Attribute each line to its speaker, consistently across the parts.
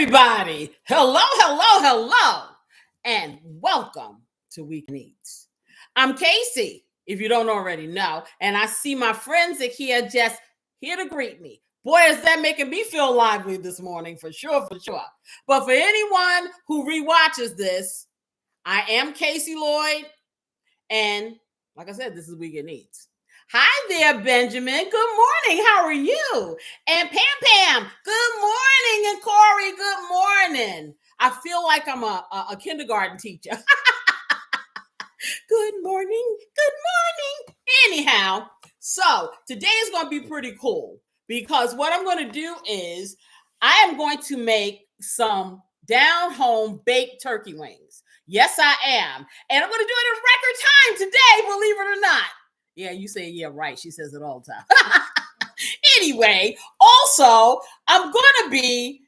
Speaker 1: everybody. Hello, and welcome to Weekend Eats. I'm Casey, if you don't already know, and I see my friends are here just here to greet me. Boy, is that making me feel lively this morning, for sure. But for anyone who rewatches this, I am Casey Lloyd, and like I said, this is Weekend Eats. Hi there, Benjamin. Good morning. How are you? And Pam, good morning. And Corey, good morning. I feel like I'm a kindergarten teacher. Good morning. Anyhow, so today is going to be pretty cool because what I'm going to do is I am going to make some down-home baked turkey wings. Yes, I am. And I'm going to do it in record time today, believe it or not. Yeah, you say, yeah, right. She says it all the time. Anyway, also, I'm going to be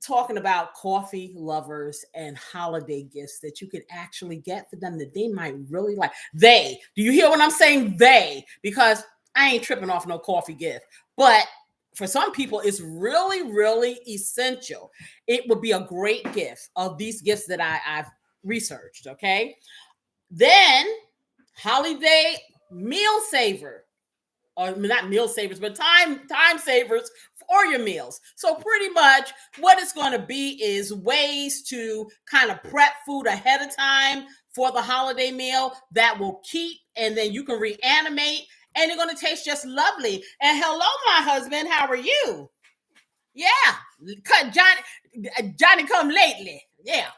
Speaker 1: talking about coffee lovers and holiday gifts that you could actually get for them that they might really like. Do you hear what I'm saying? Because I ain't tripping off no coffee gift. But for some people, it's really, really essential. It would be a great gift of these gifts that I've researched, okay? Then, holiday meal saver, or not meal savers, but time savers for your meals. So pretty much what it's going to be is ways to kind of prep food ahead of time for the holiday meal that will keep, and then you can reanimate, and they're going to taste just lovely. And hello, my husband, how are you? Yeah, Johnny come lately. Yeah.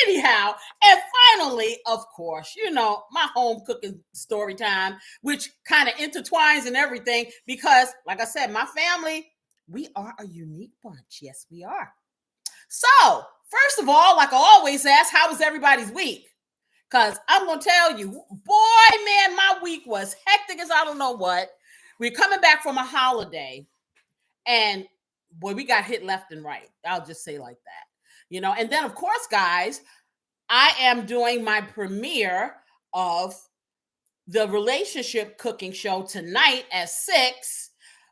Speaker 1: Anyhow, and finally, of course, my home cooking story time, which kind of intertwines and everything, because like I said, my family, we are a unique bunch. Yes, we are. So first of all, like I always ask, how was everybody's week? Because I'm going to tell you, boy, man, my week was hectic as I don't know what. We're coming back from a holiday, and boy, we got hit left and right. I'll just say like that. And then, of course, guys, I am doing my premiere of the relationship cooking show tonight at 6,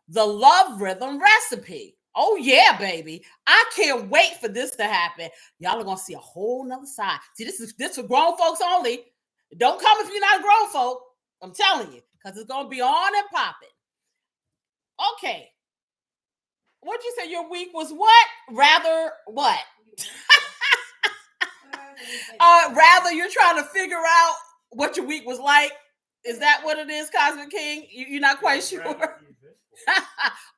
Speaker 1: the Love Rhythm Recipe. Oh, yeah, baby. I can't wait for this to happen. Y'all are going to see a whole nother side. See, this for grown folks only. Don't come if you're not a grown folk. I'm telling you, because it's going to be on and popping. Okay. What'd you say your week was what? Rather what? Rather you're trying to figure out what your week was like. Is that what it is, Cosmic King? You're not quite sure?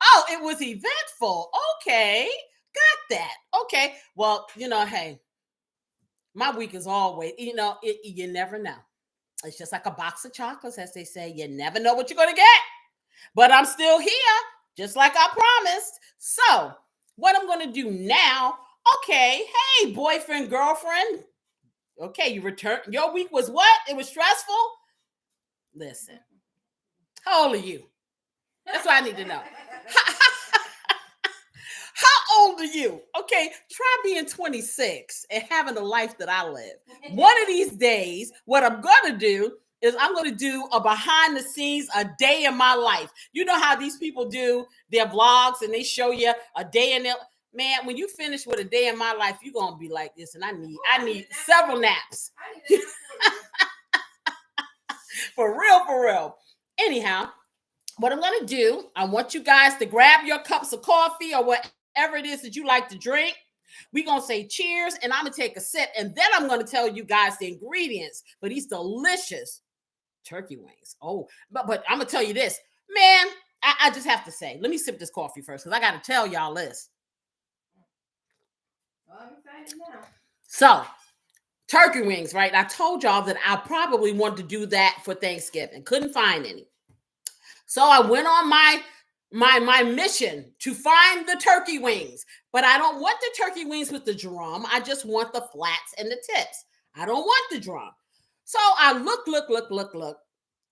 Speaker 1: Oh, it was eventful. Okay, got that. Okay, well, hey, my week is always, you never know. It's just like a box of chocolates, as they say. You never know what you're going to get. But I'm still here, just like I promised. So what I'm going to do now, okay, hey, boyfriend, girlfriend. Okay, you returned. Your week was what? It was stressful? Listen, how old are you? That's what I need to know. How old are you? Okay, try being 26 and having the life that I live. One of these days, what I'm going to do is I'm going to do a behind the scenes, a day in my life. You know how these people do their vlogs and they show you a day in their... Man, when you finish with a day in my life, you're going to be like this, and I need several naps. For real. Anyhow, what I'm going to do, I want you guys to grab your cups of coffee or whatever it is that you like to drink. We're going to say cheers, and I'm going to take a sip, and then I'm going to tell you guys the ingredients for these delicious turkey wings. Oh, but I'm going to tell you this. Man, I just have to say, let me sip this coffee first, because I got to tell y'all this. So, turkey wings, right? I told y'all that I probably wanted to do that for Thanksgiving. Couldn't find any. So I went on my mission to find the turkey wings. But I don't want the turkey wings with the drum. I just want the flats and the tips. I don't want the drum. So I look.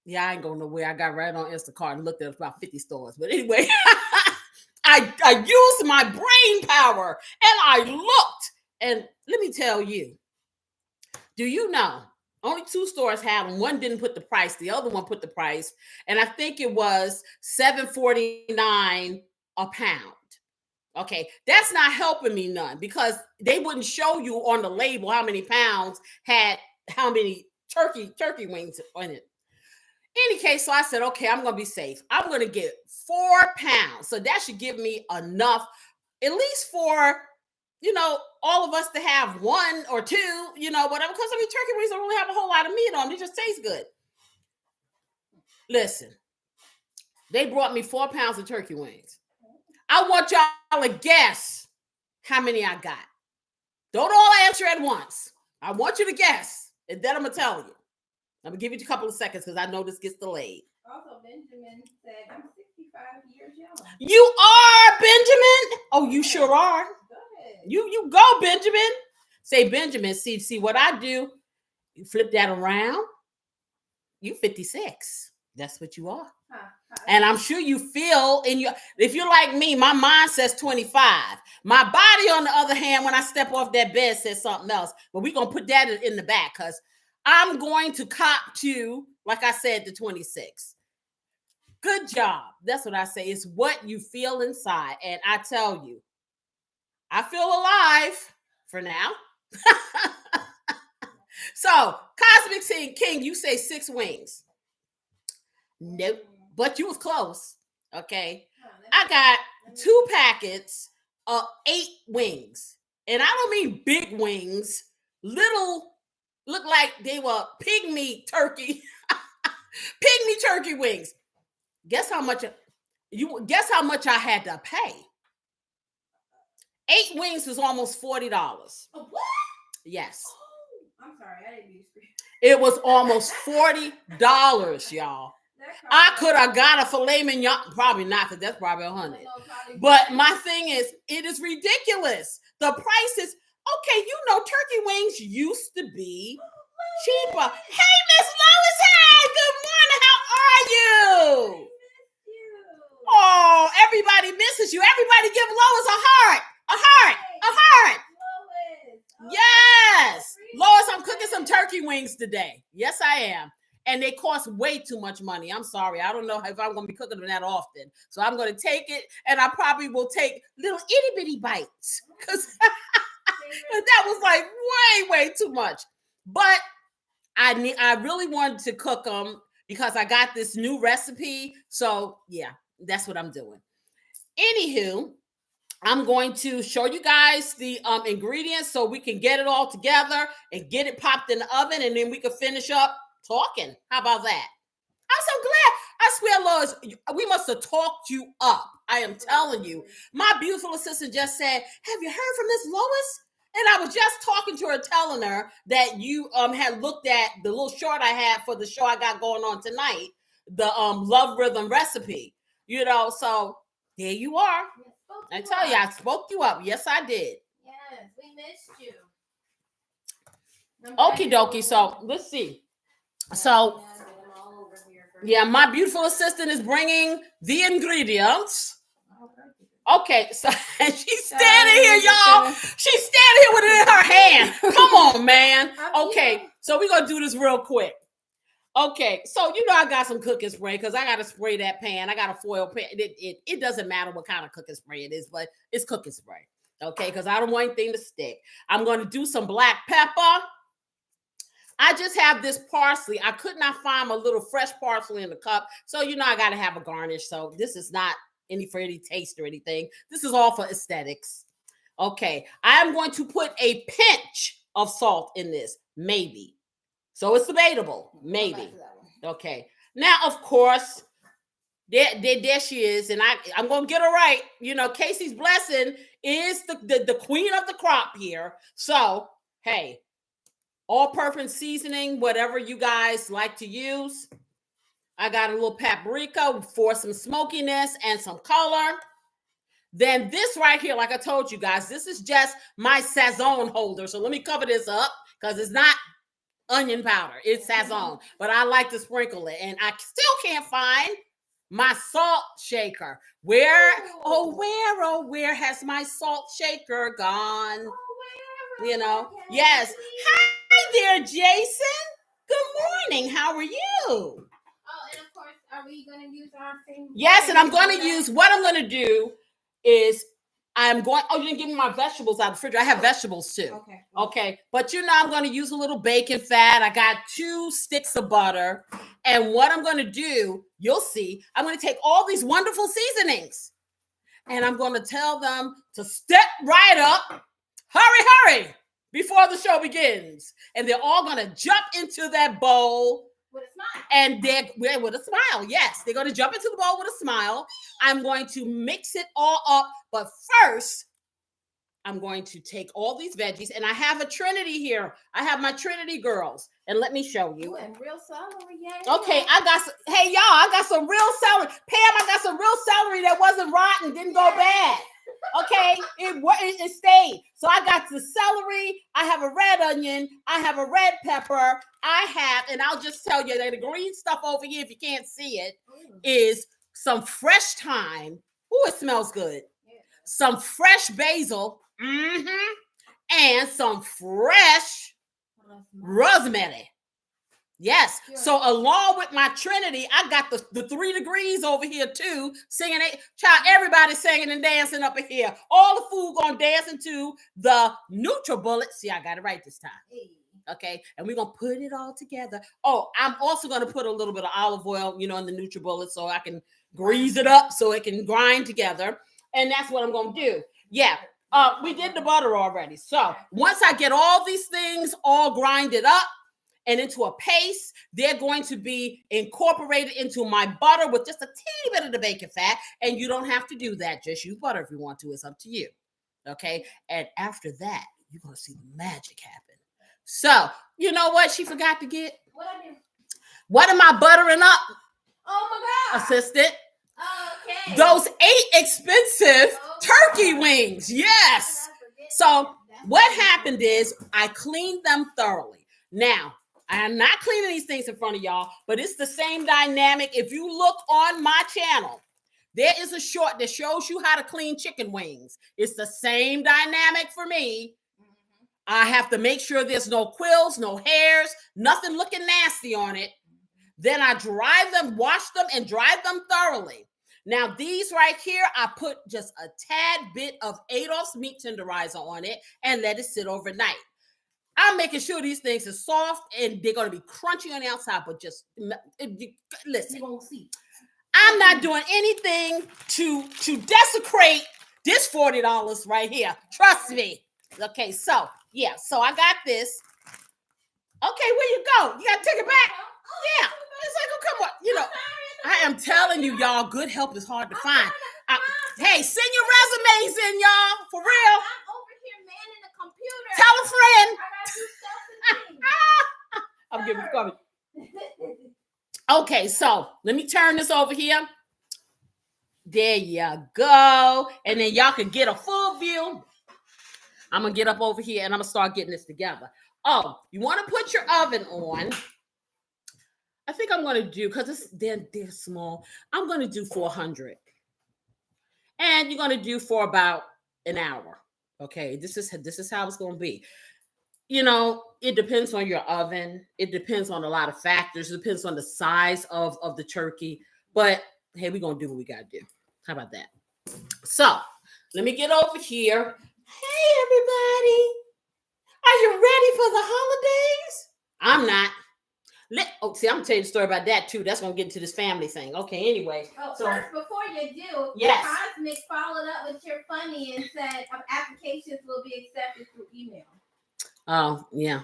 Speaker 1: Yeah, I ain't going nowhere. I got right on Instacart and looked at about 50 stores. But anyway, I used my brain power and I looked. And let me tell you, do you know, only 2 stores had them. One didn't put the price. The other one put the price. And I think it was $7.49 a pound. Okay, that's not helping me none because they wouldn't show you on the label how many pounds had how many turkey wings on it. Any case, so I said, okay, I'm gonna be safe. I'm gonna get 4 pounds. So that should give me enough, at least for all of us to have one or two, whatever. Because turkey wings don't really have a whole lot of meat on them. They just taste good. Listen, they brought me 4 pounds of turkey wings. I want y'all to guess how many I got. Don't all answer at once. I want you to guess, and then I'm gonna tell you. I'm gonna give you a couple of seconds because I know this gets delayed.
Speaker 2: Also, Benjamin said, I'm 65 years young.
Speaker 1: You are, Benjamin? Oh, you sure are.
Speaker 2: Go ahead.
Speaker 1: You go, Benjamin. Say, Benjamin, see what I do. You flip that around. You 56. That's what you are. And I'm sure you feel if you're like me, my mind says 25. My body, on the other hand, when I step off that bed, says something else. But we're going to put that in the back because I'm going to cop to, like I said, the 26. Good job. That's what I say. It's what you feel inside. And I tell you, I feel alive for now. So, Cosmic King, you say 6 wings. Nope. But you was close. Okay. I got 2 packets of 8 wings. And I don't mean big wings. Little, look like they were pygmy turkey. Pygmy turkey wings. Guess how much I had to pay? 8 wings was almost $40.
Speaker 2: What?
Speaker 1: Yes.
Speaker 2: Oh, I'm sorry, I didn't mean to scream.
Speaker 1: It was almost $40, y'all. I could have got a filet mignon. Probably not, because that's probably 100. But my thing is, it is ridiculous. The price is okay. Turkey wings used to be cheaper. Hey, Miss Lois, hi. Good morning. How are you? Oh, everybody misses you. Everybody give Lois a heart. A heart. A heart. Yes. Lois, I'm cooking some turkey wings today. Yes, I am. And they cost way too much money. I'm sorry. I don't know if I'm going to be cooking them that often. So I'm going to take it, and I probably will take little itty-bitty bites. Because that was like way too much. But I really wanted to cook them because I got this new recipe. So, yeah, that's what I'm doing. Anywho, I'm going to show you guys the ingredients so we can get it all together and get it popped in the oven, and then we can finish up talking. How about that? I'm so glad. I swear, Lois, we must have talked you up. I am telling you. My beautiful assistant just said, have you heard from Miss Lois? And I was just talking to her, telling her that you had looked at the little short I had for the show I got going on tonight, the Love Rhythm recipe. So there you are. I tell you, I spoke you up. Yes, I did.
Speaker 2: Yes, we missed you.
Speaker 1: Okie dokie. So let's see. So, yeah, my beautiful assistant is bringing the ingredients. Okay, so and she's standing here, y'all. She's standing here with it in her hand. Come on, man. Okay, so we're going to do this real quick. Okay, so I got some cooking spray because I got to spray that pan. I got a foil pan. It doesn't matter what kind of cooking spray it is, but it's cooking spray. Okay, because I don't want anything to stick. I'm going to do some black pepper. I just have this parsley. I could not find a little fresh parsley in the cup. So, I got to have a garnish. So this is not for any taste or anything. This is all for aesthetics. Okay. I am going to put a pinch of salt in this. Maybe. So it's debatable. Maybe. Okay. Now, of course, there she is. And I'm going to get her right. Casey's blessing is the queen of the crop here. So, hey. All-purpose seasoning, whatever you guys like to use. I got a little paprika for some smokiness and some color. Then this right here, like I told you guys, this is just my Sazon holder. So let me cover this up because it's not onion powder. It's Sazon. But I like to sprinkle it. And I still can't find my salt shaker. Where has my salt shaker gone? Yes. Hi there, Jason. Good morning. How are you?
Speaker 2: Oh, and of course, are we going to use our thing?
Speaker 1: Yes, and I'm going to use, what I'm going to do is I'm going, oh, you didn't give me my vegetables out of the fridge. I have vegetables too.
Speaker 2: Okay.
Speaker 1: Okay. But I'm going to use a little bacon fat. I got 2 sticks of butter. And what I'm going to do, you'll see, I'm going to take all these wonderful seasonings and I'm going to tell them to step right up. Hurry, before the show begins. And they're all going to jump into that bowl.
Speaker 2: With a smile.
Speaker 1: And they're with a smile. Yes, they're going to jump into the bowl with a smile. I'm going to mix it all up. But first, I'm going to take all these veggies. And I have a Trinity here. I have my Trinity girls. And let me show you.
Speaker 2: Ooh, and real celery, yeah.
Speaker 1: Okay, hey, y'all, I got some real celery. Pam, I got some real celery that wasn't rotten, didn't go bad. Okay, it stayed. So I got the celery. I have a red onion. I have a red pepper. And I'll just tell you that the green stuff over here, if you can't see it, is some fresh thyme. Ooh, it smells good. Yeah. Some fresh basil. And some fresh rosemary. Yes. So along with my Trinity, I got the 3 degrees over here too, singing it. Child, everybody singing and dancing up in here. All the food gonna dance into the NutriBullet. See, I got it right this time. Okay, and we're gonna put it all together. Oh, I'm also gonna put a little bit of olive oil, in the NutriBullet, so I can grease it up so it can grind together. And that's what I'm gonna do. Yeah. We did the butter already. So once I get all these things all grinded up and into a paste, they're going to be incorporated into my butter with just a teeny bit of the bacon fat. And you don't have to do that. Just use butter if you want to. It's up to you. Okay. And after that, you're going to see the magic happen. So, you know what she forgot to get?
Speaker 2: What I do?
Speaker 1: What am I buttering up?
Speaker 2: Oh my God.
Speaker 1: Assistant.
Speaker 2: Okay.
Speaker 1: Those 8 expensive turkey wings. Yes. So what happened is I cleaned them thoroughly. Now, I'm not cleaning these things in front of y'all, but it's the same dynamic. If you look on my channel, there is a short that shows you how to clean chicken wings. It's the same dynamic for me. I have to make sure there's no quills, no hairs, nothing looking nasty on it. Then I wash them and dry them thoroughly. Now, these right here, I put just a tad bit of Adolph's meat tenderizer on it and let it sit overnight. I'm making sure these things are soft and they're going to be crunchy on the outside, but just listen.
Speaker 2: You won't see.
Speaker 1: I'm not doing anything to desecrate this $40 right here. Trust me. Okay, so I got this. Okay, where you go? You got to take it back. Yeah, it's like, oh, come on. I am telling you, y'all, good help is hard to find. Hey, send your resumes in, y'all, for real.
Speaker 2: I'm over here manning the computer.
Speaker 1: Tell a friend.
Speaker 2: I
Speaker 1: I'm giving coming. Okay, so let me turn this over here. There you go. And then y'all can get a full view. I'm going to get up over here and I'm going to start getting this together. Oh, you want to put your oven on. I think I'm going to do, because they're small, I'm going to do 400. And you're going to do for about an hour. Okay, this is how it's going to be. It depends on your oven. It depends on a lot of factors. It depends on the size of the turkey. But, hey, we're going to do what we got to do. How about that? So, let me get over here. Hey, everybody. Are you ready for the holidays? I'm not. I'm going to tell you the story about that, too. That's going to get into this family thing. Okay, anyway.
Speaker 2: First, before you do,
Speaker 1: yes.
Speaker 2: Cosmic followed up with your funny and said applications will be accepted through email.
Speaker 1: Oh, yeah.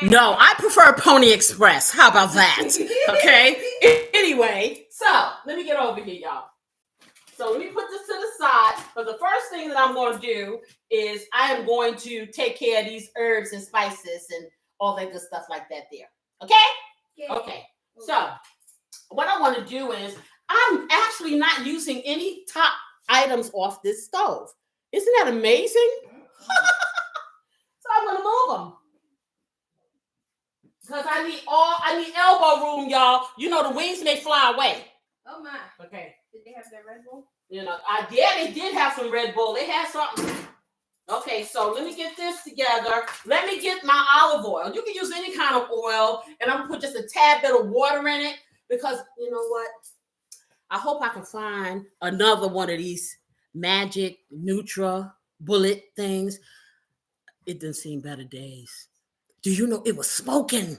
Speaker 1: No, I prefer Pony Express. How about that? Okay. Anyway, so let me get over here, y'all. So let me put this to the side. But the first thing that I'm going to do is I am going to take care of these herbs and spices and all that good stuff like that there. Okay? Yeah. Okay. So what I want to do is I'm actually not using any top items off this stove. Isn't that amazing? So I'm going to move them. Because I need elbow room, y'all. The wings may fly away.
Speaker 2: Oh my.
Speaker 1: Okay.
Speaker 2: Did they have their Red Bull?
Speaker 1: They did have some Red Bull. They had something. Okay, so let me get this together. Let me get my olive oil. You can use any kind of oil, and I'm gonna put just a tad bit of water in it because you know what? I hope I can find another one of these Magic, Nutra, Bullet things. It didn't seem better days. Do you know it was smoking?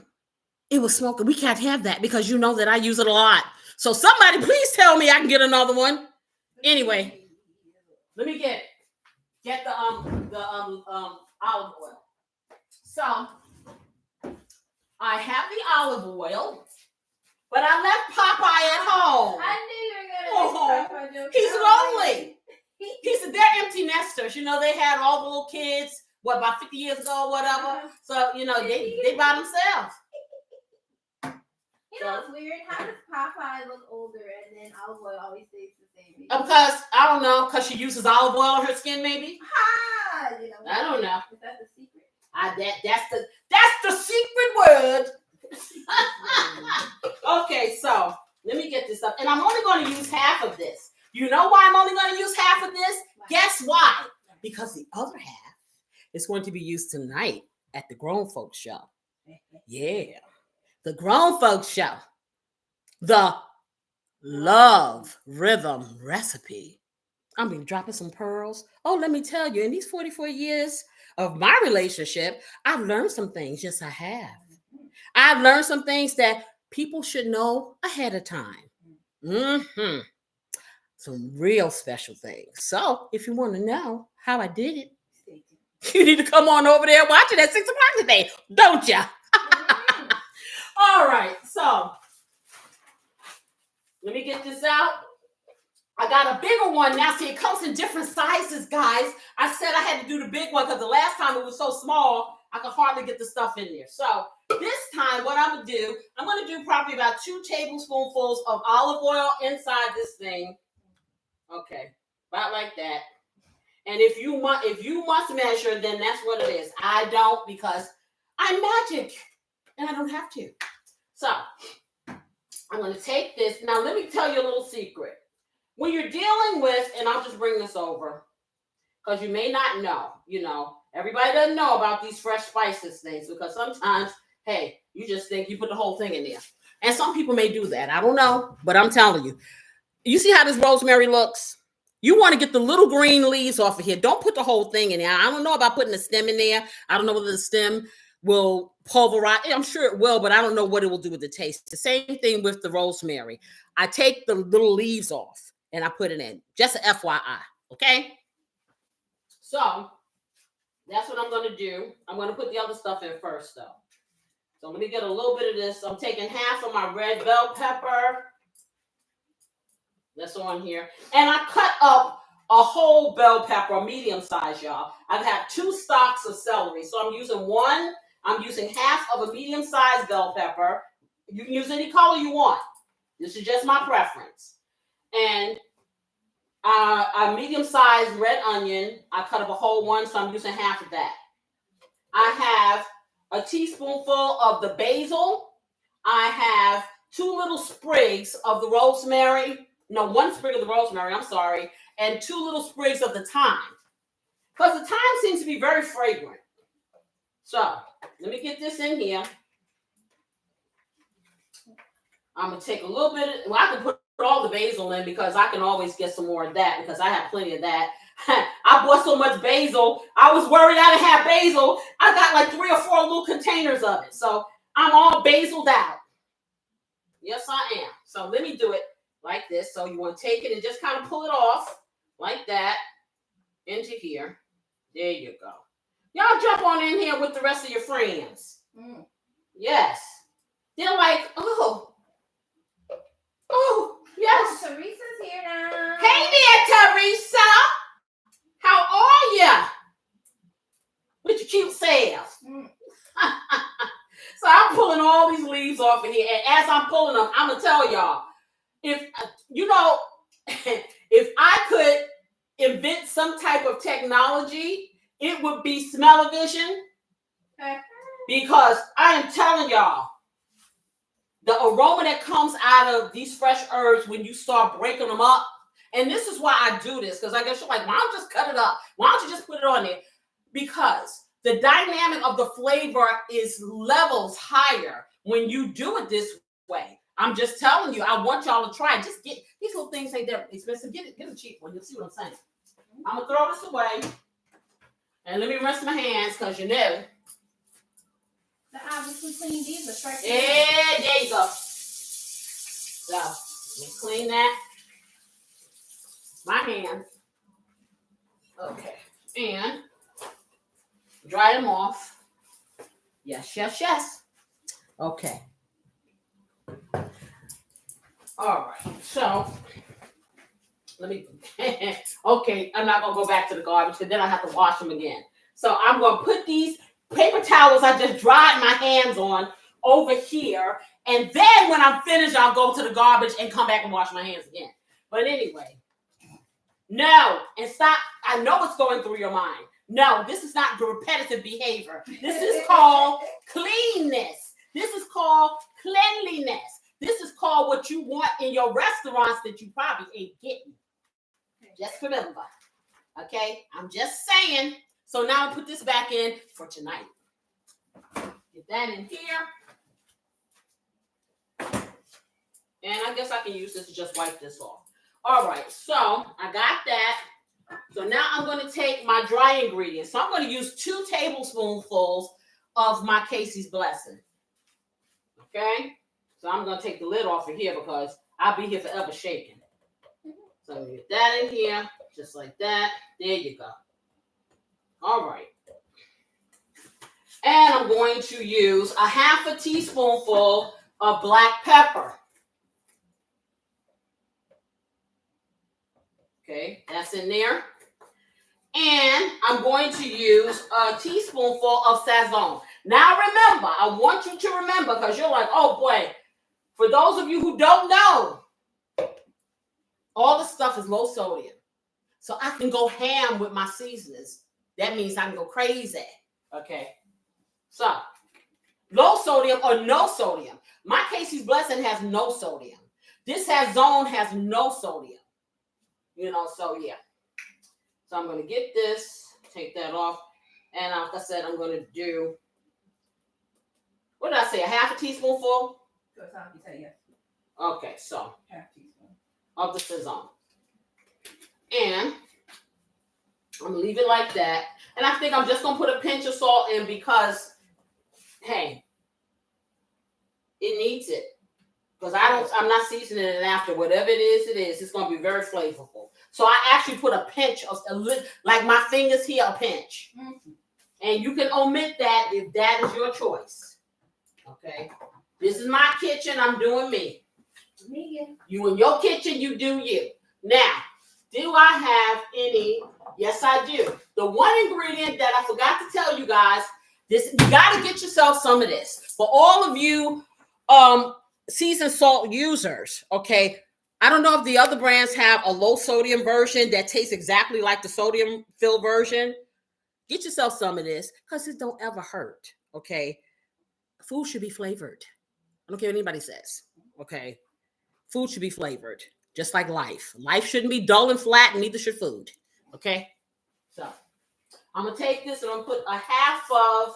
Speaker 1: It was smoking. We can't have that because you know that I use it a lot. So somebody please tell me I can get another one. Anyway, let me get the olive oil. So I have the olive oil, but I left Popeye at home.
Speaker 2: I knew you were gonna make Popeye jokes.
Speaker 1: He's lonely. They're empty nesters. You know, they had all the little kids, about 50 years ago or whatever. So, you know, they by themselves.
Speaker 2: You know, it's weird. How does Popeye look older and then olive oil always stays the same?
Speaker 1: Because, I don't know, because she uses olive oil on her skin, maybe?
Speaker 2: You know,
Speaker 1: I don't know.
Speaker 2: Is that the secret?
Speaker 1: That's the secret word. Okay, so let me get this up. And I'm only going to use half of this. You know why I'm only going to use half of this? Guess why? Because the other half is going to be used tonight at the Grown Folks Show. Yeah. The Grown Folks Show. The Love Rhythm Recipe. I'm going to be dropping some pearls. Oh, let me tell you, in these 44 years of my relationship, I've learned some things. Yes, I have. I've learned some things that people should know ahead of time. Mm-hmm. Some real special things. So if you want to know how I did it, you need to come on over there and watch it at 6 o'clock today, don't ya? All right, so let me get this out. I got a bigger one now. See, it comes in different sizes, guys. I said I had to do the big one because the last time it was so small, I could hardly get the stuff in there. So this time, what I'm going to do probably about 2 tablespoonfuls of olive oil inside this thing. Okay, about like that. And if you must measure, then that's what it is. I don't because I'm magic and I don't have to. So I'm going to take this. Now, let me tell you a little secret. When you're dealing with, and I'll just bring this over because you may not know, everybody doesn't know about these fresh spices things because sometimes, hey, you just think you put the whole thing in there. And some people may do that. I don't know, but I'm telling you. You see how this rosemary looks? You want to get the little green leaves off of here. Don't put the whole thing in there. I don't know about putting the stem in there. I don't know whether the stem will pulverize. I'm sure it will, but I don't know what it will do with the taste. The same thing with the rosemary. I take the little leaves off and I put it in. Just an FYI, okay? So that's what I'm going to do. I'm going to put the other stuff in first, though. So let me get a little bit of this. I'm taking half of my red bell pepper. That's on here. And I cut up a whole bell pepper, a medium size, y'all. I've had 2 stalks of celery. So I'm using one. I'm using half of a medium sized bell pepper. You can use any color you want. This is just my preference. And a medium sized red onion. I cut up a whole one, so I'm using half of that. I have a teaspoonful of the basil. I have 2 little sprigs of the rosemary. No, 1 sprig of the rosemary, I'm sorry, and 2 little sprigs of the thyme. Because the thyme seems to be very fragrant. So, let me get this in here. I'm going to take a little bit of, I can put all the basil in because I can always get some more of that because I have plenty of that. I bought so much basil, I was worried I didn't have basil. I got like 3 or 4 little containers of it. So, I'm all basiled out. Yes, I am. So, let me do it like this. So you want to take it and just kind of pull it off like that into here. There you go. Y'all jump on in here with the rest of your friends. Yes. They're like, oh, yes.
Speaker 2: Oh, Teresa's here now.
Speaker 1: Hey there, Teresa. How are you? With your cute self. So I'm pulling all these leaves off of here. And as I'm pulling them, I'm going to tell y'all, if I could invent some type of technology, it would be smell-o-vision. Because I am telling y'all, the aroma that comes out of these fresh herbs when you start breaking them up, and this is why I do this, because I guess you're like, why don't you just cut it up? Why don't you just put it on there? Because the dynamic of the flavor is levels higher when you do it this way. I'm just telling you, I want y'all to try it. Just get these little things ain't that expensive. Get a cheap one. You'll see what I'm saying. I'm gonna throw this away. And let me rinse my hands because you know.
Speaker 2: The obviously clean these are fresh.
Speaker 1: Yeah, there you go. So let me clean that. My hands. Okay. And dry them off. Yes, yes, yes. Okay. All right. So let me. Okay, I'm not gonna go back to the garbage because then I have to wash them again. So I'm gonna put these paper towels I just dried my hands on over here, and then when I'm finished, I'll go to the garbage and come back and wash my hands again. But anyway, no, and stop. I know it's going through your mind. No, this is not the repetitive behavior. This is called cleanness. This is called cleanliness. This is called what you want in your restaurants that you probably ain't getting. Just remember. Okay? I'm just saying. So now I'll put this back in for tonight. Get that in here. And I guess I can use this to just wipe this off. All right, so I got that. So now I'm going to take my dry ingredients. So I'm going to use 2 tablespoonfuls of my Casey's Blessing. Okay? So I'm going to take the lid off of here because I'll be here forever shaking. So get that in here, just like that. There you go. All right. And I'm going to use a 1/2 teaspoonful of black pepper. Okay, that's in there. And I'm going to use a teaspoonful of sazon. Now remember, I want you to remember because you're like, oh boy, for those of you who don't know, all this stuff is low sodium. So I can go ham with my seasonings. That means I can go crazy. Okay. So low sodium or no sodium. My Casey's Blessing has no sodium. This sazon has no sodium. You know, so yeah. So I'm going to get this, take that off. And like I said, I'm going to do, what did I say, a 1/2 teaspoonful? Okay, so
Speaker 2: 1/2 teaspoon
Speaker 1: of the sazon. And I'm going to leave it like that. And I think I'm just going to put a pinch of salt in because, hey, it needs it. Because I'm not seasoning it after. Whatever it is, it's going to be very flavorful. So I actually put a pinch of, like my fingers here, a pinch. Mm-hmm. And you can omit that if that is your choice. Okay? This is my kitchen. I'm doing me. You in your kitchen, you do you. Now, do I have any? Yes, I do. The one ingredient that I forgot to tell you guys, this you got to get yourself some of this. For all of you seasoned salt users, okay? I don't know if the other brands have a low sodium version that tastes exactly like the sodium filled version. Get yourself some of this because it don't ever hurt, okay? Food should be flavored. I don't care what anybody says, okay? Food should be flavored, just like life. Life shouldn't be dull and flat, and neither should food, okay? So I'm going to take this and I'm going to put a 1/2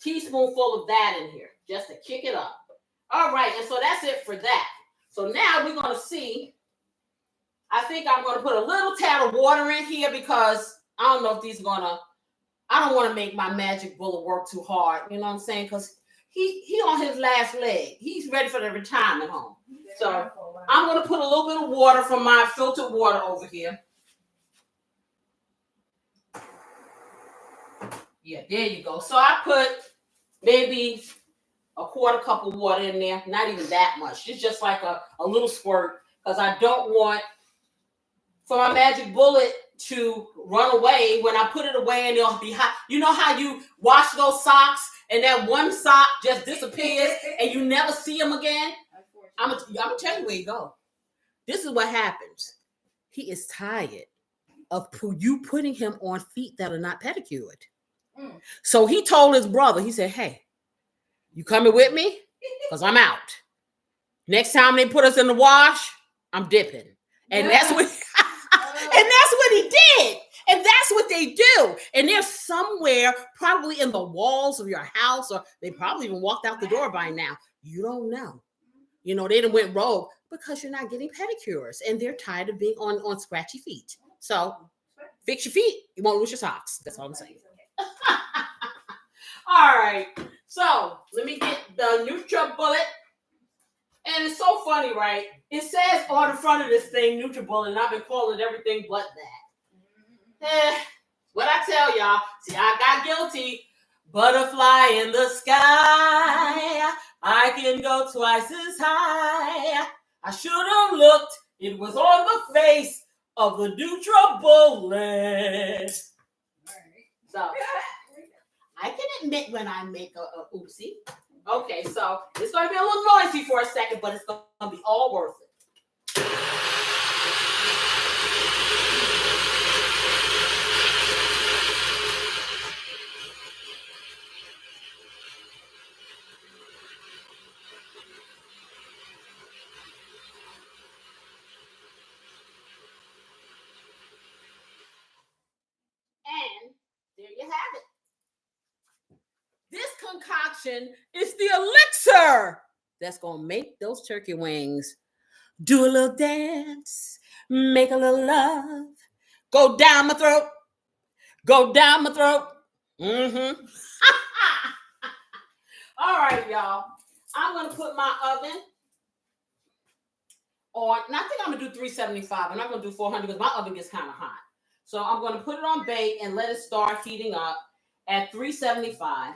Speaker 1: teaspoonful of that in here just to kick it up. All right, and so that's it for that. So now we're going to see. I think I'm going to put a little tad of water in here because I don't know if these are going to, I don't want to make my magic bullet work too hard. You know what I'm saying? Because he on his last leg. He's ready for the retirement home. So I'm going to put a little bit of water from my filtered water over here. Yeah, there you go. So I put maybe a 1/4 cup of water in there. Not even that much. It's just like a little squirt because I don't want for my magic bullet to run away when I put it away and it'll be hot. You know how you wash those socks and that one sock just disappears and you never see them again? I'm gonna tell you where you go. This is what happens. He is tired of you putting him on feet that are not pedicured. So he told his brother, he said, hey, you coming with me? Because I'm out. Next time they put us in the wash, I'm dipping. And that's what he did. And that's what they do. And they're somewhere probably in the walls of your house, or they probably even walked out the door by now. You don't know. You know, they done went rogue because you're not getting pedicures and they're tired of being on scratchy feet. So fix your feet, you won't lose your socks. That's all I'm saying. All right. So let me get the NutriBullet. And it's so funny, right? It says on the front of this thing, NutriBullet, and I've been calling it everything but that. What I tell y'all, see, I got guilty. Butterfly in the sky, I can go twice as high. I should have looked. It was on the face of the NutriBullet. So I can admit when I make a oopsie. Okay, so it's going to be a little noisy for a second, but it's going to be all worth it. And there you have it. This concoction is the elixir that's going to make those turkey wings do a little dance, make a little love, go down my throat, go down my throat. Mm-hmm. All right, y'all. I'm going to put my oven on, and I think I'm going to do 375. I'm not going to do 400 because my oven gets kind of hot. So I'm going to put it on bake and let it start heating up at 375.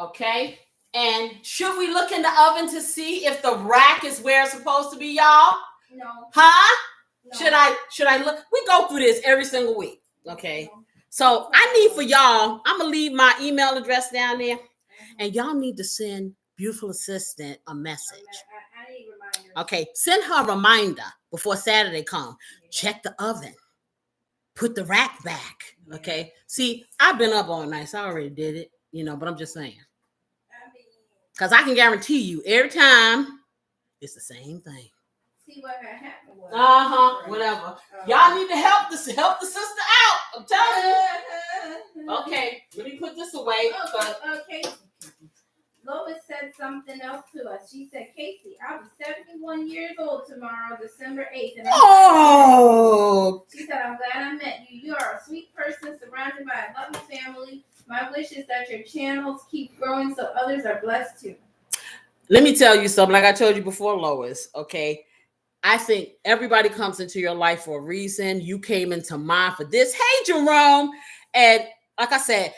Speaker 1: Okay. And should we look in the oven to see if the rack is where it's supposed to be, y'all?
Speaker 2: No.
Speaker 1: Huh?
Speaker 2: No.
Speaker 1: Should I look? We go through this every single week. Okay. So I need for y'all, I'm going to leave my email address down there. And y'all need to send Beautiful Assistant a message.
Speaker 2: I need reminders.
Speaker 1: Okay. Send her a reminder before Saturday comes. Check the oven. Put the rack back. Okay. See, I've been up all night, so I already did it, but I'm just saying. Because I can guarantee you, every time, it's the same thing.
Speaker 2: See what happened was.
Speaker 1: Whatever. Y'all need to help the sister out. I'm telling you. Okay, let me put this away.
Speaker 2: Okay. Lois said something else to us. She said, Casey, I'll be 71 years old tomorrow, December 8th. And she said, I'm glad I met you. You are a sweet person surrounded by a loving family. My wish is that your channels keep growing so others are blessed too.
Speaker 1: Let me tell you something. Like I told you before, Lois, okay? I think everybody comes into your life for a reason. You came into mine for this. Hey, Jerome. And like I said,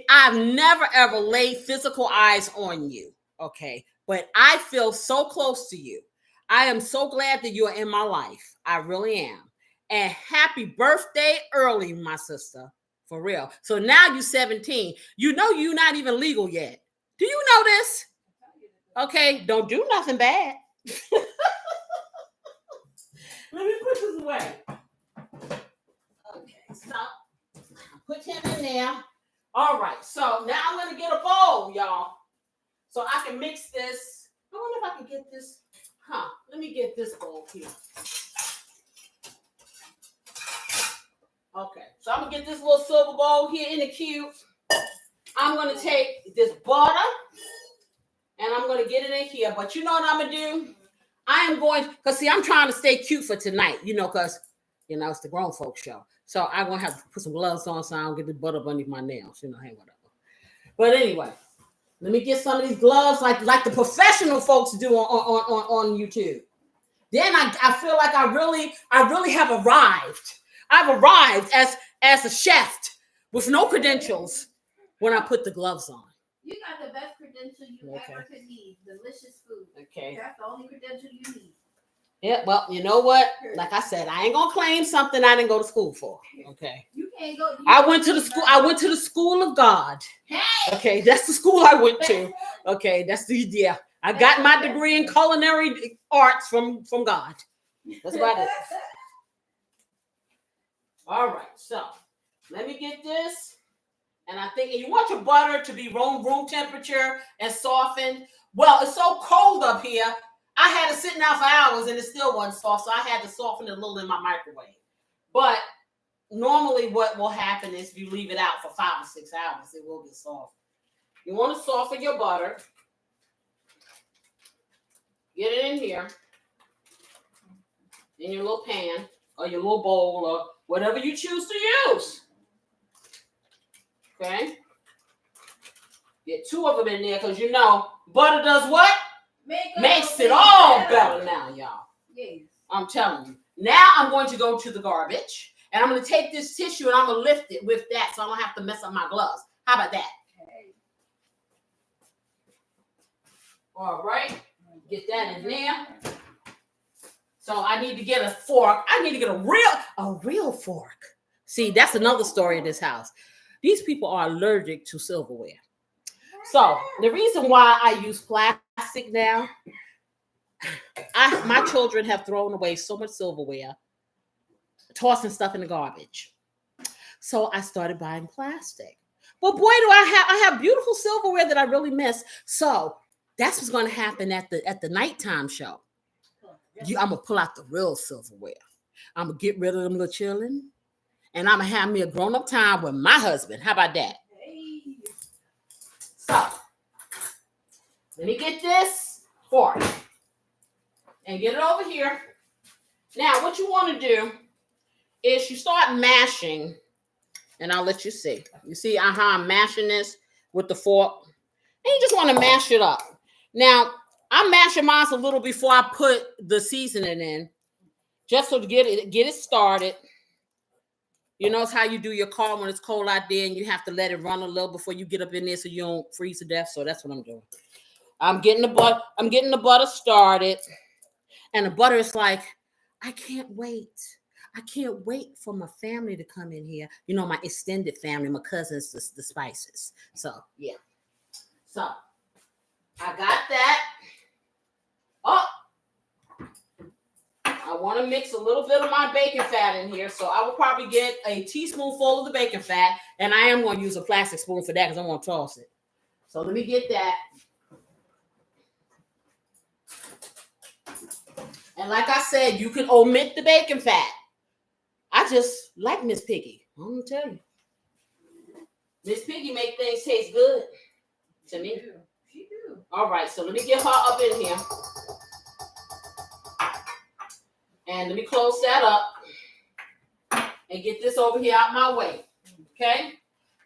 Speaker 1: I've never ever laid physical eyes on you, okay? But I feel so close to you. I am so glad that you are in my life. I really am. And happy birthday early, my sister. For real. So now you're 17. You know you're not even legal yet. Do you know this? Okay, don't do nothing bad. Let me put this away. Okay, so put him in there. All right, so now I'm going to get a bowl, y'all, so I can mix this. I wonder if I can get this. Let me get this bowl here. Okay, so I'm going to get this little silver bowl here in the cube. I'm going to take this butter, and I'm going to get it in here. But you know what I'm going to do? I am going, because see, I'm trying to stay cute for tonight, because, it's the grown folks show. So I'm going to have to put some gloves on so I don't get the butter underneath my nails, hey, whatever. But anyway, let me get some of these gloves like the professional folks do on YouTube. Then I feel like I really have arrived. I've arrived as a chef with no credentials when I put the gloves on.
Speaker 2: You got the best credential you ever could need. Delicious food.
Speaker 1: Okay.
Speaker 2: That's the only credential you need.
Speaker 1: Yeah, well, you know what? Like I said, I ain't gonna claim something I didn't go to school for. Okay.
Speaker 2: You can't go.
Speaker 1: I went to the school of God. Hey. Okay, that's the school I went to. Okay, I got my degree in culinary arts from God. That's about it. All right, so let me get this. And I think you want your butter to be room temperature and softened. Well, it's so cold up here. I had it sitting out for hours and it still wasn't soft, so I had to soften it a little in my microwave. But normally what will happen is if you leave it out for 5 or 6 hours, it will get soft. You want to soften your butter. Get it in here in your little pan. or your little bowl or whatever you choose to use. Okay. Get 2 of them in there because you know butter does what? Makes it all better now, y'all.
Speaker 2: Yes.
Speaker 1: I'm telling you. Now I'm going to go to the garbage and I'm going to take this tissue and I'm going to lift it with that so I don't have to mess up my gloves. How about that?
Speaker 2: Okay.
Speaker 1: All right. Get that in there. So I need to get a fork. I need to get a real fork. See, that's another story in this house. These people are allergic to silverware. So the reason why I use plastic now, my children have thrown away so much silverware, tossing stuff in the garbage. So I started buying plastic. But boy, do I have beautiful silverware that I really miss. So that's what's going to happen at the nighttime show. I'm going to pull out the real silverware. I'm going to get rid of them little children. And I'm going to have me a grown-up time with my husband. How about that? So, let me get this fork. And get it over here. Now, what you want to do is you start mashing. And I'll let you see. You see how I'm mashing this with the fork? And you just want to mash it up. Now, I'm mashing mine a little before I put the seasoning in. Just so to get it started. You know, it's how you do your car when it's cold out there and you have to let it run a little before you get up in there so you don't freeze to death. So that's what I'm doing. I'm getting the butter started. And the butter is like, I can't wait. I can't wait for my family to come in here. You know, my extended family, my cousins, the spices. So, yeah. So, I got that. Oh, I want to mix a little bit of my bacon fat in here. So, I will probably get a teaspoonful of the bacon fat. And I am going to use a plastic spoon for that because I'm going to toss it. So, let me get that. And like I said, you can omit the bacon fat. I just like Miss Piggy. I'm going to tell you. Miss Piggy make things taste good to me.
Speaker 2: She do.
Speaker 1: All right, so let me get her up in here. And let me close that up. And get this over here out my way. Okay?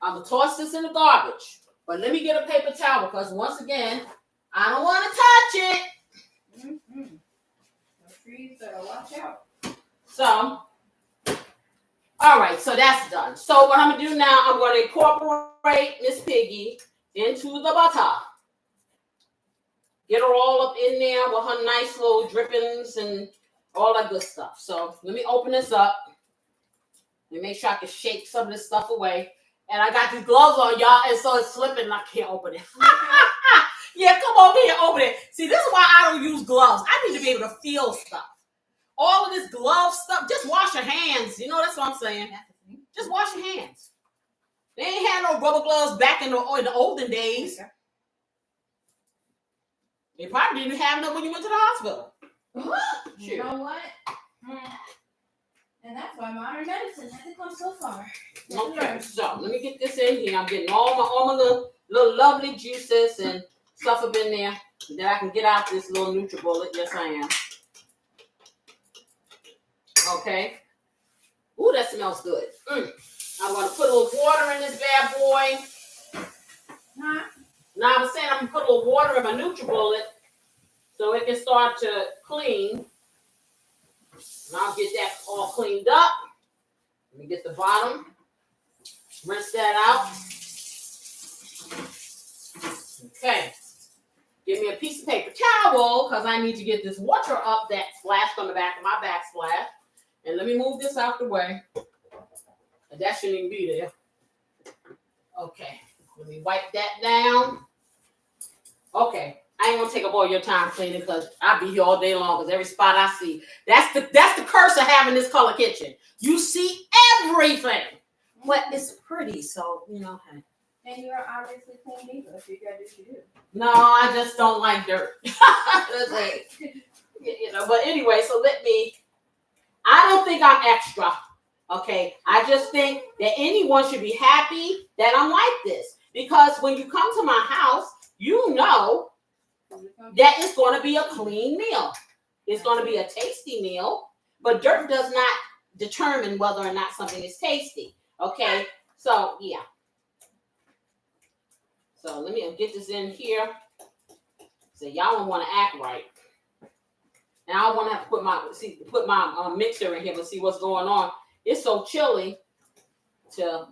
Speaker 1: I'm going to toss this in the garbage. But let me get a paper towel because once again, I don't want to touch it.
Speaker 2: Mm-hmm. Trees better watch out.
Speaker 1: So, all right, so that's done. So what I'm going to do now, I'm going to incorporate Miss Piggy into the butter. Get her all up in there with her nice little drippings and all that good stuff. So let me open this up. Let me make sure I can shake some of this stuff away. And I got these gloves on, y'all, and so it's slipping and I can't open it. Yeah, come over here, open it. See, this is why I don't use gloves. I need to be able to feel stuff. All of this glove stuff, just wash your hands. You know, that's what I'm saying. Just wash your hands. They ain't had no rubber gloves back in the olden days. They probably didn't have them when you went to the hospital.
Speaker 2: You know what? And that's why modern medicine hasn't come so far.
Speaker 1: Okay, so let me get this in here. I'm getting all my little lovely juices and stuff up in there. And then I can get out this little NutriBullet. Yes, I am. Okay. Ooh, that smells good. I'm going to put a little water in this bad boy.
Speaker 2: Huh?
Speaker 1: Now, I was saying I'm going to put a little water in my NutriBullet so it can start to clean. And I'll get that all cleaned up. Let me get the bottom. Rinse that out. Okay. Give me a piece of paper towel because I need to get this water up that splashed on the back of my backsplash. And let me move this out the way. That shouldn't even be there. Okay. Let me wipe that down. Okay. I ain't gonna take up all your time cleaning because I'll be here all day long because every spot I see. That's the curse of having this color kitchen. You see everything. But it's pretty, so you know. Hey.
Speaker 2: And you are obviously clean either, so you gotta do what you do.
Speaker 1: No, I just don't like dirt. That's it. You know, but anyway, so I don't think I'm extra. Okay. I just think that anyone should be happy that I'm like this. Because when you come to my house, you know that it's going to be a clean meal. It's going to be a tasty meal. But dirt does not determine whether or not something is tasty. Okay, so yeah. So let me get this in here. So y'all don't want to act right. And I don't want to have to put my mixer in here to see what's going on. It's so chilly. The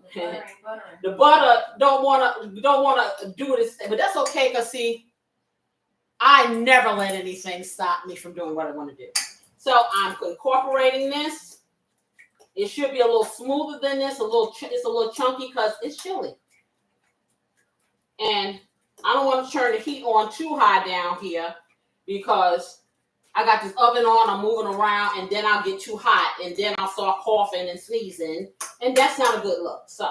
Speaker 1: butter don't want to do this, but that's okay because see, I never let anything stop me from doing what I want to do. So I'm incorporating this. It should be a little smoother than this. It's a little chunky because it's chilly, and I don't want to turn the heat on too high down here because I got this oven on, I'm moving around, and then I'll get too hot, and then I'll start coughing and sneezing, and that's not a good look. So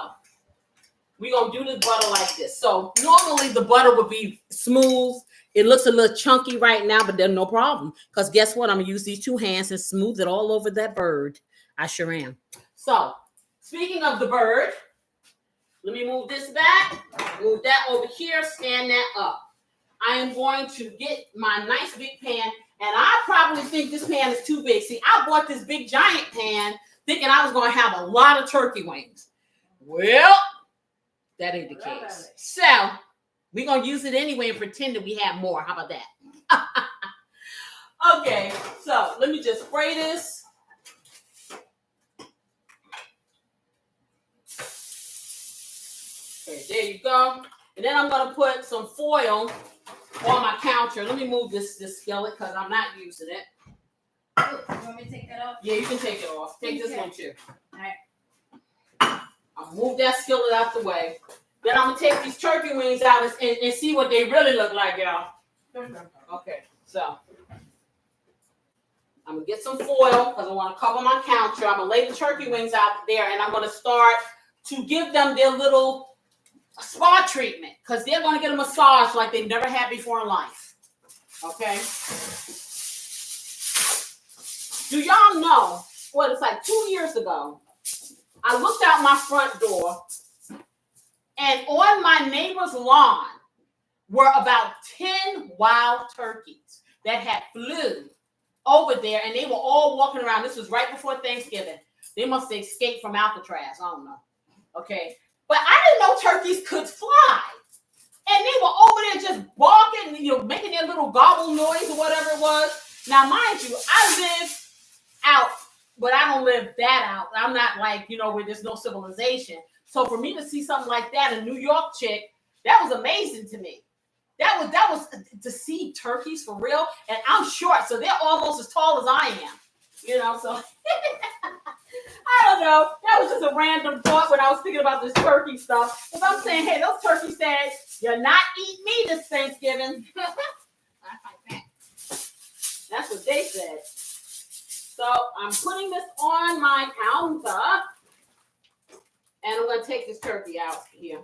Speaker 1: we're going to do this butter like this. So normally the butter would be smooth. It looks a little chunky right now, but there's no problem, because guess what? I'm going to use these two hands and smooth it all over that bird. I sure am. So speaking of the bird, let me move this back, move that over here, stand that up. I am going to get my nice big pan. And I probably think this pan is too big. See, I bought this big giant pan thinking I was going to have a lot of turkey wings. Well, that ain't the case. So we're going to use it anyway and pretend that we have more. How about that? Okay, so let me just spray this. Okay, there you go. And then I'm going to put some foil on my counter. Let me move this skillet because I'm not using it.
Speaker 2: You want me to take that off?
Speaker 1: Yeah, you can take it off. Take this one too.
Speaker 2: All right.
Speaker 1: I'll move that skillet out the way. Then I'm going to take these turkey wings out and see what they really look like, y'all. Okay, so I'm going to get some foil because I want to cover my counter. I'm going to lay the turkey wings out there, and I'm going to start to give them their little spa treatment because they're going to get a massage like they've never had before in life. Okay. Do y'all know what it's like 2 years ago? I looked out my front door, and on my neighbor's lawn were about 10 wild turkeys that had flew over there, and they were all walking around. This was right before Thanksgiving. They must have escaped from Alcatraz. I don't know. Okay. But I didn't know turkeys could fly. And they were over there just barking, making their little gobble noise or whatever it was. Now, mind you, I live out, but I don't live that out. I'm not like, where there's no civilization. So for me to see something like that, a New York chick, that was amazing to me. That was to see turkeys for real. And I'm short, so they're almost as tall as I am. So I don't know. That was just a random thought when I was thinking about this turkey stuff. Because I'm saying, hey, those turkeys said, you're not eating me this Thanksgiving. That's what they said. So I'm putting this on my counter. And I'm going to take this turkey out here.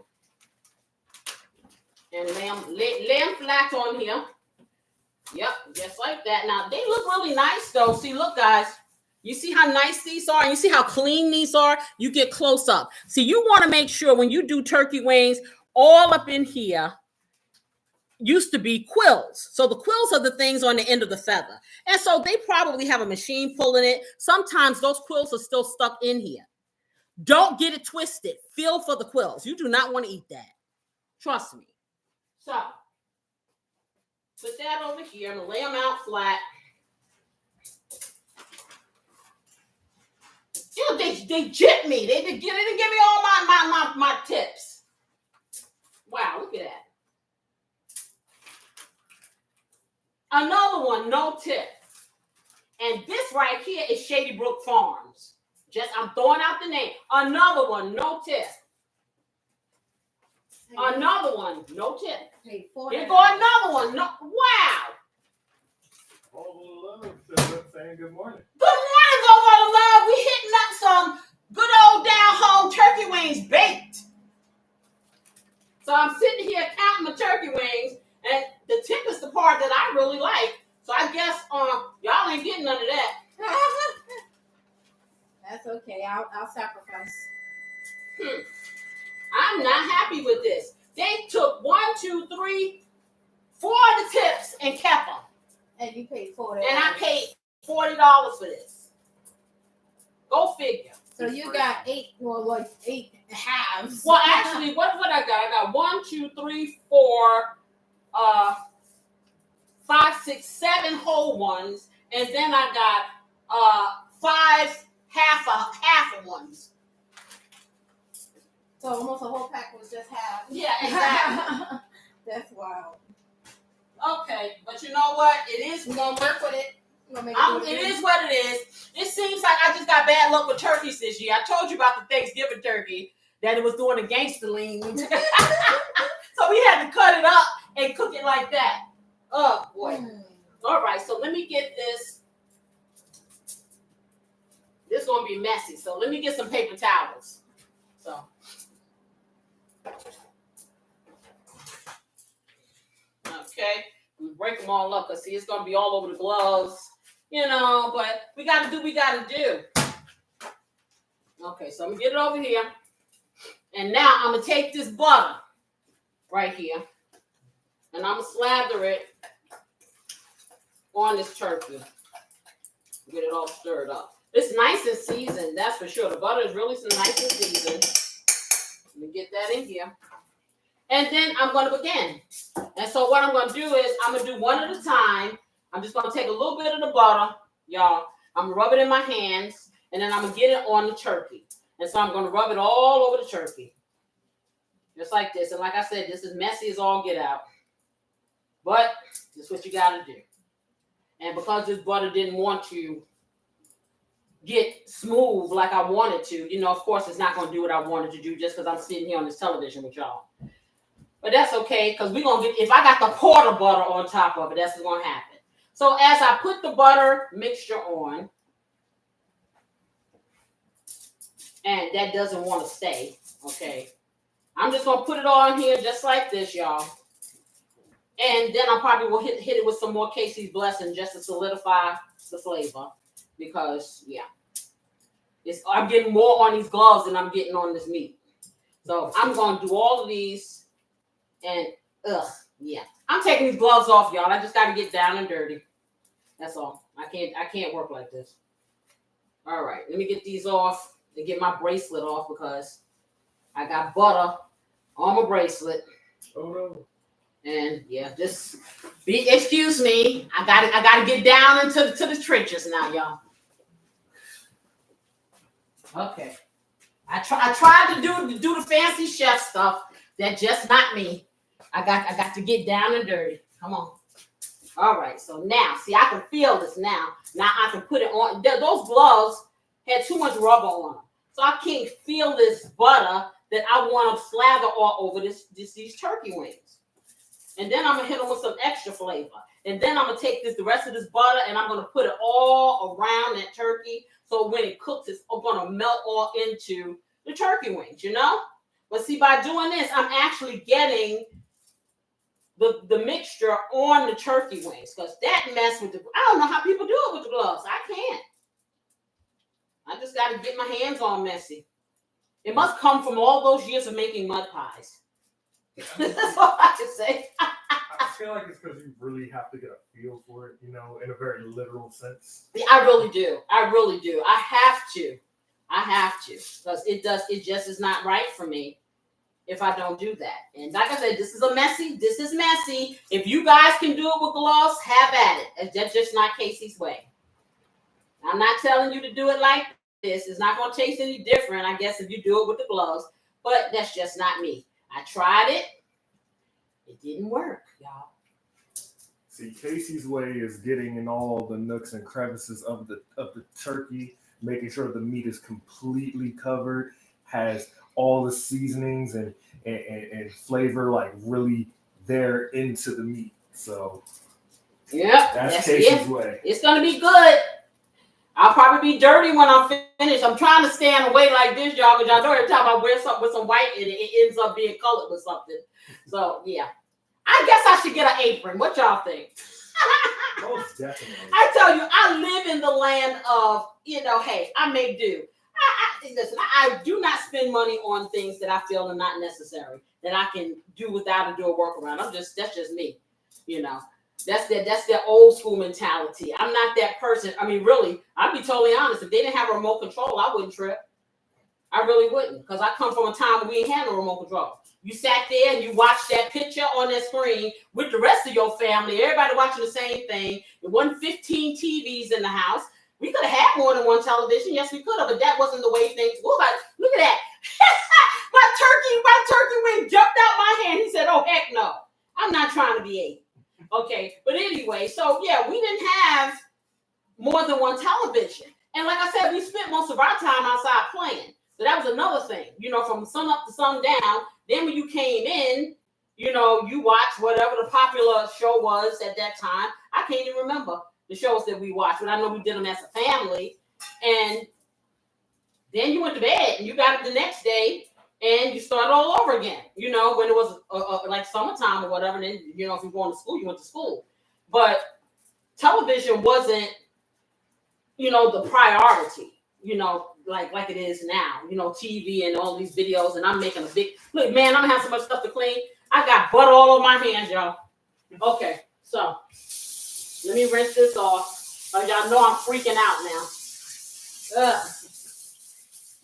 Speaker 1: And lay them flat on here. Yep, just like that. Now, they look really nice, though. See, look, guys. You see how nice these are? And you see how clean these are? You get close up. See, you want to make sure when you do turkey wings, all up in here used to be quills. So the quills are the things on the end of the feather. And so they probably have a machine pulling it. Sometimes those quills are still stuck in here. Don't get it twisted. Feel for the quills. You do not want to eat that. Trust me. So, put that over here. I'm going to lay them out flat. They jipped me. They didn't give me all my tips. Wow, look at that. Another one, no tip. And this right here is Shady Brook Farms. I'm throwing out the name. Another one, no tip. Another one, no tip. Here go another one. No, wow.
Speaker 3: All the love, saying good morning.
Speaker 1: Good morning, Go Love. We hitting up some good old down home turkey wings baked. So I'm sitting here counting my turkey wings, and the tip is the part that I really like. So I guess y'all ain't getting none of that.
Speaker 2: That's okay. I'll sacrifice.
Speaker 1: I'm not happy with this. They took 1, 2, 3, 4 of the tips and kept them.
Speaker 2: And you paid $40.
Speaker 1: And I paid $40 for this. Go figure.
Speaker 2: So you got 8 halves.
Speaker 1: Well, actually, what I got? I got 1, 2, 3, 4, 5, 6, 7 whole ones, and then I got 5 half of ones.
Speaker 2: So almost a whole pack was just half.
Speaker 1: Yeah, exactly.
Speaker 2: That's wild.
Speaker 1: Okay, but you know what? It is.
Speaker 2: We're gonna work with it.
Speaker 1: It is what it is. It seems like I just got bad luck with turkeys this year. I told you about the Thanksgiving turkey that it was doing a gangster lean. So we had to cut it up and cook it like that. Oh boy. All right, so let me get this. This is gonna be messy. So let me get some paper towels. So. Okay, we break them all up because see, it's gonna be all over the gloves, but we gotta do what we gotta do. Okay, so I'm gonna get it over here. And now I'm gonna take this butter right here and I'm gonna slather it on this turkey. Get it all stirred up. It's nice and seasoned, that's for sure. The butter is really nice and seasoned. Let me get that in here. And then I'm going to begin. And so what I'm going to do is I'm going to do one at a time. I'm just going to take a little bit of the butter, y'all. I'm going to rub it in my hands, and then I'm going to get it on the turkey. And so I'm going to rub it all over the turkey. Just like this. And like I said, this is messy as all get out. But this is what you got to do. And because this butter didn't want to get smooth like I wanted to, of course, it's not going to do what I wanted to do just because I'm sitting here on this television with y'all. But that's okay, because we're going to get, if I got the porter butter on top of it, that's what's going to happen. So as I put the butter mixture on, and that doesn't want to stay, okay, I'm just going to put it on here just like this, y'all. And then I probably will hit it with some more Casey's Blessing just to solidify the flavor. Because, yeah, I'm getting more on these gloves than I'm getting on this meat. So I'm going to do all of these. And yeah, I'm taking these gloves off, y'all. I just got to get down and dirty. That's all. I can't work like this. All right, let me get these off and get my bracelet off because I got butter on my bracelet.
Speaker 3: Oh no.
Speaker 1: And yeah, just excuse me. I gotta get down into the trenches now, y'all. Okay. I tried to do the fancy chef stuff. That's just not me. I got to get down and dirty. Come on. All right. So now, see, I can feel this now. Now I can put it on. Those gloves had too much rubber on them, so I can't feel this butter that I want to slather all over these turkey wings. And then I'm gonna hit them with some extra flavor. And then I'm gonna take the rest of this butter and I'm gonna put it all around that turkey. So when it cooks, it's gonna melt all into the turkey wings, But see, by doing this, I'm actually getting the mixture on the turkey wings because that mess with I don't know how people do it with the gloves. I can't. I just got to get my hands all messy. It must come from all those years of making mud pies. That's all I can say.
Speaker 3: I feel like it's because you really have to get a feel for it, in a very literal sense.
Speaker 1: Yeah, I really do. I have to because it just is not right for me if I don't do that. And like I said, this is messy. If you guys can do it with gloves, have at it. That's just not Casey's way. I'm not telling you to do it like this. It's not going to taste any different, I guess, if you do it with the gloves. But that's just not me. I tried it. It didn't work, y'all.
Speaker 3: See, Casey's way is getting in all the nooks and crevices of the turkey, making sure the meat is completely covered, has all the seasonings and flavor like really there into the meat. So
Speaker 1: yeah,
Speaker 3: that's Casey's way.
Speaker 1: It's gonna be good. I'll probably be dirty when I'm finished. I'm trying to stand away like this, y'all, because y'all know every time I wear something with some white in it, it ends up being colored with something. So yeah, I guess I should get an apron. What y'all think?
Speaker 3: Most definitely.
Speaker 1: I tell you, I live in the land of, hey, I may do. Listen, I do not spend money on things that I feel are not necessary, that I can do without and do a workaround. That's just me, That's their old school mentality. I'm not that person. I mean, really, I'll be totally honest. If they didn't have a remote control, I wouldn't trip. I really wouldn't, because I come from a time where we ain't had no remote control. You sat there and you watched that picture on that screen with the rest of your family, everybody watching the same thing. There wasn't 15 TVs in the house. We could have had more than one television. Yes, we could have, but that wasn't the way things were. Look at that. my turkey wing jumped out my hand. He said, oh, heck no. I'm not trying to be ate. Okay, but anyway, so yeah, we didn't have more than one television. And like I said, we spent most of our time outside playing. So that was another thing, from sun up to sundown. Then when you came in, you watched whatever the popular show was at that time. I can't even remember the shows that we watched, but I know we did them as a family. And then you went to bed and you got up the next day and you started all over again, when it was like summertime or whatever. Then, if you're going to school, you went to school. But television wasn't, the priority, like it is now, TV and all these videos. And I'm making a big, look, man, I'm gonna have so much stuff to clean. I got butter all over my hands, y'all. Okay, so let me rinse this off. Y'all know I'm freaking out now.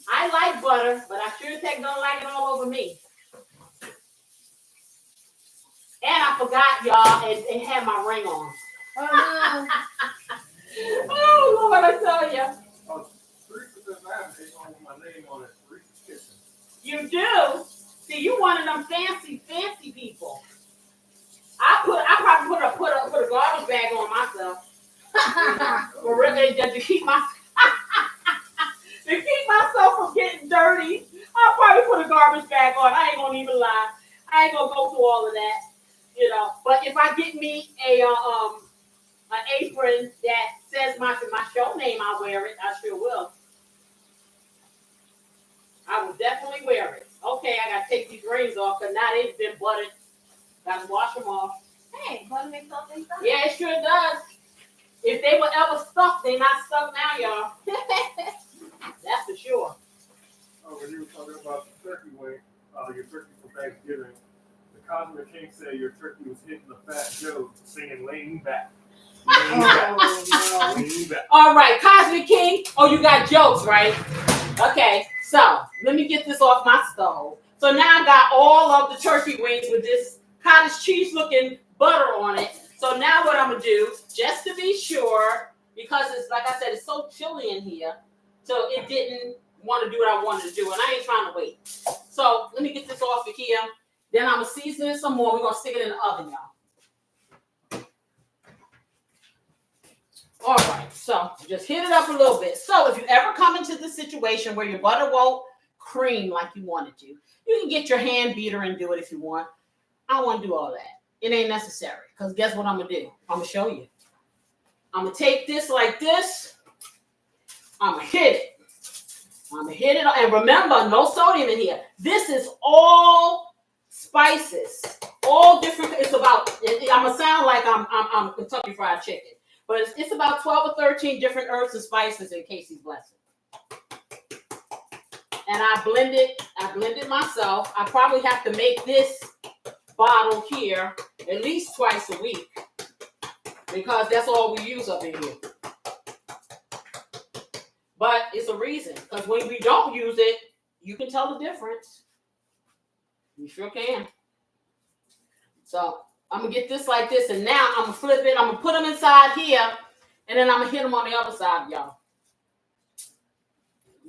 Speaker 1: I like butter, but I sure as heck don't like it all over me. And I forgot, y'all, it had my ring on. Oh, no. Oh, Lord, I tell you.
Speaker 3: Oh, 3% knife is on my name on it. 3 kitchen.
Speaker 1: You do? See, you one of them fancy people. I probably put a garbage bag on myself. For really, to keep myself from getting dirty. I'll probably put a garbage bag on. I ain't gonna even lie. I ain't gonna go through all of that, But if I get me an apron that says my show name, I'll wear it. I sure will. I will definitely wear it. Okay, I gotta take these rings off because now they've been buttered. Gotta wash them off.
Speaker 2: Hey, butter makes all things better.
Speaker 1: Yeah, it sure does. If they were ever stuck, they're not stuck now, y'all. That's for sure.
Speaker 3: Oh, when you were talking about the turkey wing, your turkey for Thanksgiving, the Cosmic King said your turkey was hitting the fat Joe singing "Lean Back." Lean back. Lean back.
Speaker 1: All right, Cosmic King. Oh, you got jokes, right? Okay, so let me get this off my stove. So now I got all of the turkey wings with this cottage cheese looking butter on it. So now what I'm gonna do, just to be sure, because it's like I said, it's so chilly in here, so it didn't want to do what I wanted to do, and I ain't trying to wait. So let me get this off of here. Then I'm gonna season it some more. We're gonna stick it in the oven, y'all. All right, so just heat it up a little bit. So if you ever come into the situation where your butter won't cream like you want it to, you can get your hand beater and do it if you want. I don't want to do all that. It ain't necessary, because guess what I'm going to do? I'm going to show you. I'm going to take this like this. I'm going to hit it. I'm going to hit it. And remember, no sodium in here. This is all spices. All different. It's about, I'm going to sound like I'm Kentucky Fried Chicken. But it's about 12 or 13 different herbs and spices in Casey's Blessing. And I blend it myself. I probably have to make this bottle here at least twice a week, because that's all we use up in here. But it's a reason, because when we don't use it, you can tell the difference. You sure can. So I'm gonna get this like this, and now I'm gonna flip it. I'm gonna put them inside here, and then I'm gonna hit them on the other side, y'all.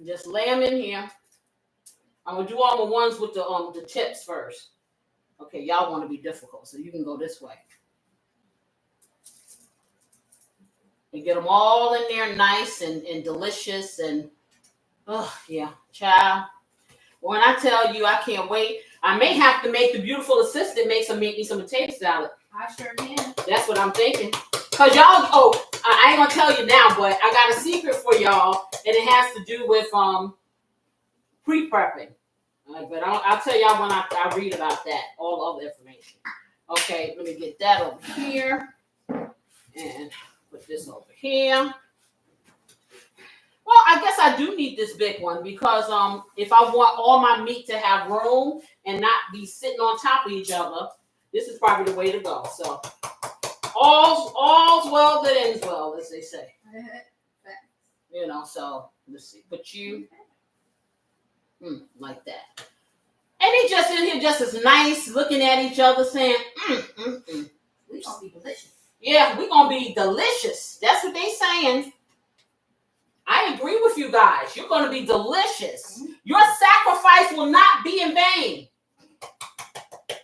Speaker 1: Just lay them in here. I'm gonna do all the ones with the tips first. Okay, y'all want to be difficult, so you can go this way. And get them all in there nice and delicious. And, oh, yeah, child. When I tell you I can't wait, I may have to make the beautiful assistant make me some potato salad.
Speaker 2: I sure can.
Speaker 1: That's what I'm thinking. Because y'all, I ain't going to tell you now, but I got a secret for y'all, and it has to do with pre-prepping. But I'll tell y'all when I read about that, all of the information. Okay, let me get that over here and put this over here. Well, I guess I do need this big one, because if I want all my meat to have room and not be sitting on top of each other, this is probably the way to go. So, all's well that ends well, as they say. You know, so let's see. But you like that. And he just in here just as nice, looking at each other, saying,
Speaker 2: We gonna be delicious.
Speaker 1: Yeah, we gonna be delicious. That's what they saying. I agree with you guys. You're gonna be delicious. Your sacrifice will not be in vain.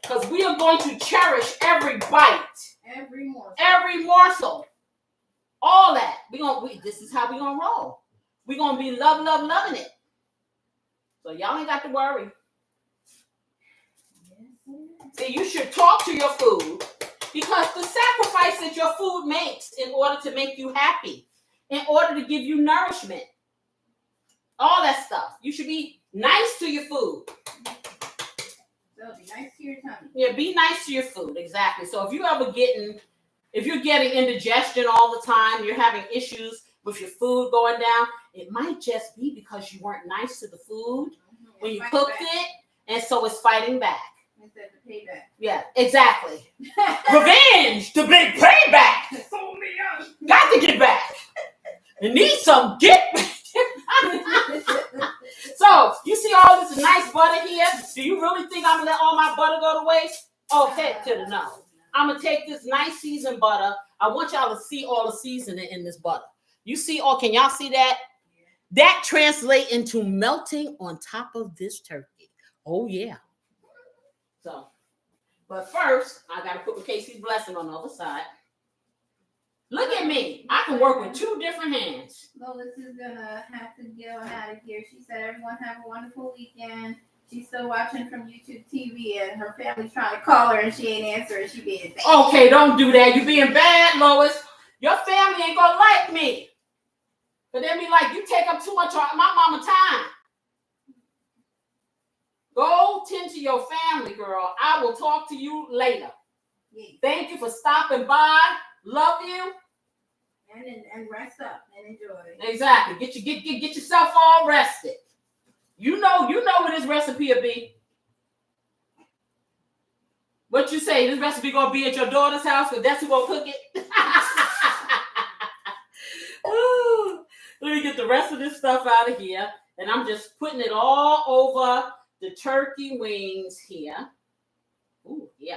Speaker 1: Because we are going to cherish every bite. Every morsel. All that. This is how we gonna roll. We're gonna be loving it. So y'all ain't got to worry. See, you should talk to your food because the sacrifice that your food makes in order to make you happy, in order to give you nourishment, all that stuff. You should be nice to your food.
Speaker 2: So be nice to your tummy.
Speaker 1: Yeah, be nice to your food. Exactly. So if you're getting indigestion all the time, you're having issues with your food going down, it might just be because you weren't nice to the food when you cooked it, and so it's fighting back.
Speaker 2: Instead of payback.
Speaker 1: Yeah, exactly. Revenge, the big payback. Got to get back. You need some get back. So, you see all this nice butter here? Do you really think I'm going to let all my butter go to waste? Okay, to the no. I'm going to take this nice seasoned butter. I want y'all to see all the seasoning in this butter. You see, can y'all see that? That translates into melting on top of this turkey. Oh, yeah. So, but first, I got to put Casey's blessing on the other side. Look at me. I can work with two different hands.
Speaker 2: Lois is going to have to get on out of here. She said, everyone have a wonderful weekend. She's still watching from YouTube TV, and her family's trying to call her, and she ain't answering. She being bad.
Speaker 1: Okay, don't do that. You being bad, Lois. Your family ain't going to like me. But they be like, you take up too much of my mama time. Go tend to your family, girl. I will talk to you later.
Speaker 2: Yeah.
Speaker 1: Thank you for stopping by. Love you.
Speaker 2: And rest up and enjoy.
Speaker 1: Exactly. Get yourself all rested. You know what this recipe will be. What you say? This recipe gonna be at your daughter's house because that's who gonna cook it. Let me get the rest of this stuff out of here, and I'm just putting it all over the turkey wings here. Ooh, yeah.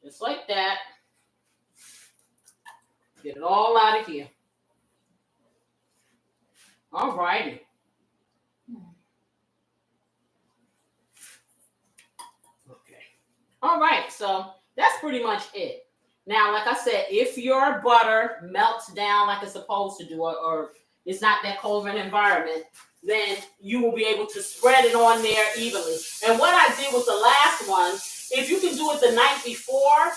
Speaker 1: Just like that. Get it all out of here. All righty. Okay. All right, so that's pretty much it. Now, like I said, if your butter melts down like it's supposed to do, or it's not that cold of an environment, then you will be able to spread it on there evenly. And what I did with the last one, if you can do it the night before,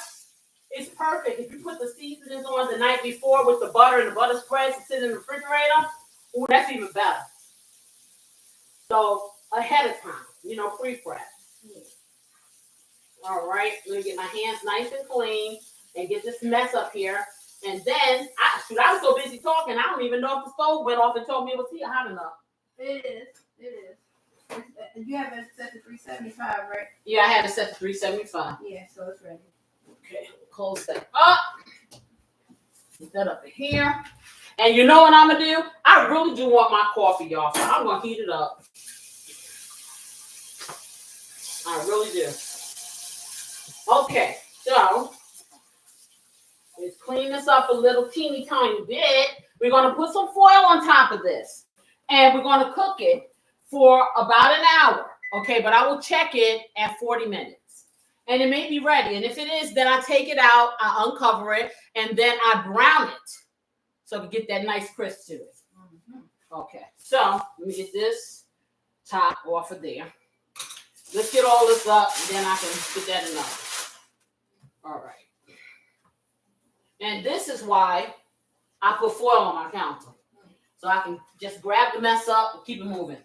Speaker 1: it's perfect. If you put the seasonings on the night before with the butter and the butter spreads and sit in the refrigerator, ooh, that's even better. So ahead of time, pre-prep. All right, let me get my hands nice and clean and get this mess up here. And then, I was so busy talking, I don't even know if the stove went off and told me it was hot enough.
Speaker 2: It is. You have it set to 375, right?
Speaker 1: Yeah, I had it set to 375.
Speaker 2: Yeah, so it's ready.
Speaker 1: Okay, close that up. Put that up in here. And you know what I'm going to do? I really do want my coffee, y'all, so I'm going to heat it up. I really do. Okay, so let's clean this up a little teeny tiny bit. We're going to put some foil on top of this. And we're going to cook it for about an hour. Okay, but I will check it at 40 minutes. And it may be ready. And if it is, then I take it out, I uncover it, and then I brown it. So we get that nice crisp to it. Okay, so let me get this top off of there. Let's get all this up, and then I can put that in there. All right. And this is why I put foil on my counter. So I can just grab the mess up and keep it moving.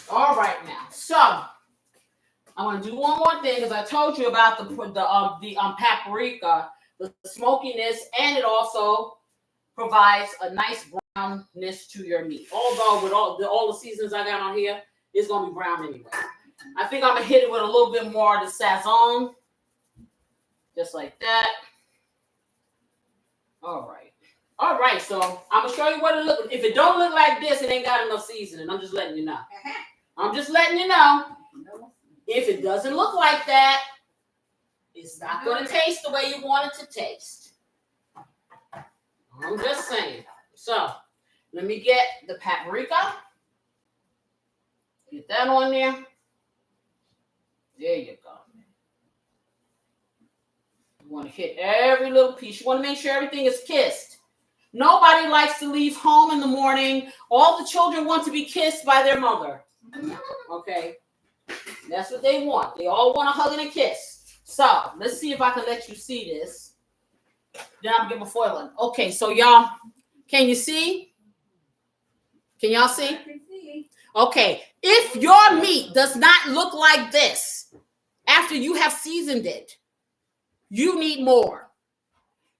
Speaker 1: All right now. So I'm going to do one more thing, because I told you about the paprika, the smokiness, and it also provides a nice brownness to your meat. Although with all the seasons I got on here, it's going to be brown anyway. I think I'm gonna hit it with a little bit more of the sazon. Just like that. All right, so I'm gonna show you what it looks. If it don't look like this, it ain't got enough seasoning. I'm just letting you know. I'm just letting you know. If it doesn't look like that, it's not gonna taste the way you want it to taste. I'm just saying. So let me get the paprika. Get that on there. There you go. You want to hit every little piece. You want to make sure everything is kissed. Nobody likes to leave home in the morning. All the children want to be kissed by their mother. Okay? That's what they want. They all want a hug and a kiss. So let's see if I can let you see this. Then I'll give a foil on. Okay, so y'all, can you see? Can y'all see?
Speaker 2: I can see.
Speaker 1: Okay, if your meat does not look like this after you have seasoned it, you need more.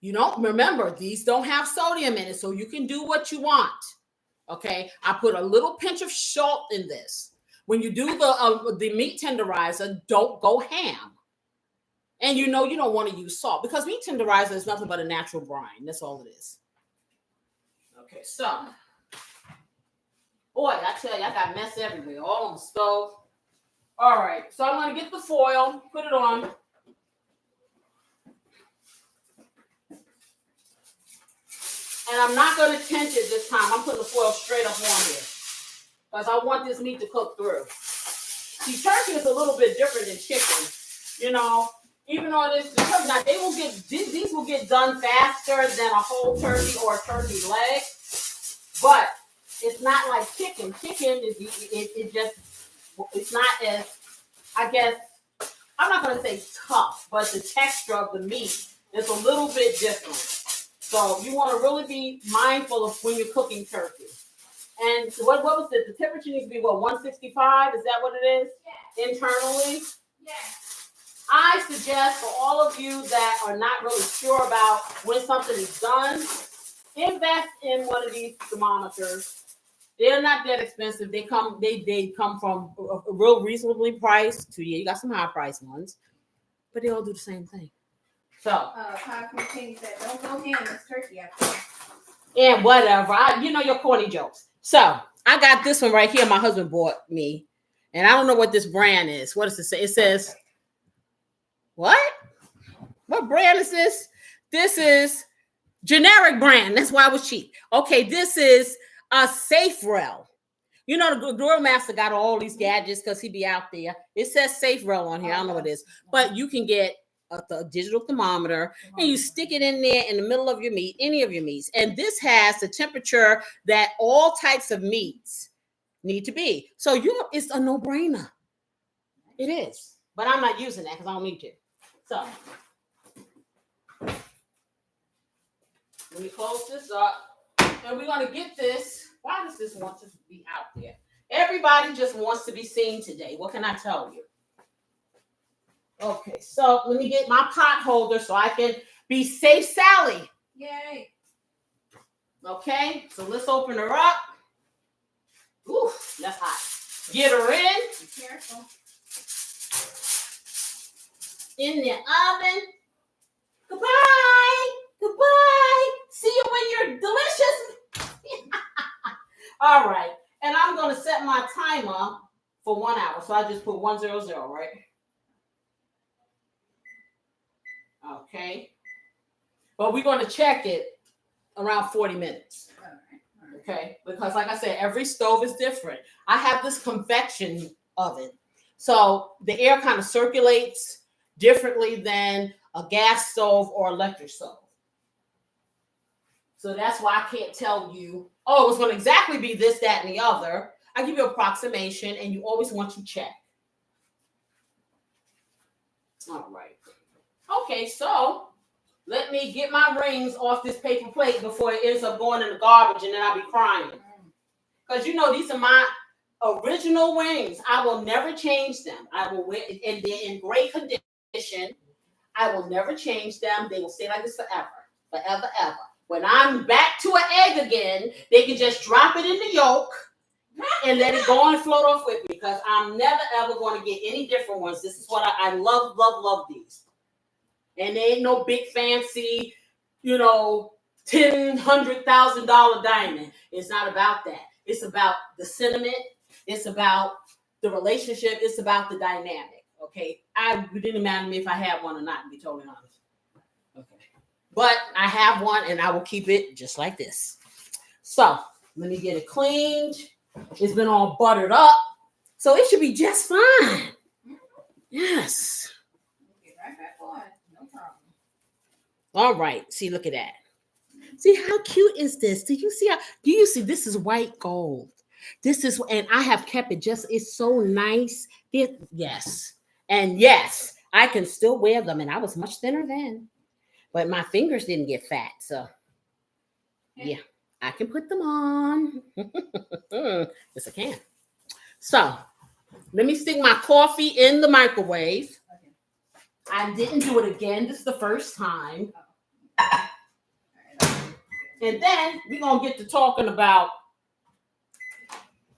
Speaker 1: You don't remember, these don't have sodium in it, so you can do what you want. Okay, I put a little pinch of salt in this. When you do the meat tenderizer, don't go ham. And you know you don't want to use salt because meat tenderizer is nothing but a natural brine. That's all it is. Okay, so, boy, I tell you, I got mess everywhere, all on the stove. All right, so I'm going to get the foil, put it on. And I'm not going to tint it this time. I'm putting the foil straight up on here because I want this meat to cook through. See, turkey is a little bit different than chicken. You know, even though it is the turkey, now they will get these will get done faster than a whole turkey or a turkey leg, but it's not like chicken. Chicken is it's not as, I guess, I'm not going to say tough, but the texture of the meat is a little bit different. So you want to really be mindful of when you're cooking turkey. And what was it? The temperature needs to be, what, 165? Is that what it is?
Speaker 2: Yes.
Speaker 1: Internally?
Speaker 2: Yes.
Speaker 1: I suggest for all of you that are not really sure about when something is done, invest in one of these thermometers. They're not that expensive. They come from a real reasonably priced. You got some high priced ones, but they all do the same thing. So,
Speaker 2: Congressman King said, "Don't go ham this turkey up there."
Speaker 1: And whatever, you know your corny jokes. So I got this one right here. My husband bought me, and I don't know what this brand is. What does it say? It says, what? What brand is this? This is generic brand. That's why it was cheap. Okay, this is a Safe Rail. You know, the grill master got all these gadgets because he be out there. It says Safe Rail on here. I don't know what it is, but you can get a digital thermometer and you stick it in there in the middle of your meat, any of your meats. And this has the temperature that all types of meats need to be. So it's a no-brainer. It is, but I'm not using that because I don't need to. So let me close this up and we're going to get this. Why does this want to be out there? Everybody just wants to be seen today. What can I tell you? Okay, so let me get my pot holder so I can be safe, Sally.
Speaker 2: Yay.
Speaker 1: Okay, so let's open her up. Ooh, that's hot. Get her in.
Speaker 2: Be careful.
Speaker 1: In the oven. Goodbye. Goodbye. See you when you're delicious. All right, and I'm going to set my timer for 1 hour. So I just put 100, right? Okay, but we're going to check it around 40 minutes.
Speaker 2: All right.
Speaker 1: Okay, because like I said, every stove is different. I have this convection oven, so the air kind of circulates differently than a gas stove or electric stove. So that's why I can't tell you, oh, it's going to exactly be this, that, and the other. I give you an approximation, and you always want to check. All right. Okay, so let me get my rings off this paper plate before it ends up going in the garbage and then I'll be crying. Because you know these are my original rings. I will never change them. I will wear, and they're in great condition. I will never change them. They will stay like this forever, forever, ever. When I'm back to an egg again, they can just drop it in the yolk and let it go and float off with me because I'm never ever going to get any different ones. This is what I love, love, love these. And they ain't no big fancy, $100,000 diamond. It's not about that. It's about the sentiment. It's about the relationship. It's about the dynamic. Okay. It didn't matter to me if I had one or not, to be totally honest. Okay. But I have one and I will keep it just like this. So let me get it cleaned. It's been all buttered up. So it should be just fine. Yes.
Speaker 2: Get right back on. No problem.
Speaker 1: All right. See, look at that. See how cute is this? Do you see this is white gold? This is, and I have kept it it's so nice. Yes. And yes, I can still wear them. And I was much thinner then, but my fingers didn't get fat. So yeah, I can put them on. Yes, I can. So let me stick my coffee in the microwave. I didn't do it again. This is the first time. And then we're going to get to talking about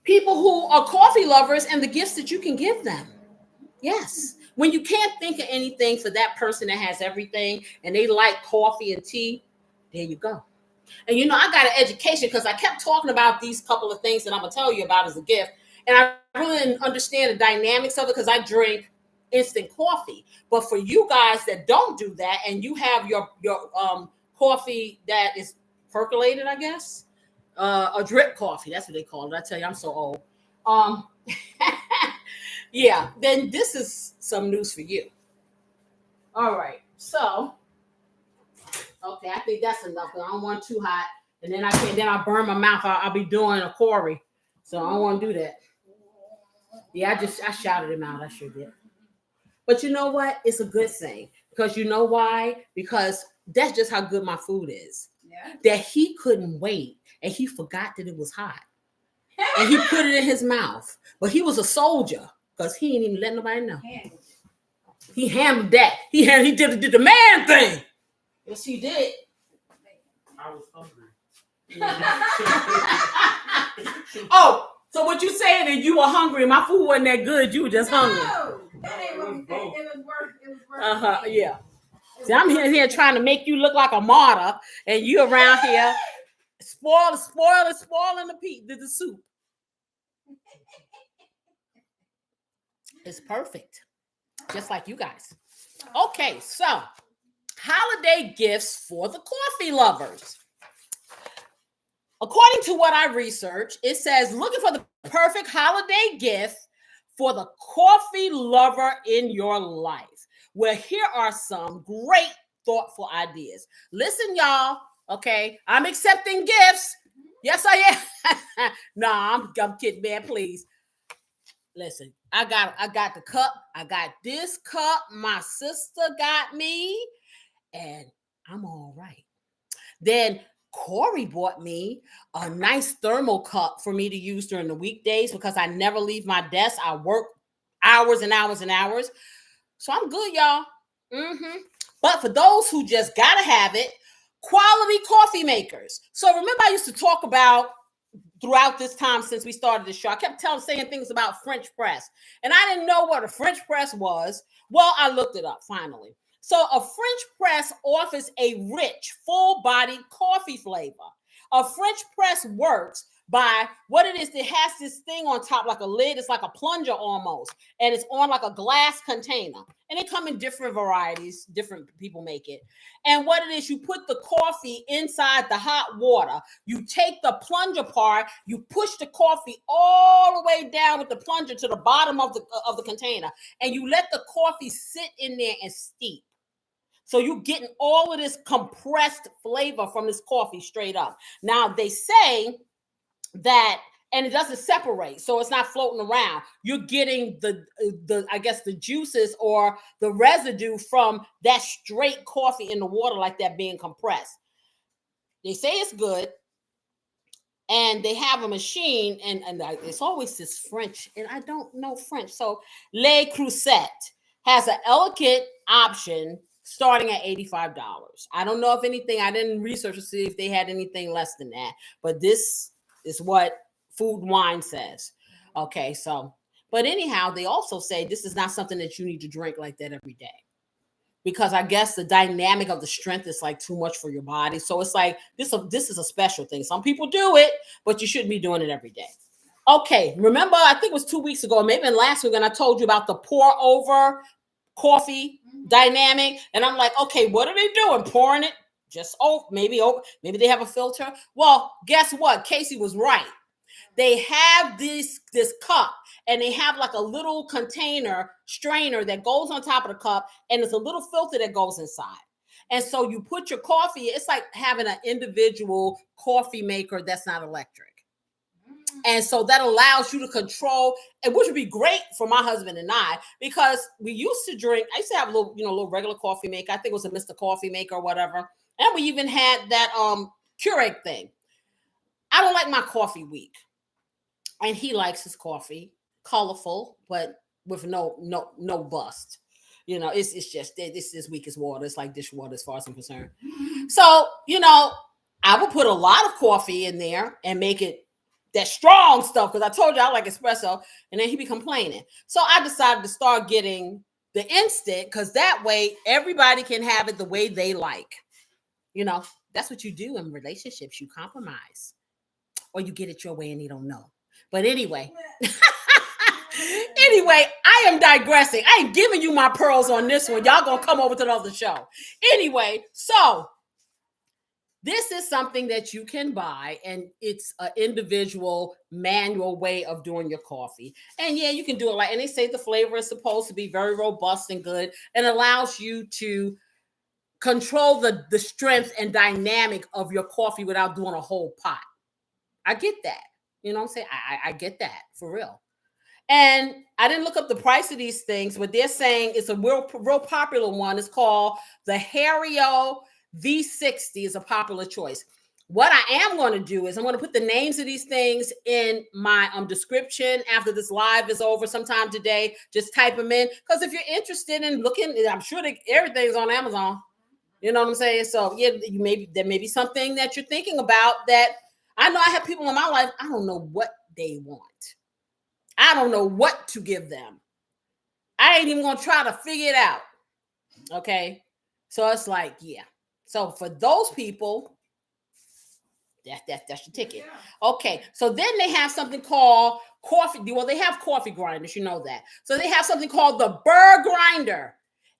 Speaker 1: people who are coffee lovers and the gifts that you can give them. Yes. When you can't think of anything for that person that has everything and they like coffee and tea, there you go. And I got an education because I kept talking about these couple of things that I'm going to tell you about as a gift. And I really didn't understand the dynamics of it because I drink instant coffee. But for you guys that don't do that and you have your coffee that is percolated, I guess, a drip coffee, that's what they call it. I tell you, I'm so old. Yeah, then this is some news for you. All right, so okay, I think that's enough. I don't want too hot, and then I burn my mouth. I'll be doing a Corey, so I don't want to do that. Yeah, I shouted him out. I sure did. But you know what? It's a good thing because you know why? Because that's just how good my food is. Yeah. That he couldn't wait, and he forgot that it was hot, and he put it in his mouth. But he was a soldier because he didn't even let nobody know. He handled that. He did the man thing. Yes, he did.
Speaker 3: I was hungry.
Speaker 1: Oh, so what you saying that you were hungry? My food wasn't that good. You were just hungry.
Speaker 2: No, it was worth.
Speaker 1: Yeah. See, I'm here trying to make you look like a martyr, and you around here spoiling the soup. It's perfect, just like you guys. Okay, so holiday gifts for the coffee lovers. According to what I researched, it says looking for the perfect holiday gift for the coffee lover in your life. Well, here are some great, thoughtful ideas. Listen, y'all. Okay, I'm accepting gifts. Yes, I am. I'm kidding, man. Please listen. I got the cup. I got this cup. My sister got me, and I'm all right. Then Corey bought me a nice thermal cup for me to use during the weekdays because I never leave my desk. I work hours and hours and hours. So I'm good, y'all. But for those who just got to have it, quality coffee makers. So remember I used to talk about throughout this time since we started the show, I kept saying things about French press. And I didn't know what a French press was. Well, I looked it up finally. So a French press offers a rich, full-bodied coffee flavor. A French press works by what it is. It has this thing on top like a lid. It's like a plunger almost. And it's on like a glass container. And they come in different varieties. Different people make it. And what it is, you put the coffee inside the hot water. You take the plunger part. You push the coffee all the way down with the plunger to the bottom of the container. And you let the coffee sit in there and steep. So you're getting all of this compressed flavor from this coffee straight up. Now, they say that, and it doesn't separate, so it's not floating around. You're getting the juices or the residue from that straight coffee in the water like that being compressed. They say it's good. And they have a machine, and it's always this French, and I don't know French. So Le Creuset has an elegant option starting at $85. I don't know if anything, I didn't research to see if they had anything less than that, but this is what Food and Wine says. Okay, so, but anyhow, they also say this is not something that you need to drink like that every day. Because I guess the dynamic of the strength is like too much for your body. So it's like, this is a special thing. Some people do it, but you shouldn't be doing it every day. Okay, remember, I think it was 2 weeks ago, maybe last week, when I told you about the pour over coffee dynamic. And I'm like, okay, what are they doing? Pouring it just over, maybe they have a filter. Well, guess what? Casey was right. They have this cup, and they have like a little container strainer that goes on top of the cup, and there's a little filter that goes inside. And so you put your coffee, it's like having an individual coffee maker that's not electric. And so that allows you to control, and which would be great for my husband and I, because we used to drink, I used to have a little regular coffee maker. I think it was a Mr. Coffee Maker or whatever. And we even had that Keurig thing. I don't like my coffee weak. And he likes his coffee colorful, but with no bust. It's just it's as weak as water. It's like dishwater as far as I'm concerned. So, I would put a lot of coffee in there and make it that strong stuff, because I told you I like espresso, and then he be complaining. So I decided to start getting the instant, because that way everybody can have it the way they like. That's what you do in relationships. You compromise, or you get it your way and you don't know. But anyway, I am digressing. I ain't giving you my pearls on this one. Y'all gonna come over to the other show. Anyway, so this is something that you can buy, and it's an individual manual way of doing your coffee. And yeah, you can do it and they say the flavor is supposed to be very robust and good, and allows you to control the strength and dynamic of your coffee without doing a whole pot. I get that. You know what I'm saying? I get that, for real. And I didn't look up the price of these things, but they're saying it's a real popular one. It's called the Hario V60 is a popular choice. What I am going to do is I'm going to put the names of these things in my description after this live is over sometime today. Just type them in, because if you're interested in looking, I'm sure that everything's on Amazon. You know what I'm saying? So yeah, there may be something that you're thinking about that. I know I have people in my life, I don't know what they want. I don't know what to give them. I ain't even going to try to figure it out. Okay? So it's like, yeah. So for those people, that's your ticket. Okay. So then they have something called coffee. Well, they have coffee grinders. You know that. So they have something called the Burr Grinder.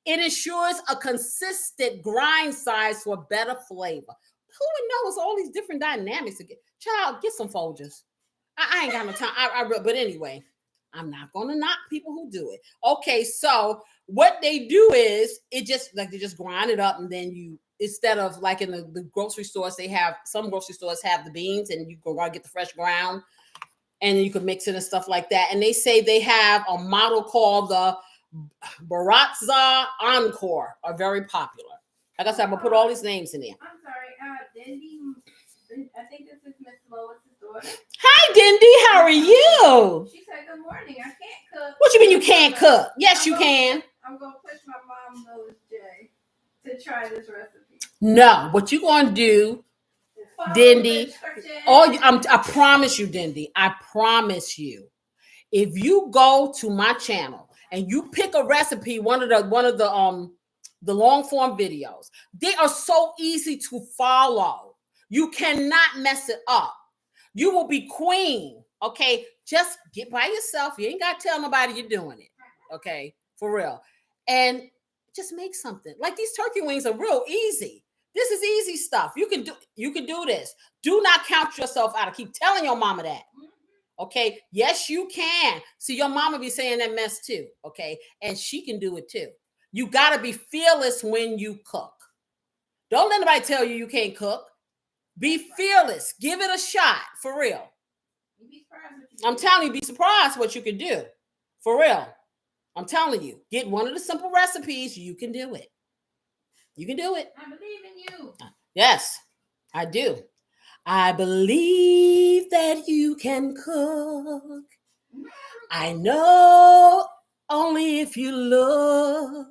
Speaker 1: It ensures a consistent grind size for better flavor. Who would know it's all these different dynamics? Child, get some Folgers. I ain't got no time. But anyway, I'm not going to knock people who do it. Okay, so what they do is they just grind it up, and then you, instead of like in the grocery stores, some grocery stores have the beans, and you go out and get the fresh ground, and then you can mix it and stuff like that. And they say they have a model called the Baratza Encore, are very popular. Like I said, I'm going to put all these names in there.
Speaker 2: I'm sorry, Dindy, I think this is Miss Lois's daughter.
Speaker 1: Hi, Dindy. How are you?
Speaker 2: She said, good morning. I can't cook.
Speaker 1: What you mean you can't cook? Yes, you can.
Speaker 2: I'm going to push my mom nose, Jay, to try this recipe.
Speaker 1: No, what you going to do, Dindy? I promise you, Dindy. I promise you. If you go to my channel and you pick a recipe, one of the long form videos, they are so easy to follow. You cannot mess it up. You will be queen. Okay, just get by yourself. You ain't got to tell nobody you're doing it. Okay, for real. And just make something. Like these turkey wings are real easy. This is easy stuff. You can do this. Do not count yourself out. I keep telling your mama that. Okay, yes, you can. See, your mama be saying that mess too. Okay, and she can do it too. You got to be fearless when you cook. Don't let anybody tell you can't cook. Be fearless. Give it a shot. For real. I'm telling you, be surprised what you can do. For real. I'm telling you. Get one of the simple recipes. You can do it. You can do it.
Speaker 2: I believe in you.
Speaker 1: Yes, I do. I believe that you can cook. I know only if you look.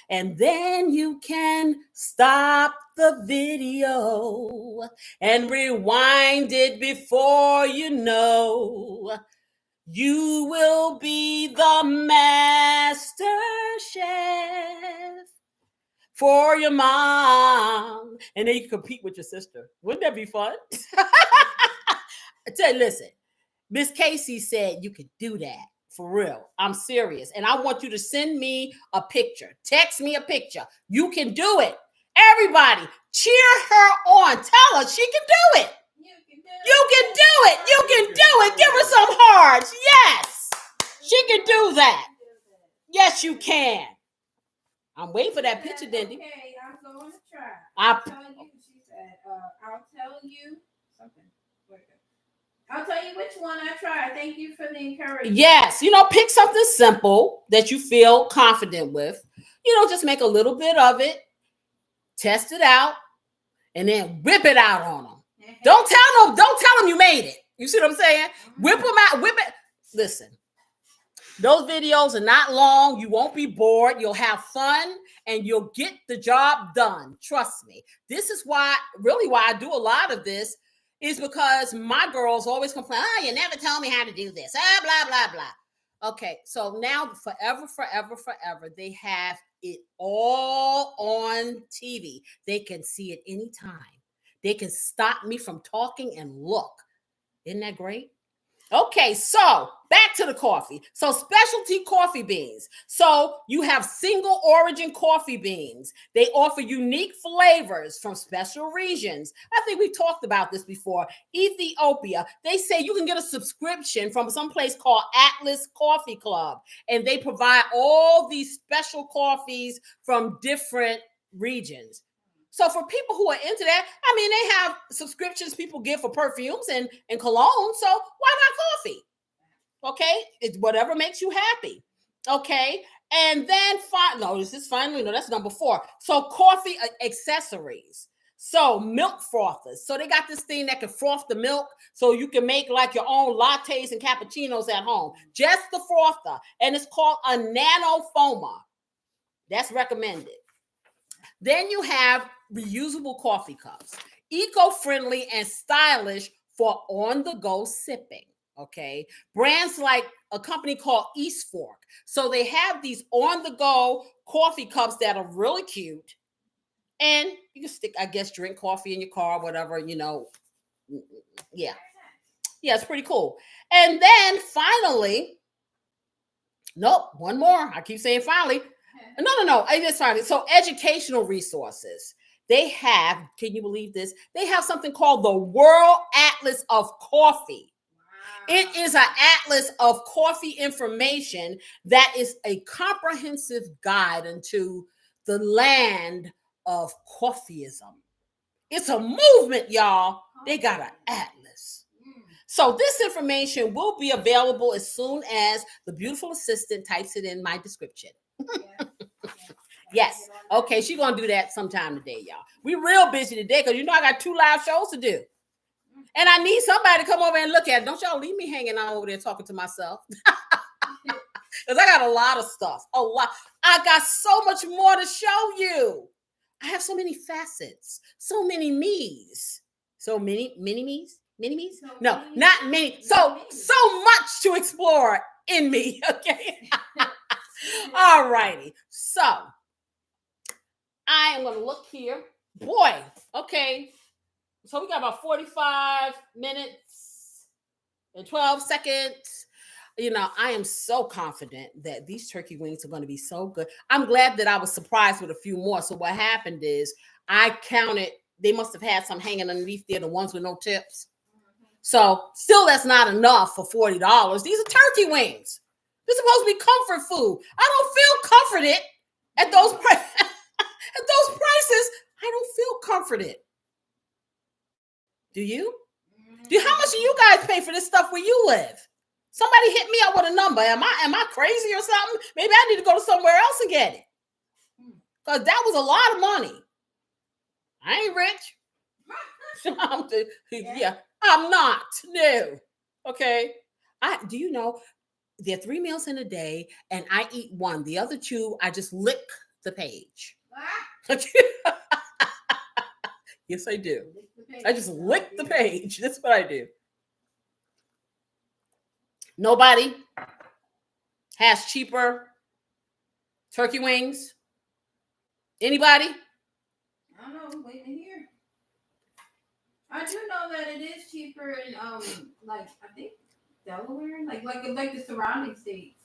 Speaker 1: And then you can stop the video and rewind it before you know. You will be the master chef for your mom. And then you can compete with your sister. Wouldn't that be fun? I tell you, listen, Miss Casey said you could do that. For real. I'm serious. And I want you to send me a picture. Text me a picture. You can do it. Everybody, cheer her on. Tell her she can do it. You can do it. You can do it. Give her some hearts. Yes. She can do that. Yes, you can. I'm waiting for that picture, Dindy.
Speaker 2: Okay, I'm going to try.
Speaker 1: I'll
Speaker 2: tell you, she said, I'll tell you something. I'll tell you which one I tried. Thank you for the encouragement.
Speaker 1: Yes, pick something simple that you feel confident with. Just make a little bit of it, test it out, and then whip it out on them. Don't tell them you made it. You see what I'm saying? Whip them out, whip it. Listen, those videos are not long. You won't be bored. You'll have fun, and you'll get the job done. Trust me. This is why I do a lot of this. Is because my girls always complain, you never told me how to do this, blah, blah, blah. Okay, so now forever, they have it all on TV. They can see it anytime. They can stop me from talking and look. Isn't that great? Okay, so back to the coffee. So specialty coffee beans. So you have single origin coffee beans. They offer unique flavors from special regions. I think we've talked about this before. Ethiopia, they say you can get a subscription from some place called Atlas Coffee Club, and they provide all these special coffees from different regions. So for people who are into that, they have subscriptions people get for perfumes and cologne. So why not coffee? Okay. It's whatever makes you happy. Okay. And then that's number 4. So coffee accessories. So milk frothers. So they got this thing that can froth the milk so you can make like your own lattes and cappuccinos at home. Just the frother. And it's called a nanofoamer. That's recommended. Then you have reusable coffee cups, eco-friendly and stylish for on-the-go sipping. Okay, brands like a company called East Fork. So they have these on-the-go coffee cups that are really cute, and you can drink coffee in your car, whatever, Yeah, it's pretty cool. And then finally, one more. I keep saying finally. No. I just found it. So educational resources. They have, can you believe this? They have something called the World Atlas of Coffee. Wow. It is an atlas of coffee information that is a comprehensive guide into the land of coffeeism. It's a movement, y'all. They got an atlas. So this information will be available as soon as the beautiful assistant types it in my description. Yes. Okay, she's going to do that sometime today, y'all. We're real busy today because I got 2 live shows to do. And I need somebody to come over and look at it. Don't y'all leave me hanging out over there talking to myself. Because I got a lot of stuff. A lot. I got so much more to show you. I have so many facets. So many me's. So many me's? Many me's? No, not many. So much to explore in me. Okay. All righty. So I am going to look here. Boy, okay. So we got about 45 minutes and 12 seconds. I am so confident that these turkey wings are going to be so good. I'm glad that I was surprised with a few more. So what happened is I counted, they must have had some hanging underneath there, the ones with no tips. So still that's not enough for $40. These are turkey wings. They're supposed to be comfort food. I don't feel comforted at those prices. At those prices, I don't feel comforted. Do you? How much do you guys pay for this stuff where you live? Somebody hit me up with a number. Am I crazy or something? Maybe I need to go to somewhere else and get it. Because that was a lot of money. I ain't rich. I'm not. No. Okay. Do you know there are 3 meals in a day and I eat 1. The other 2, I just lick the page.
Speaker 2: Ah,
Speaker 1: Yes, I do.
Speaker 2: lick the page.
Speaker 1: I just lick the page. That's what I do. Nobody has cheaper turkey wings. Anybody?
Speaker 2: I don't know. Wait to hear. I do know that it is cheaper in like I think Delaware, like the surrounding states.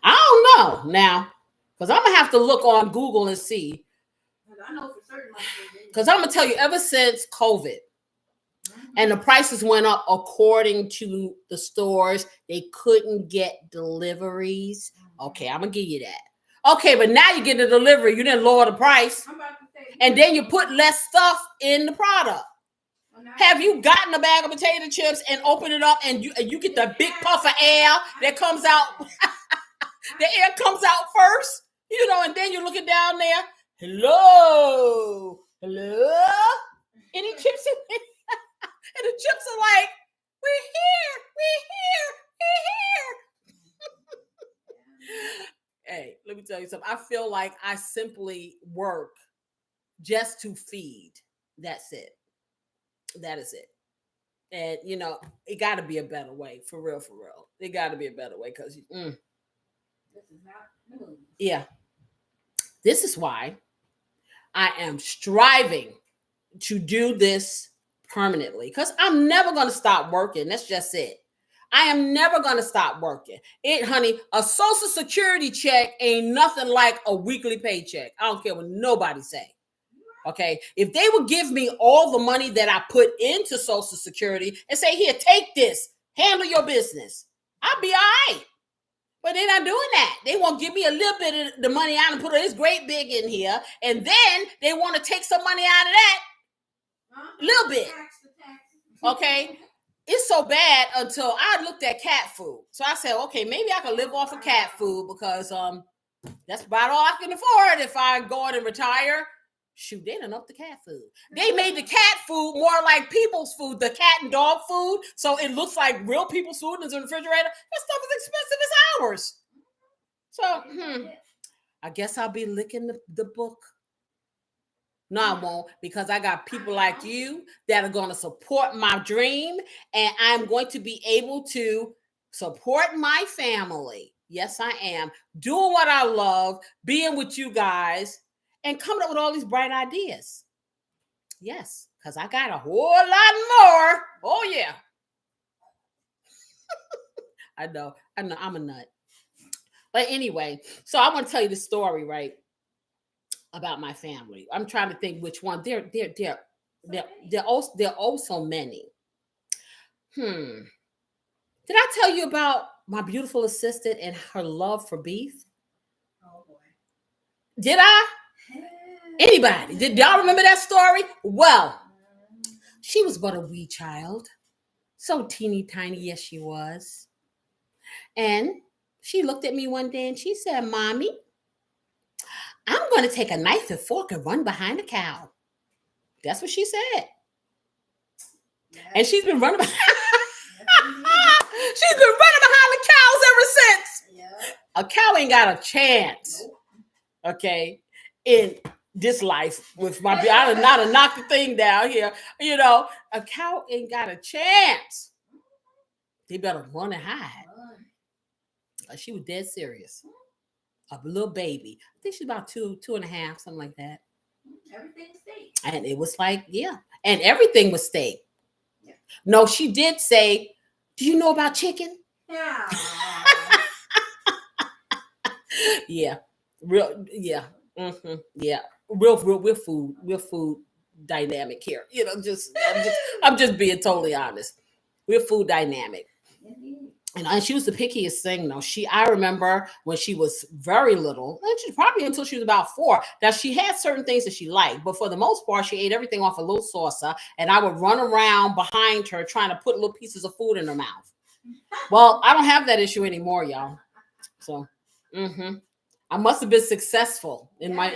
Speaker 1: I don't know now, because I'm gonna have to look on Google and see.
Speaker 2: I know for certain like
Speaker 1: Because I'm gonna tell you, ever since COVID and the prices went up according to the stores, they couldn't get deliveries. Okay, I'm gonna give you that. Okay, but now you get the delivery, you didn't lower the price,
Speaker 2: I'm about to say,
Speaker 1: and then you put less stuff in the product. Have you gotten a bag of potato chips and open it up and you get the big puff of air that comes out? The air comes out first, you know, and then you're looking down there. Hello, any chips in there? And the chips are like, we're here. Hey, let me tell you something. I feel like I simply work just to feed. That's it. That is it. And, you know, it got to be a better way. For real. It got to be a better way because,
Speaker 2: this is not new.
Speaker 1: Yeah. This is why I am striving to do this permanently because I'm never going to stop working. That's just it. I am never going to stop working. Honey, a Social Security check ain't nothing like a weekly paycheck. I don't care what nobody say. Okay, if they would give me all the money that I put into Social Security and say, here, take this, handle your business, I'll be all right. But they're not doing that. They won't give me a little bit of the money out and put this great big in here. And then they want to take some money out of that. A little bit. Okay. It's so bad until I looked at cat food. So I said, okay, maybe I can live off of cat food because that's about all I can afford if I go in and retire. Shoot, they done up the cat food. They made the cat food more like people's food, the cat and dog food. So it looks like real people's food in the refrigerator. That stuff is expensive as ours. So, I guess I'll be licking the book. No, I won't, because I got people like you that are going to support my dream, and I'm going to be able to support my family. Yes, I am. Doing what I love, being with you guys, and coming up with all these bright ideas. Yes, because I got a whole lot more. Oh, yeah. I know, I'm a nut. But anyway, so I want to tell you the story, right, about my family. I'm trying to think which one. They're oh so many. Did I tell you about my beautiful assistant and her love for beef?
Speaker 2: Oh boy.
Speaker 1: Did I? Anybody? Did y'all remember that story? Well, she was but a wee child. So teeny tiny, yes, she was. And she looked at me one day and she said, Mommy, I'm going to take a knife and fork and run behind a cow. That's what she said. Yes. And she's been running behind. She's been running behind the cows ever since. Yep. A cow ain't got a chance. Nope. Okay. In this life with my, I done knocked the thing down here. You know, a cow ain't got a chance. They better run and hide. She was dead serious. A little baby. I think she's about 2.5, something like that.
Speaker 2: Everything was steak. And
Speaker 1: it was like, yeah. And everything was steak. Yeah. No, she did say, do you know about chicken?
Speaker 2: Yeah.
Speaker 1: Yeah. Real, yeah. Mm-hmm. Yeah. Real food dynamic here. You know, I'm just being totally honest. We're food dynamic. And she was the pickiest thing, though. I remember when she was very little, and she probably until she was about 4, that she had certain things that she liked, but for the most part, she ate everything off a little saucer, and I would run around behind her trying to put little pieces of food in her mouth. Well, I don't have that issue anymore, y'all. So, I must have been successful in my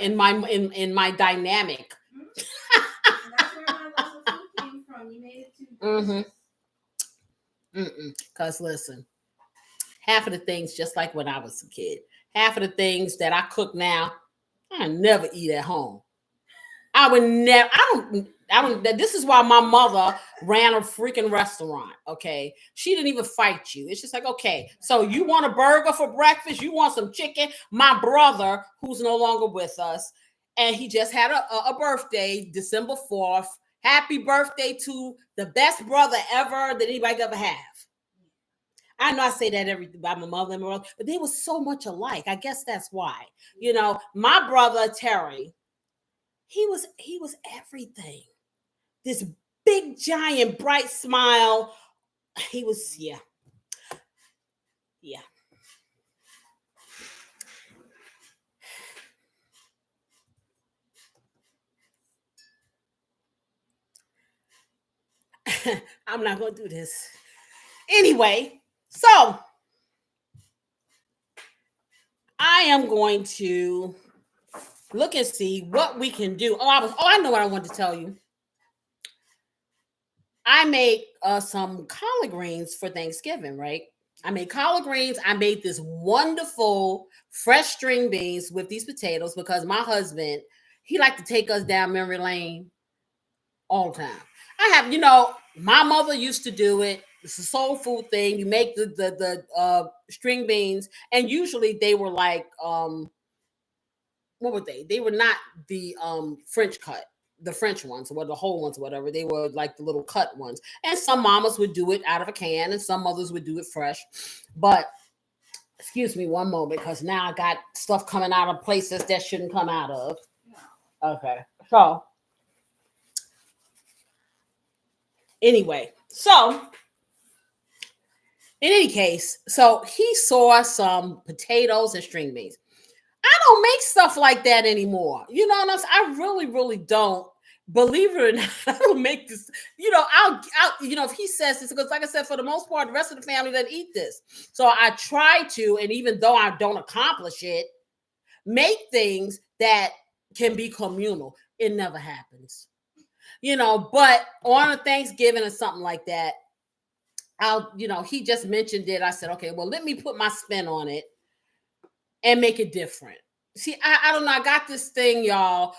Speaker 1: dynamic.
Speaker 2: That's where my love of food came from. You made it too delicious.
Speaker 1: Because listen, half of the things, just like when I was a kid, half of the things that I cook now, I never eat at home. I would never. I don't. This is why my mother ran a freaking restaurant. Okay, she didn't even fight you. It's just like, okay, so you want a burger for breakfast? You want some chicken? My brother, who's no longer with us, and he just had a birthday, December 4th. Happy birthday to the best brother ever that anybody could ever have. I know I say that about my mother and my brother, but they were so much alike. I guess that's why. My brother Terry, he was everything. This big, giant, bright smile. He was, yeah. I'm not going to do this. Anyway, so I am going to look and see what we can do. I know what I want to tell you. I made some collard greens for Thanksgiving, right? I made collard greens. I made this wonderful fresh string beans with these potatoes because my husband, he liked to take us down memory lane all the time. I have, my mother used to do it. It's a soul food thing. You make the string beans, and usually they were like, what were they? They were not the French cut, the French ones, or the whole ones, or whatever. They were like the little cut ones. And some mamas would do it out of a can, and some mothers would do it fresh. But excuse me one moment, because now I got stuff coming out of places that shouldn't come out of. Okay. So anyway, in any case, so he saw some potatoes and string beans. I don't make stuff like that anymore. You know what I'm saying? I really, really don't. Believe it or not, I don't make this. I'll if he says this, because like I said, for the most part, the rest of the family doesn't eat this. So I try to, and even though I don't accomplish it, make things that can be communal. It never happens. But on a Thanksgiving or something like that, he just mentioned it. I said, okay, well, let me put my spin on it and make it different. See, I don't know. I got this thing, y'all.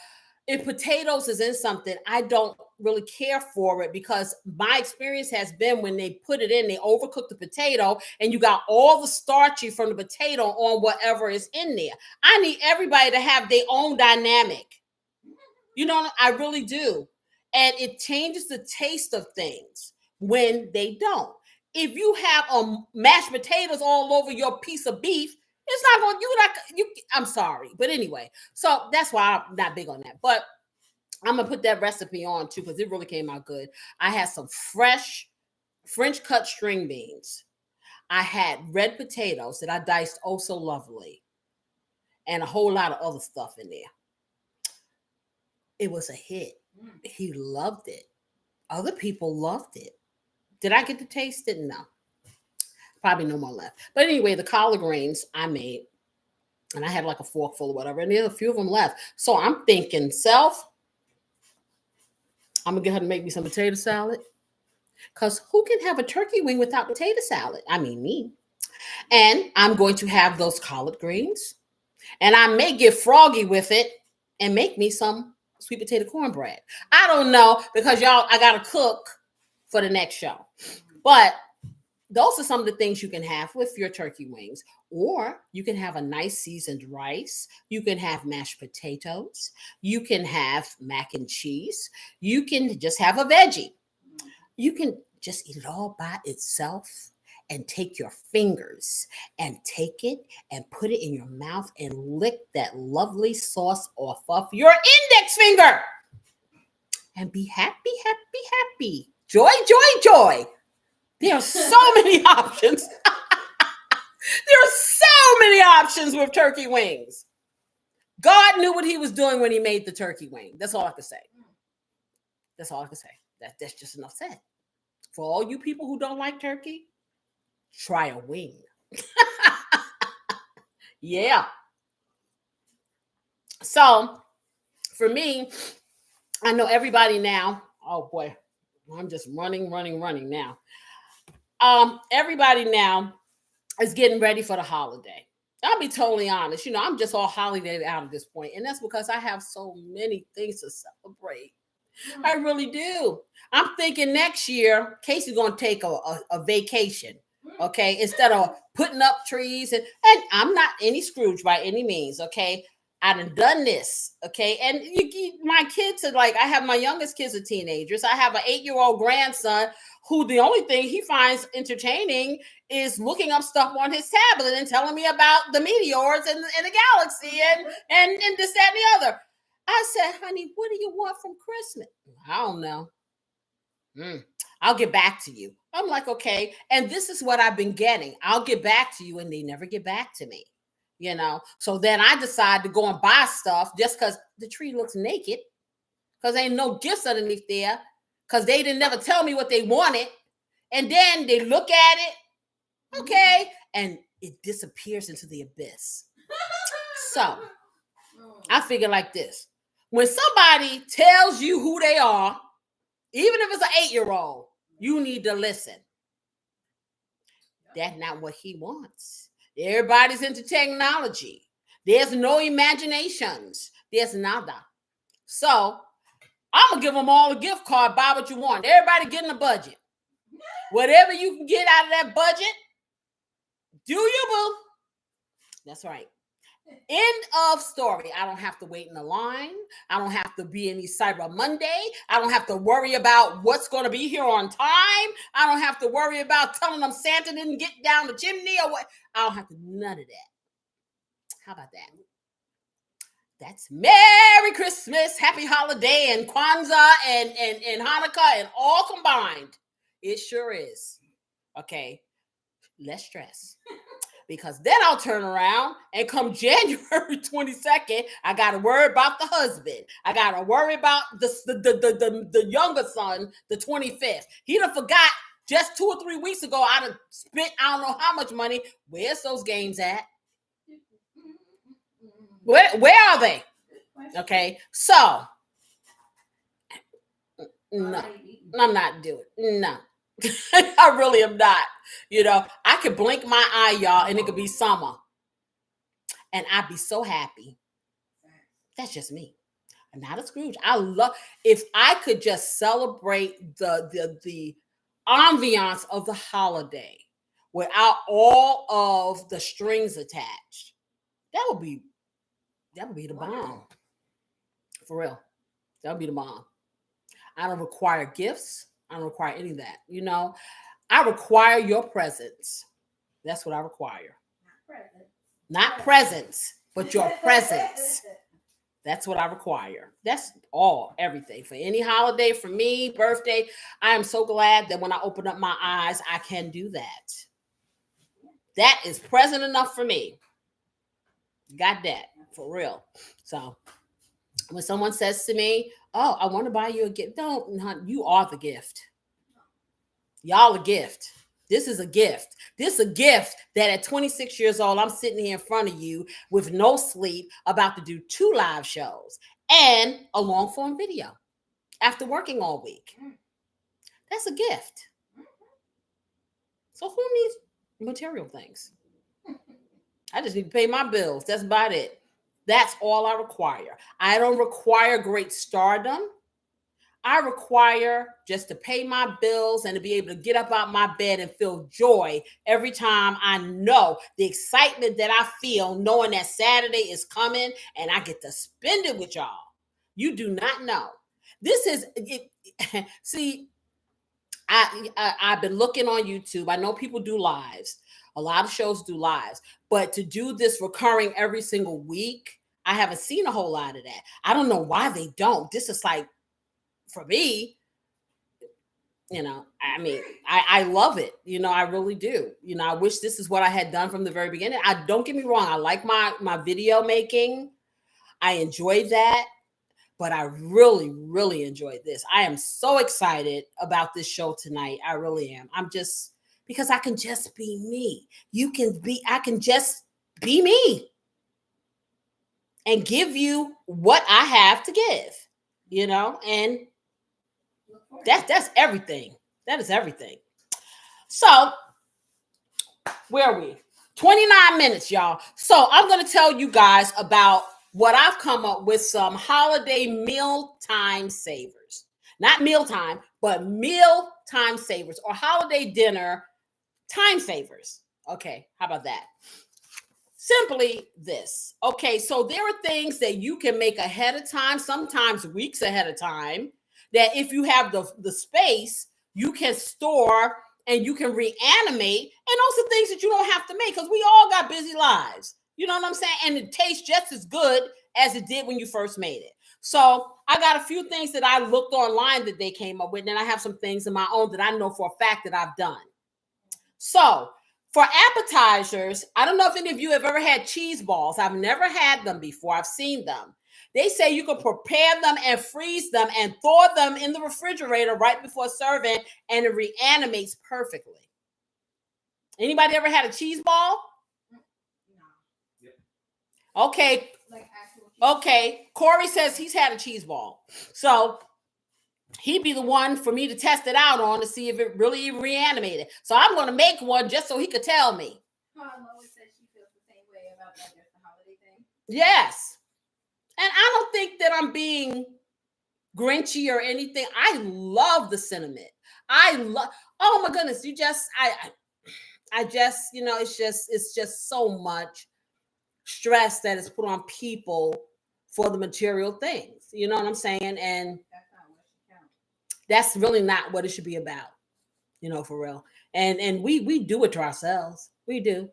Speaker 1: If potatoes is in something, I don't really care for it, because my experience has been when they put it in, they overcook the potato, and you got all the starchy from the potato on whatever is in there. I need everybody to have their own dynamic. I really do. And it changes the taste of things when they don't. If you have mashed potatoes all over your piece of beef, it's not going. I'm sorry, but anyway. So that's why I'm not big on that. But I'm gonna put that recipe on too, because it really came out good. I had some fresh French cut string beans. I had red potatoes that I diced oh so lovely, and a whole lot of other stuff in there. It was a hit. He loved it. Other people loved it. Did I get to taste it? No. Probably no more left. But anyway, the collard greens I made, and I had like a fork full or whatever, and there's a few of them left. So I'm thinking, I'm going to go ahead and make me some potato salad, because who can have a turkey wing without potato salad? I mean, me. And I'm going to have those collard greens, and I may get froggy with it and make me some sweet potato cornbread. I don't know, because y'all, I got to cook for the next show. But those are some of the things you can have with your turkey wings. Or you can have a nice seasoned rice. You can have mashed potatoes. You can have mac and cheese. You can just have a veggie. You can just eat it all by itself and take your fingers and take it and put it in your mouth and lick that lovely sauce off of your index finger. And be happy, happy, happy. Joy, joy, joy. There are so many options. There are so many options with turkey wings. God knew what he was doing when he made the turkey wing. That's all I can say. That's all I can say. That's just enough said. For all you people who don't like turkey, try a wing. Yeah. So for me, I know everybody now. Oh boy, I'm just running now. Everybody now is getting ready for the holiday. I'll be totally honest. I'm just all holiday out at this point, and that's because I have so many things to celebrate. I really do. I'm thinking next year, Casey's going to take a vacation, okay? Instead of putting up trees. And I'm not any Scrooge by any means, okay? I done this, okay? And my kids are like, I have my youngest kids are teenagers. I have an 8-year-old grandson who the only thing he finds entertaining is looking up stuff on his tablet and telling me about the meteors and the galaxy and this, that, and the other. I said, honey, what do you want from Christmas? I don't know. I'll get back to you. I'm like, okay. And this is what I've been getting. I'll get back to you. And they never get back to me, So then I decide to go and buy stuff just because the tree looks naked, because ain't no gifts underneath there, because they didn't never tell me what they wanted. And then they look at it, okay, and it disappears into the abyss. So I figure like this. When somebody tells you who they are, even if it's an 8-year-old, you need to listen. That's not what he wants. Everybody's into technology. There's no imaginations. There's nada. So I'm going to give them all a gift card. Buy what you want. Everybody get in a budget. Whatever you can get out of that budget, do you, boo. That's right. End of story. I don't have to wait in the line. I don't have to be any Cyber Monday. I don't have to worry about what's going to be here on time. I don't have to worry about telling them Santa didn't get down the chimney or what. I don't have to none of that. How about that? That's Merry Christmas, Happy Holiday, and Kwanzaa and Hanukkah and all combined. It sure is. Okay. Less stress. Because then I'll turn around and come January 22nd, I got to worry about the husband. I got to worry about the younger son, the 25th. He done forgot just 2 or 3 weeks ago, I done spent I don't know how much money. Where's those games at? Where are they? Okay, so no, I'm not doing it. No. I really am not. I could blink my eye, y'all, and it could be summer. And I'd be so happy. That's just me. I'm not a Scrooge. I love if I could just celebrate the ambiance of the holiday without all of the strings attached. That would be the bomb. For real. That would be the bomb. I don't require gifts. I don't require any of that. I require your presence. That's what I require. Not presents, but your presence. That's what I require. That's everything. For any holiday, for me, birthday, I am so glad that when I open up my eyes, I can do that. That is present enough for me. Got that. For real. So when someone says to me, oh, I want to buy you a gift. Don't, you are the gift. Y'all a gift. This is a gift. This is a gift that at 26 years old, I'm sitting here in front of you with no sleep, about to do 2 live shows and a long form video after working all week. That's a gift. So who needs material things? I just need to pay my bills. That's about it. That's all I require. I don't require great stardom. I require just to pay my bills and to be able to get up out my bed and feel joy every time I know the excitement that I feel knowing that Saturday is coming and I get to spend it with y'all. You do not know. This is it. See, I've been looking on YouTube. I know people do lives. A lot of shows do lives, but to do this recurring every single week, I haven't seen a whole lot of that. I don't know why they don't. This is like, for me, I mean, I love it. I really do. I wish this is what I had done from the very beginning. Don't get me wrong. I like my video making. I enjoy that, but I really, really enjoyed this. I am so excited about this show tonight. I really am. I'm just, because I can just be me. I can just be me and give you what I have to give, and that's everything. That is everything. So, where are we? 29 minutes, y'all. So I'm going to tell you guys about what I've come up with, some holiday mealtime savers. Not mealtime, but mealtime savers or holiday dinner time savers. Okay, how about that? Simply this. Okay, so there are things that you can make ahead of time, sometimes weeks ahead of time, that if you have the space, you can store and you can reanimate. And those are things that you don't have to make because we all got busy lives. You know what I'm saying? And it tastes just as good as it did when you first made it. So I got a few things that I looked online that they came up with, and I have some things of my own that I know for a fact that I've done. So for appetizers, I don't know if any of you have ever had cheese balls. I've never had them before. I've seen them. They say you can prepare them and freeze them and thaw them in the refrigerator right before serving, and it reanimates perfectly. Anybody ever had a cheese ball? No. Okay. Okay. Corey says he's had a cheese ball. So he'd be the one for me to test it out on to see if it really reanimated. So I'm going to make one just so he could tell me.
Speaker 2: Lois says she feels the same way about that just the holiday thing.
Speaker 1: Yes. And I don't think that I'm being grinchy or anything. I love the sentiment. Oh my goodness. I just, it's just so much stress that is put on people for the material things. You know what I'm saying? And that's really not what it should be about, for real. And we do it to ourselves. We do.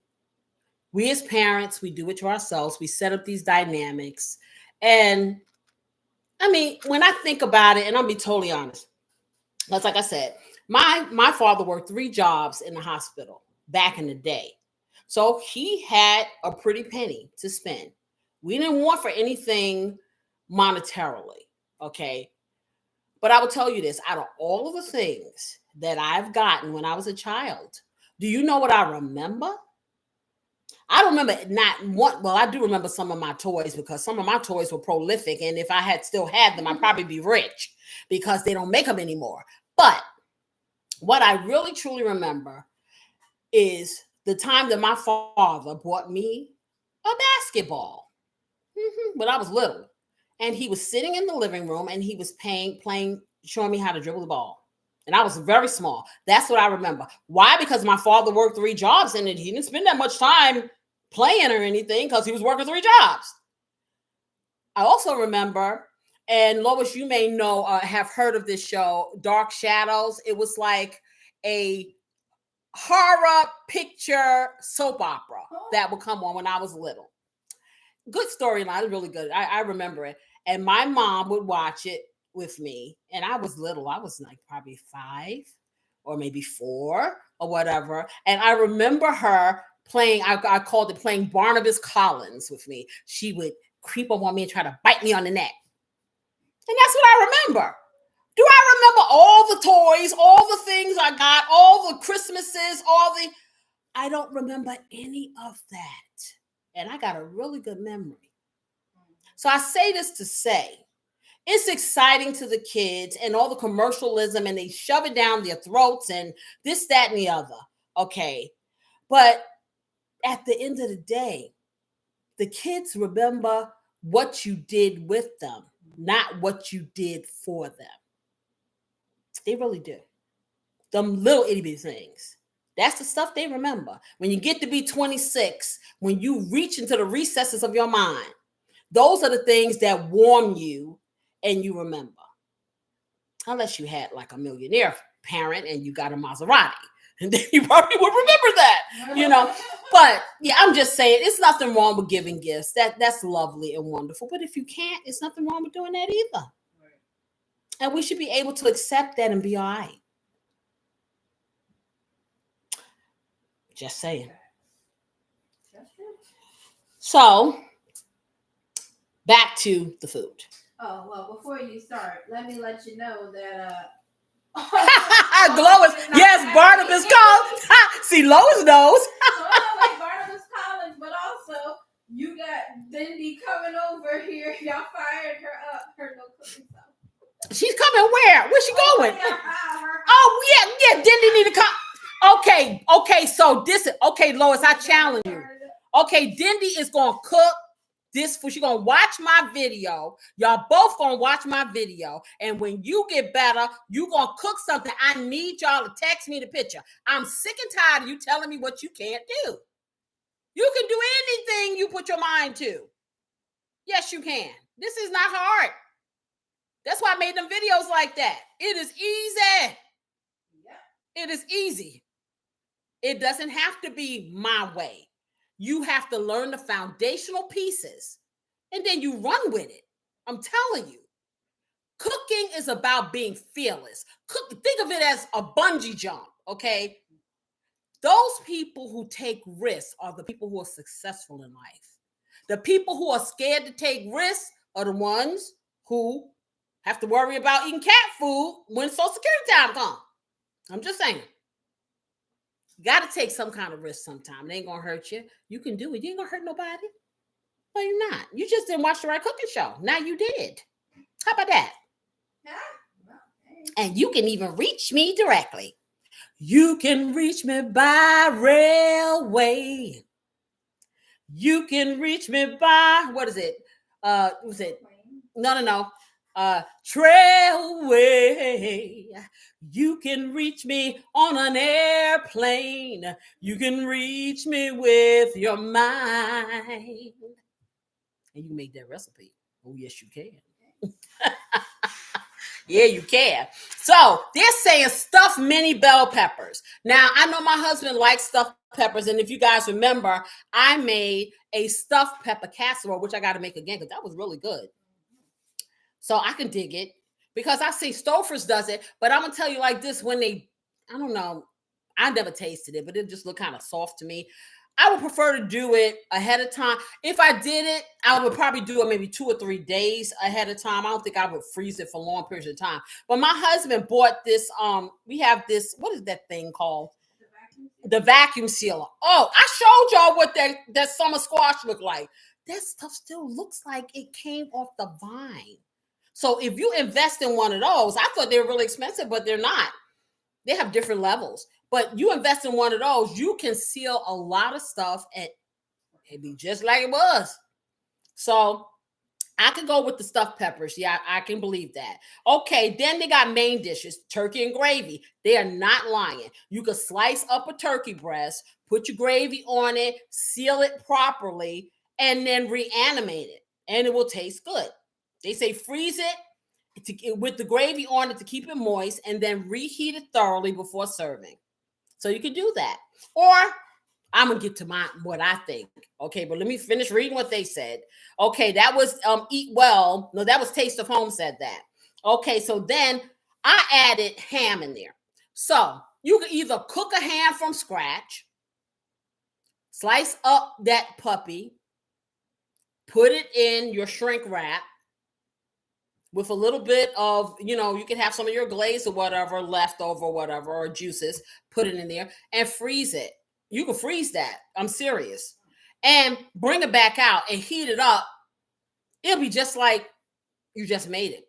Speaker 1: We as parents, we do it to ourselves. We set up these dynamics. And I mean, when I think about it, and I'll be totally honest, because like I said, my father worked 3 jobs in the hospital back in the day. So he had a pretty penny to spend. We didn't want for anything monetarily, okay? But I will tell you this, out of all of the things that I've gotten when I was a child, do you know what I remember? I don't remember not one. Well, I do remember some of my toys because some of my toys were prolific. And if I had still had them, I'd probably be rich because they don't make them anymore. But what I really, truly remember is the time that my father bought me a basketball when I was little. And he was sitting in the living room and he was playing, showing me how to dribble the ball. And I was very small. That's what I remember. Why? Because my father worked 3 jobs and he didn't spend that much time playing or anything because he was working 3 jobs. I also remember, and Lois, you may know, have heard of this show, Dark Shadows. It was like a horror picture soap opera that would come on when I was little. Good storyline, really good. I remember it. And my mom would watch it with me. And I was little. I was like probably 5 or maybe 4 or whatever. And I remember her playing, I called it playing Barnabas Collins with me. She would creep up on me and try to bite me on the neck. And that's what I remember. Do I remember all the toys, all the things I got, all the Christmases, I don't remember any of that. And I got a really good memory. So I say this to say, it's exciting to the kids and all the commercialism and they shove it down their throats and this, that, and the other. Okay. But at the end of the day, the kids remember what you did with them, not what you did for them. They really do. Them little itty bitty things. That's the stuff they remember. When you get to be 26, when you reach into the recesses of your mind, those are the things that warm you and you remember. Unless you had like a millionaire parent and you got a Maserati. And then you probably would remember that, But yeah, I'm just saying it's nothing wrong with giving gifts. That's lovely and wonderful. But if you can't, it's nothing wrong with doing that either. And we should be able to accept that and be all right. Just saying. So, back to the food.
Speaker 2: Oh, well, before you start, let me let you know that
Speaker 1: Lois, yes, Barnabas Collins. See, Lois knows.
Speaker 2: Like Barnabas Collins, but also you got Dindy coming over here. Y'all fired her up. Her no cooking stuff.
Speaker 1: She's coming where? Where's she going? Oh, yeah, Dindy need to come. Okay. So this is okay, Lois. I challenge you. Okay, Dindy is gonna cook this food. She's gonna watch my video. Y'all both gonna watch my video. And when you get better, you gonna cook something. I need y'all to text me the picture. I'm sick and tired of you telling me what you can't do. You can do anything you put your mind to. Yes, you can. This is not hard. That's why I made them videos like that. It is easy. It is easy. It doesn't have to be my way. You have to learn the foundational pieces and then you run with it. I'm telling you. Cooking is about being fearless. Think of it as a bungee jump, okay? Those people who take risks are the people who are successful in life. The people who are scared to take risks are the ones who have to worry about eating cat food when Social Security time comes. I'm just saying. You got to take some kind of risk sometime. It ain't going to hurt you. You can do it. You ain't going to hurt nobody. No, you're not. You just didn't watch the right cooking show. Now you did. How about that? And you can even reach me directly. You can reach me by railway. You can reach me by, what is it? Was it? No. Trailway. You can reach me on an airplane. You can reach me with your mind. And you can make that recipe. Oh, yes, you can. Yeah, you can. So they're saying stuffed mini bell peppers. Now, I know my husband likes stuffed peppers. And if you guys remember, I made a stuffed pepper casserole, which I got to make again because that was really good. So I can dig it because I see Stouffer's does it. But I'm going to tell you like this, when they, I don't know, I never tasted it, but it just looked kind of soft to me. I would prefer to do it ahead of time. If I did it, I would probably do it maybe 2 or 3 days ahead of time. I don't think I would freeze it for long periods of time. But my husband bought this. We have this. What is that thing called? The vacuum sealer. Oh, I showed y'all what that summer squash looked like. That stuff still looks like it came off the vine. So if you invest in one of those, I thought they were really expensive, but they're not. They have different levels. But you invest in one of those, you can seal a lot of stuff and it'd be just like it was. So I could go with the stuffed peppers. Yeah, I can believe that. Okay, then they got main dishes, turkey and gravy. They are not lying. You could slice up a turkey breast, put your gravy on it, seal it properly, and then reanimate it, and it will taste good. They say freeze it with the gravy on it to keep it moist, and then reheat it thoroughly before serving. So you can do that. Or I'm going to get to what I think. Okay, but let me finish reading what they said. Okay, that was Eat Well. No, that was Taste of Home said that. Okay, so then I added ham in there. So you can either cook a ham from scratch, slice up that puppy, put it in your shrink wrap with a little bit of, you can have some of your glaze or whatever left over, or juices, put it in there and freeze it. You can freeze that. I'm serious. And bring it back out and heat it up. It'll be just like you just made it.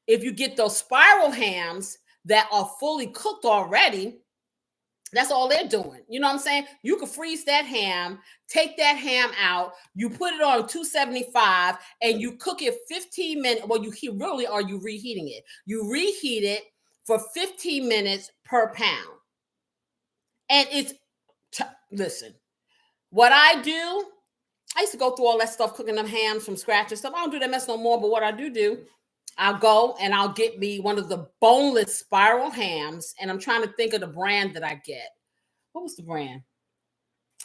Speaker 1: If you get those spiral hams that are fully cooked already, that's all they're doing. You know what I'm saying? You can freeze that ham, take that ham out, you put it on 275 and you cook it 15 minutes. Well, are you reheating it? You reheat it for 15 minutes per pound. And listen, what I do, I used to go through all that stuff, cooking them hams from scratch and stuff. I don't do that mess no more, but what I do, I'll go and I'll get me one of the boneless spiral hams. And I'm trying to think of the brand that I get. What was the brand?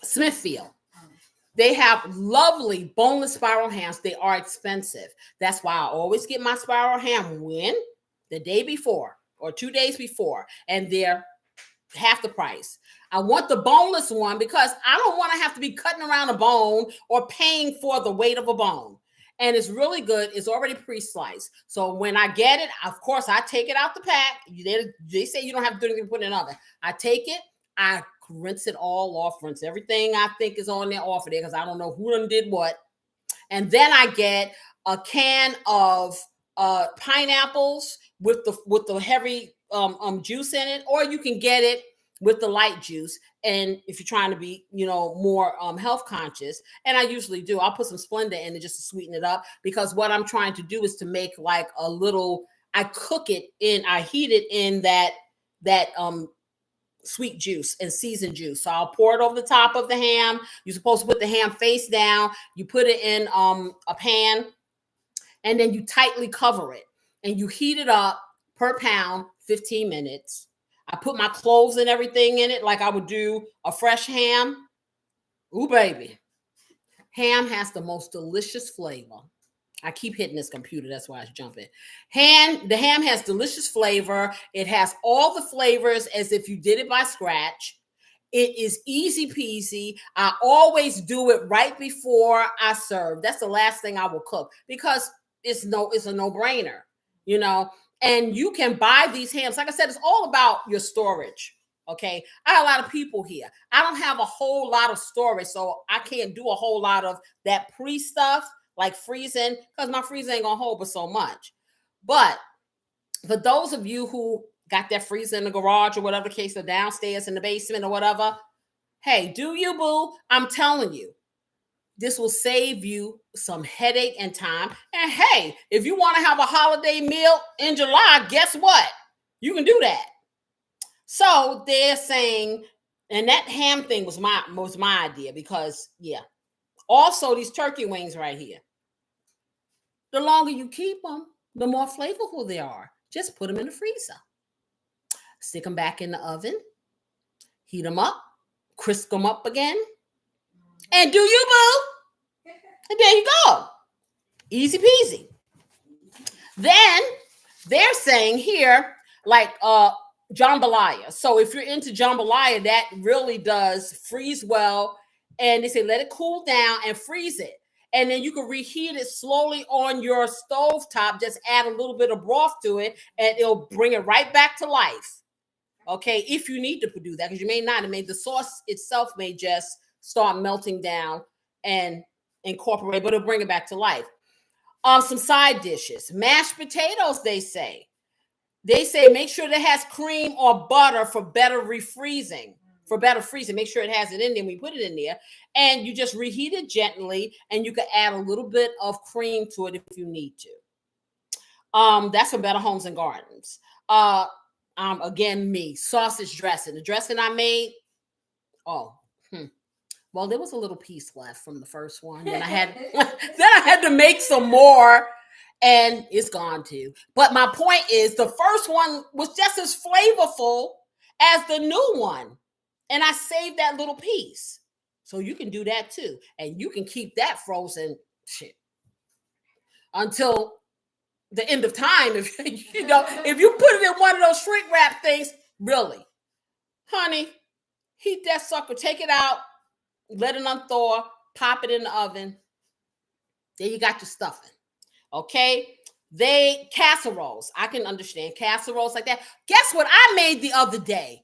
Speaker 1: Smithfield. They have lovely boneless spiral hams. They are expensive. That's why I always get my spiral ham the day before or 2 days before. And they're half the price. I want the boneless one because I don't want to have to be cutting around a bone or paying for the weight of a bone. And it's really good. It's already pre-sliced. So when I get it, of course, I take it out the pack. They say you don't have to do anything, put it in the oven. I take it, I rinse it all off, rinse everything I think is on there off of there because I don't know who done did what. And then I get a can of pineapples with the heavy juice in it, or you can get it with the light juice. And if you're trying to be, more health conscious, and I usually do, I'll put some Splenda in it just to sweeten it up, because what I'm trying to do is to make like a little, I heat it in that sweet juice and seasoned juice. So I'll pour it over the top of the ham. You're supposed to put the ham face down. You put it in a pan, and then you tightly cover it, and you heat it up per pound 15 minutes. I put my cloves and everything in it like I would do a fresh ham. Ooh, baby. Ham has the most delicious flavor. I keep hitting this computer. That's why it's jumping. The ham has delicious flavor. It has all the flavors as if you did it by scratch. It is easy peasy. I always do it right before I serve. That's the last thing I will cook, because it's a no-brainer, and you can buy these hams. Like I said, it's all about your storage. Okay. I have a lot of people here. I don't have a whole lot of storage, so I can't do a whole lot of that pre-stuff, like freezing, because my freezer ain't gonna hold but so much. But for those of you who got that freezer in the garage or whatever the case, or downstairs in the basement or whatever, hey, do you, boo? I'm telling you, this will save you some headache and time. And hey, if you want to have a holiday meal in July, guess what? You can do that. So they're saying, and that ham thing was my idea, because also these turkey wings right here, the longer you keep them, the more flavorful they are. Just put them in the freezer. Stick them back in the oven, heat them up, crisp them up again, and do you, boo? And there you go. Easy peasy. Then they're saying here, like jambalaya. So if you're into jambalaya, that really does freeze well. And they say let it cool down and freeze it. And then you can reheat it slowly on your stove top. Just add a little bit of broth to it, and it'll bring it right back to life. Okay, if you need to do that, because you may not. The sauce itself may just start melting down and incorporate, but it'll bring it back to life. Some side dishes, mashed potatoes. They say make sure that it has cream or butter for better refreezing. For better freezing, make sure it has it in there when you put it in there, and you just reheat it gently, and you can add a little bit of cream to it if you need to. That's for Better Homes and Gardens. Again, sausage dressing. The dressing I made. Well, there was a little piece left from the first one. Then I had to make some more, and it's gone too. But my point is, the first one was just as flavorful as the new one. And I saved that little piece. So you can do that too. And you can keep that frozen until the end of time. If if you put it in one of those shrink wrap things, really, honey, heat that sucker, take it out, let it unthaw, pop it in the oven. There you got your stuffing. Okay. Casseroles. I can understand casseroles like that. Guess what I made the other day?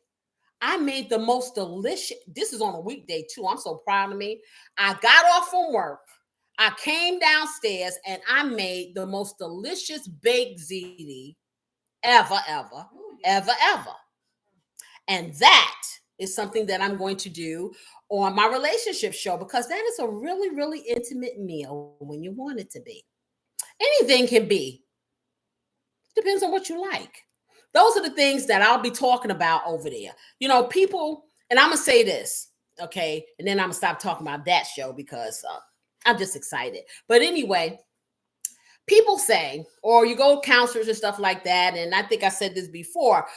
Speaker 1: I made the most delicious. This is on a weekday too. I'm so proud of me. I got off from work. I came downstairs and I made the most delicious baked ziti ever. And that is something that I'm going to do on my relationship show, because that is a really, really intimate meal when you want it to be. Anything can be. Depends on what you like. Those are the things that I'll be talking about over there. People, and I'm going to say this, okay? And then I'm going to stop talking about that show, because I'm just excited. But anyway, people say, or you go to counselors and stuff like that, and I think I said this before,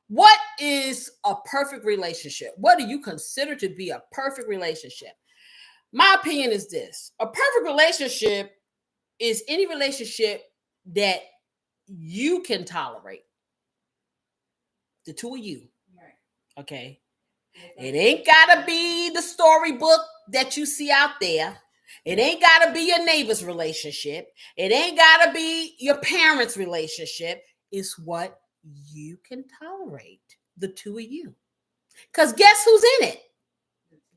Speaker 1: what is a perfect relationship? What do you consider to be a perfect relationship? My opinion is this. A perfect relationship is any relationship that you can tolerate. The two of you. Okay. It ain't gotta be the storybook that you see out there. It ain't gotta be your neighbor's relationship. It ain't gotta be your parents' relationship. It's what you can tolerate. The two of you. Because guess who's in it?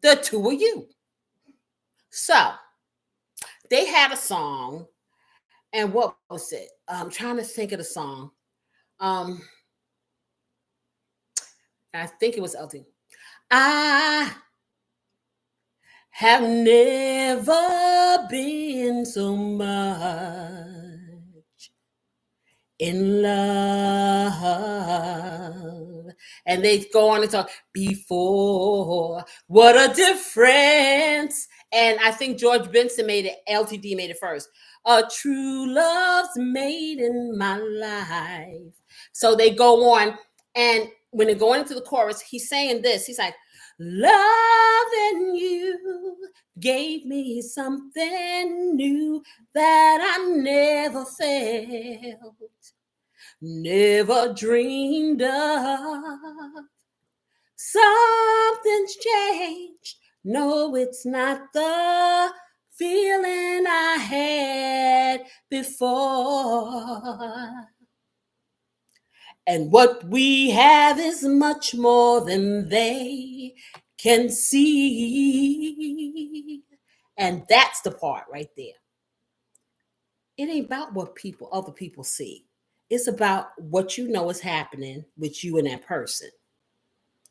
Speaker 1: The two of you. So they had a song, and what was it? I'm trying to think of the song. I think it was LT. I have never been so much in love. And they go on and talk before. What a difference. And I think George Benson made it, LTD made it first. A true love's made in my life. So they go on, and when they're going into the chorus, he's saying this. He's like, loving you gave me something new that I never felt, never dreamed of. Something's changed. No, it's not the feeling I had before. And what we have is much more than they can see. And that's the part right there. It ain't about what other people see. It's about what you know is happening with you and that person.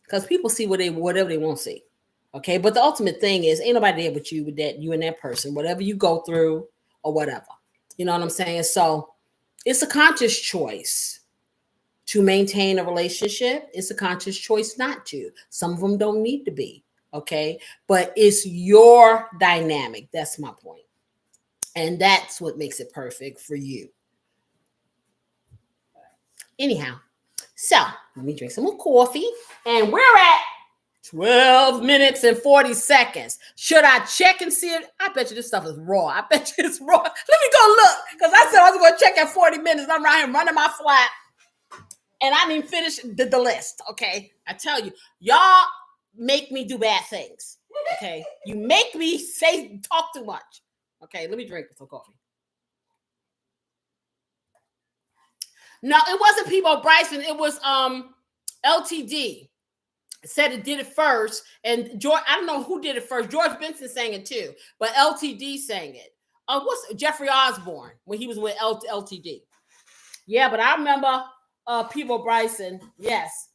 Speaker 1: Because people see whatever they want to see. Okay. But the ultimate thing is, ain't nobody there with you and that person, whatever you go through or whatever. You know what I'm saying? So it's a conscious choice to maintain a relationship. It's a conscious choice not to. Some of them don't need to be. Okay. But it's your dynamic. That's my point. And that's what makes it perfect for you. Anyhow, so let me drink some more coffee. And we're at 12 minutes and 40 seconds. Should I check and see it? I bet you this stuff is raw. I bet you it's raw. Let me go look. Because I said I was going to check at 40 minutes. I'm right here running my flat. And I didn't finish the list. Okay. I tell you, y'all make me do bad things. Okay. You make me talk too much. Okay. Let me drink some coffee. No, it wasn't Peebo Bryson. It was LTD. Said it did it first. And George, I don't know who did it first. George Benson sang it too. But LTD sang it. What's Jeffrey Osborne when he was with LTD. Yeah, but I remember Peebo Bryson. Yes.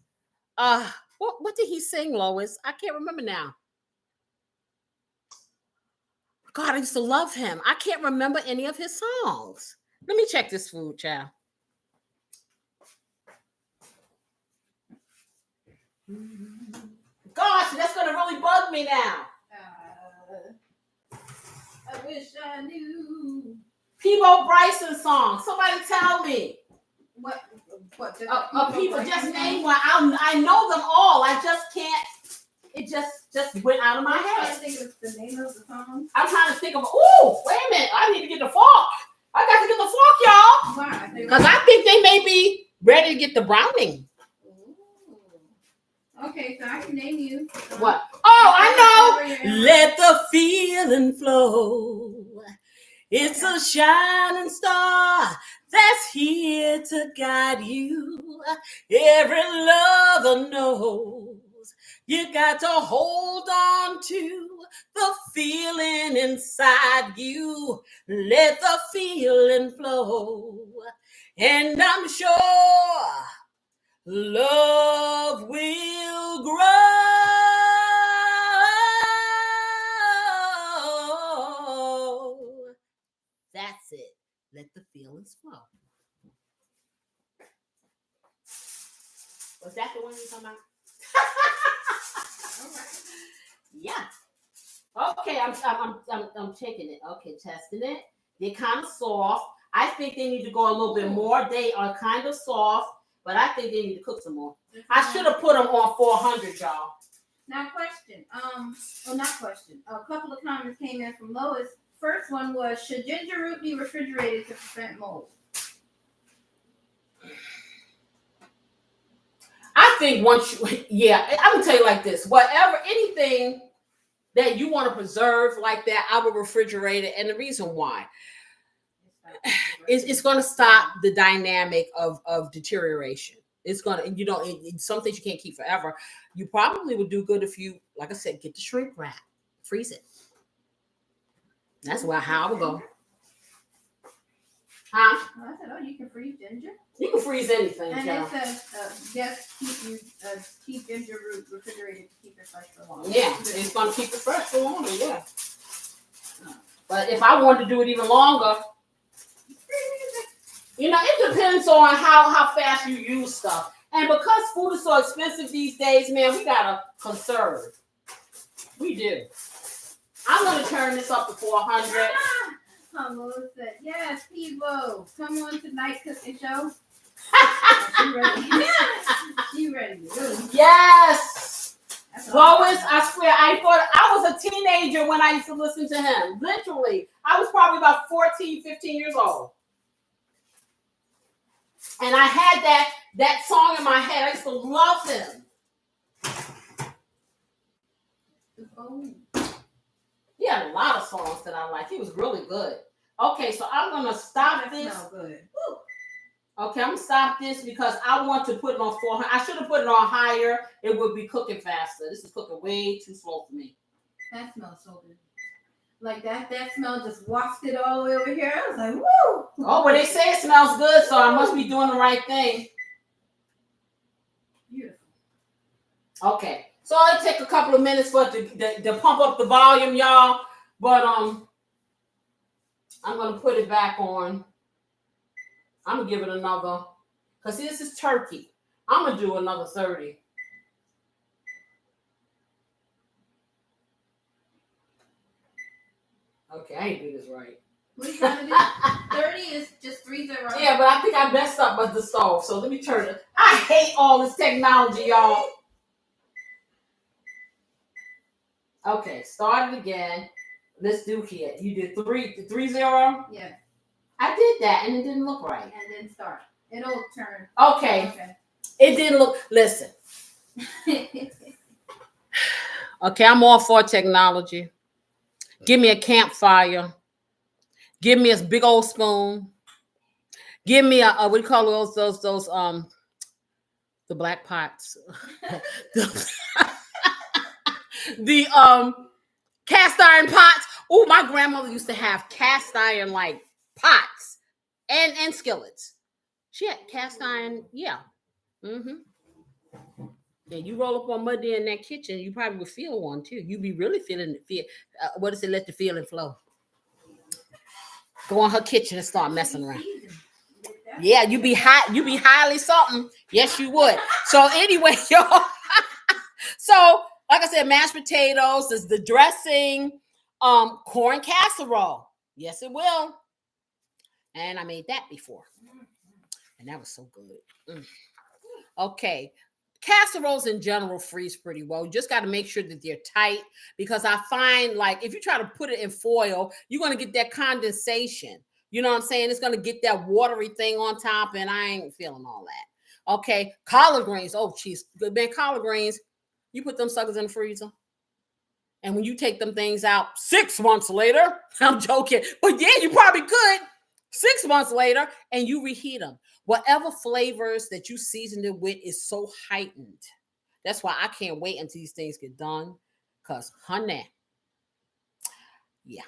Speaker 1: What did he sing, Lois? I can't remember now. God, I used to love him. I can't remember any of his songs. Let me check this food, child. Gosh, that's gonna really bug me now.
Speaker 2: I wish I knew.
Speaker 1: Peebo Bryson song. Somebody tell me.
Speaker 2: What
Speaker 1: People just name one. I know them all. I just can't. It just went out of my head.
Speaker 2: I think it's the name of the song.
Speaker 1: I'm trying to think of. Ooh, wait a minute. I need to get the fork. I got to get the fork, y'all.
Speaker 2: Why?
Speaker 1: Because I think they may be ready to get the browning.
Speaker 2: Okay, so I can name you.
Speaker 1: What? Oh, I know. Let the feeling flow. It's a shining star that's here to guide you. Every lover knows you got to hold on to the feeling inside you. Let the feeling flow. And I'm sure love will grow. That's it. Let the feelings flow. Was that the one you're talking about? All right. Yeah. Okay, I'm checking it. Okay, testing it. They're kind of soft. I think they need to go a little bit more. They are kind of soft, but I think they need to cook some more. I should have put them on 400, y'all.
Speaker 2: Now, question. Not question. A couple of comments came in from Lois. First one was, should ginger root be refrigerated to prevent mold?
Speaker 1: I think I'm gonna tell you like this. Anything that you want to preserve like that, I would refrigerate it. And the reason why is it's going to stop the dynamic of deterioration. It's going to, it's some things you can't keep forever. You probably would do good if you, like I said, get the shrink wrap, freeze it. That's how I would go. Huh?
Speaker 2: I said, oh, you can freeze ginger.
Speaker 1: You can freeze anything,
Speaker 2: And
Speaker 1: child.
Speaker 2: it says, yes, keep ginger root refrigerated to keep it fresh for longer.
Speaker 1: Yeah, it's gonna keep it fresh for longer. Yeah. But if I wanted to do it even longer, it depends on how fast you use stuff. And because food is so expensive these days, man, we gotta conserve. We do. I'm gonna turn this up to 400.
Speaker 2: Hello said, yes, Pivo, come on tonight cooking show. She ready. She ready.
Speaker 1: Yes. Lois, I swear, I thought I was a teenager when I used to listen to him. Literally. I was probably about 14, 15 years old. And I had that song in my head. I used to love him.
Speaker 2: Oh.
Speaker 1: He had a lot of songs that I liked. He was really good. Okay, so I'm going to stop this.
Speaker 2: Smell good.
Speaker 1: Okay, I'm going to stop this because I want to put it on 400. I should have put it on higher. It would be cooking faster. This is cooking way too slow for me.
Speaker 2: That smells so good. Like that smell just wafted all the way over here. I was like, woo!
Speaker 1: Oh, well, they say it smells good, so I must be doing the right thing.
Speaker 2: Beautiful.
Speaker 1: Okay, so it'll take a couple of minutes for it to pump up the volume, y'all. But I'm gonna put it back on. I'm gonna give it another, because this is turkey. I'm gonna do another 30. Okay, I ain't do this right.
Speaker 2: What are you trying to do? 30 is just 30.
Speaker 1: Yeah, but I think I messed up with the stove, so let me turn it. I hate all this technology, y'all. Okay, start it again. Let's do here. You did 30?
Speaker 2: Yeah.
Speaker 1: I did that, and it didn't look right.
Speaker 2: And then start. It'll turn.
Speaker 1: Okay. It didn't look. Listen. Okay, I'm all for technology. Give me a campfire. Give me a big old spoon. Give me a what do you call those the black pots. the cast iron pots. Oh, my grandmother used to have cast iron like pots and skillets. She had cast iron, yeah. And you roll up on muddy in that kitchen, you probably would feel one too. You be really feeling it. What is it? Let the feeling flow. Go in her kitchen and start messing around. Yeah, you be hot. You be highly something. Yes, you would. So anyway, y'all. So like I said, mashed potatoes is the dressing. Corn casserole. Yes, it will. And I made that before, and that was so good. Okay. Casseroles in general freeze pretty well. You just got to make sure that they're tight, because I find like if you try to put it in foil, you're going to get that condensation. You know what I'm saying? It's going to get that watery thing on top, and I ain't feeling all that. Okay. Collard greens. Oh, geez. Good man. Collard greens. You put them suckers in the freezer. And when you take them things out 6 months later, I'm joking, but yeah, you probably could. 6 months later, and you reheat them. Whatever flavors that you seasoned it with is so heightened. That's why I can't wait until these things get done. Because, honey, yeah,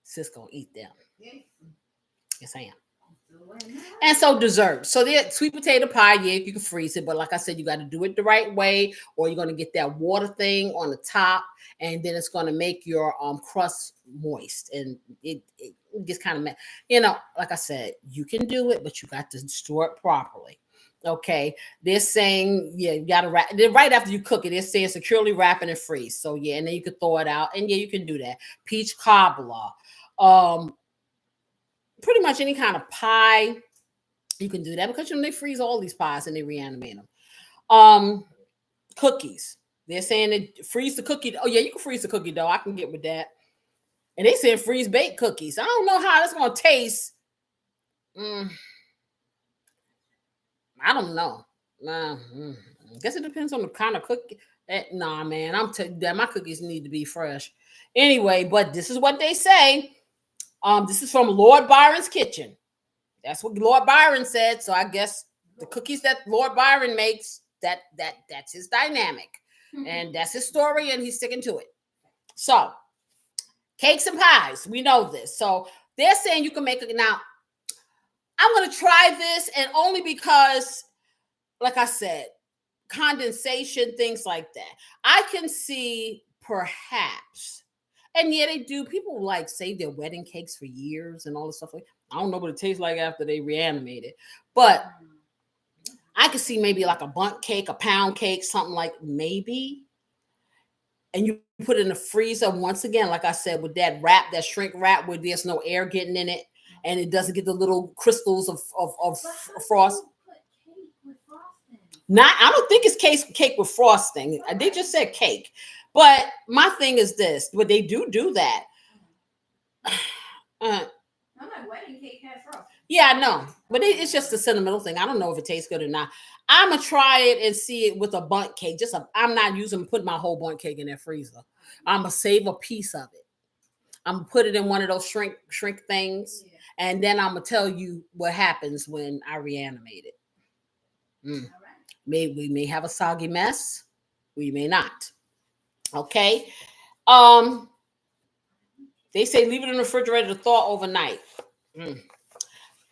Speaker 1: sis gonna eat them. Yes, I am. And so dessert. So the sweet potato pie, yeah, you can freeze it, but like I said, you got to do it the right way, or you're gonna get that water thing on the top, and then it's gonna make your crust moist, and it gets kind of, like I said, you can do it, but you got to store it properly. Okay, they're saying, yeah, you gotta wrap. Then right after you cook it, they're saying securely wrap it and freeze. So yeah, and then you can throw it out, and yeah, you can do that. Peach cobbler. Pretty much any kind of pie, you can do that, because they freeze all these pies and they reanimate them. Cookies. They're saying that freeze the cookie. Oh yeah, you can freeze the cookie dough. I can get with that. And they said freeze baked cookies. I don't know how that's gonna taste. I don't know. I guess it depends on the kind of cookie. Nah, man, I'm telling you that my cookies need to be fresh. Anyway, but this is what they say. This is from Lord Byron's kitchen. That's what Lord Byron said. So I guess the cookies that Lord Byron makes, that's his dynamic. And that's his story, and he's sticking to it. So cakes and pies, we know this. So they're saying you can make it now. I'm going to try this, and only because, like I said, condensation, things like that. I can see perhaps, and yeah, they do. People like save their wedding cakes for years and all this stuff. Like, I don't know what it tastes like after they reanimate it, but I could see maybe like a bundt cake, a pound cake, something like maybe. And you put it in the freezer once again, like I said, with that wrap, that shrink wrap, where there's no air getting in it, and it doesn't get the little crystals of frost. Not, I don't think it's cake with frosting. They just said cake. But my thing is this: but they do that.
Speaker 2: My wedding cake has frosting.
Speaker 1: Yeah, I know, but it's just a sentimental thing. I don't know if it tastes good or not. I'm gonna try it and see it with a bundt cake. I'm not putting my whole bundt cake in that freezer. I'm gonna save a piece of it. I'm gonna put it in one of those shrink things, and then I'm gonna tell you what happens when I reanimate it. We may have a soggy mess. We may not. Okay. They say leave it in the refrigerator to thaw overnight.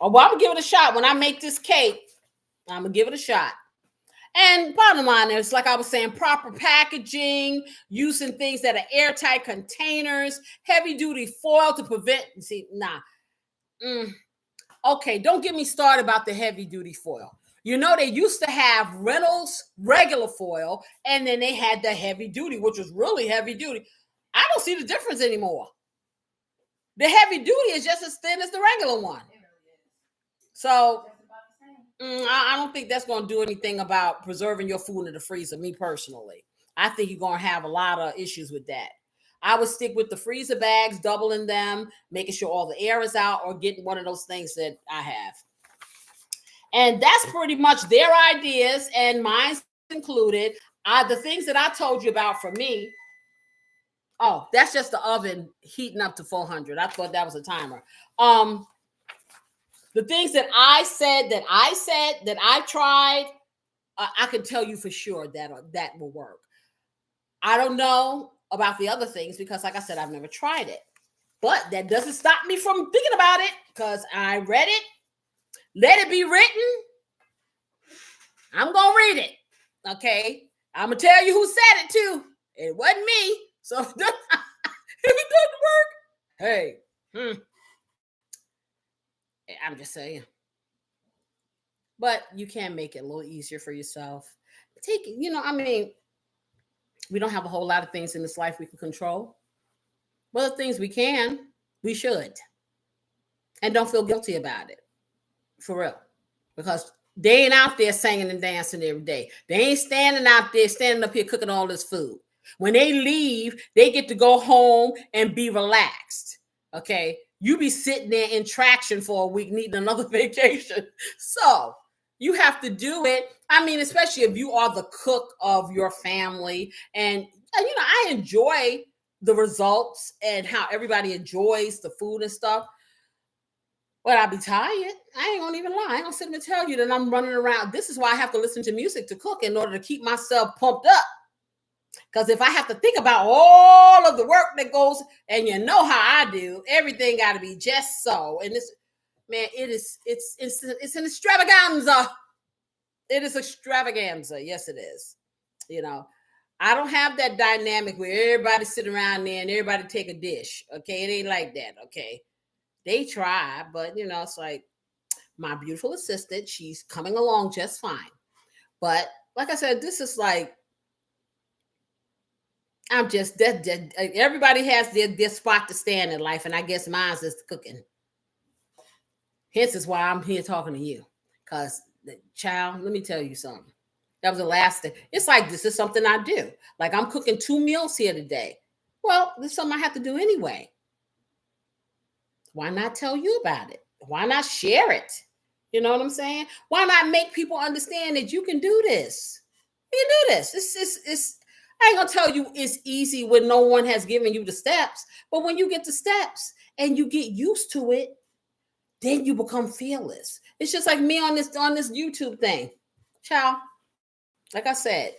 Speaker 1: Oh, well, I'm gonna give it a shot. When I make this cake, I'm gonna give it a shot. And bottom line is, like I was saying, proper packaging, using things that are airtight containers, heavy duty foil to prevent. See, okay, don't get me started about the heavy duty foil. You know, they used to have Reynolds regular foil, and then they had the heavy duty, which was really heavy duty. I don't see the difference anymore. The heavy duty is just as thin as the regular one. So I don't think that's going to do anything about preserving your food in the freezer, me personally. I think you're going to have a lot of issues with that. I would stick with the freezer bags, doubling them, making sure all the air is out, or getting one of those things that I have. And that's pretty much their ideas, and mine included. The things that I told you about for me. Oh, that's just the oven heating up to 400. I thought that was a timer. The things that I said that I tried, I can tell you for sure that will work. I don't know about the other things because, like I said, I've never tried it. But that doesn't stop me from thinking about it because I read it. Let it be written. I'm going to read it. Okay? I'm going to tell you who said it too. It wasn't me. So if it doesn't work, hey. I'm just saying. But you can make it a little easier for yourself. Take it, we don't have a whole lot of things in this life we can control. Well, the things we can, we should. And don't feel guilty about it. For real. Because they ain't out there singing and dancing every day. They ain't standing up here cooking all this food. When they leave, they get to go home and be relaxed. Okay? You be sitting there in traction for a week, needing another vacation. So you have to do it. Especially if you are the cook of your family. And, I enjoy the results and how everybody enjoys the food and stuff. But I'll be tired. I ain't gonna even lie. I ain't gonna sit and tell you that I'm running around. This is why I have to listen to music to cook in order to keep myself pumped up. Because if I have to think about all of the work that goes, and you know how I do, everything got to be just so. And it's an extravaganza. It is extravaganza. Yes, it is. I don't have that dynamic where everybody sit around there and everybody take a dish. Okay, it ain't like that. Okay, they try, but it's like my beautiful assistant. She's coming along just fine. But like I said, this is like. I'm just dead. Everybody has their spot to stand in life, and I guess mine's is cooking. Hence is why I'm here talking to you. Because, child, let me tell you something. That was the last thing. It's like this is something I do. Like I'm cooking 2 meals here today. Well, this is something I have to do anyway. Why not tell you about it? Why not share it? You know what I'm saying? Why not make people understand that you can do this? You can do this. It's I ain't gonna tell you it's easy when no one has given you the steps, but when you get the steps and you get used to it, then you become fearless. It's just like me on this YouTube thing. Child, like I said,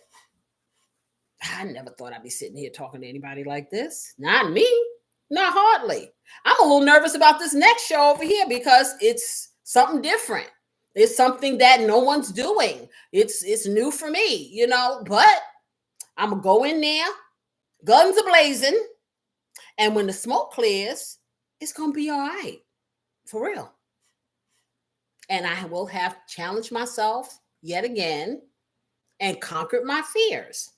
Speaker 1: I never thought I'd be sitting here talking to anybody like this. Not me, not hardly. I'm a little nervous about this next show over here because it's something different. It's something that no one's doing. It's new for me, you know, but I'm going to go in there, guns a blazing, and when the smoke clears, it's going to be all right, for real. And I will have challenged myself yet again and conquered my fears.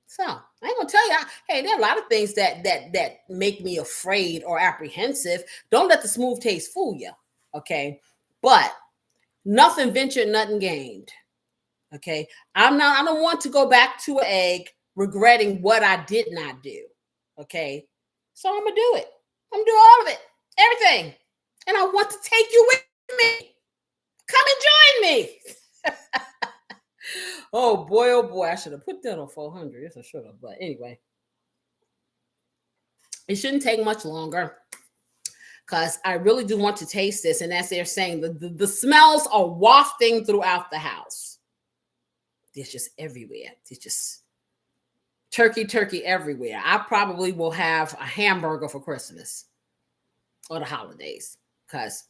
Speaker 1: So I ain't gonna tell you, hey, there are a lot of things that make me afraid or apprehensive. Don't let the smooth taste fool you, okay? But nothing ventured, nothing gained. Okay. I don't want to go back to an egg regretting what I did not do. Okay. So I'm gonna do it. I'm gonna do all of it, everything. And I want to take you with me. Come and join me. Oh boy, I should have put that on 400. Yes, I should have. But anyway, it shouldn't take much longer because I really do want to taste this. And as they're saying, the smells are wafting throughout the house. It's just everywhere. It's just turkey everywhere. I probably will have a hamburger for Christmas or the holidays. Because,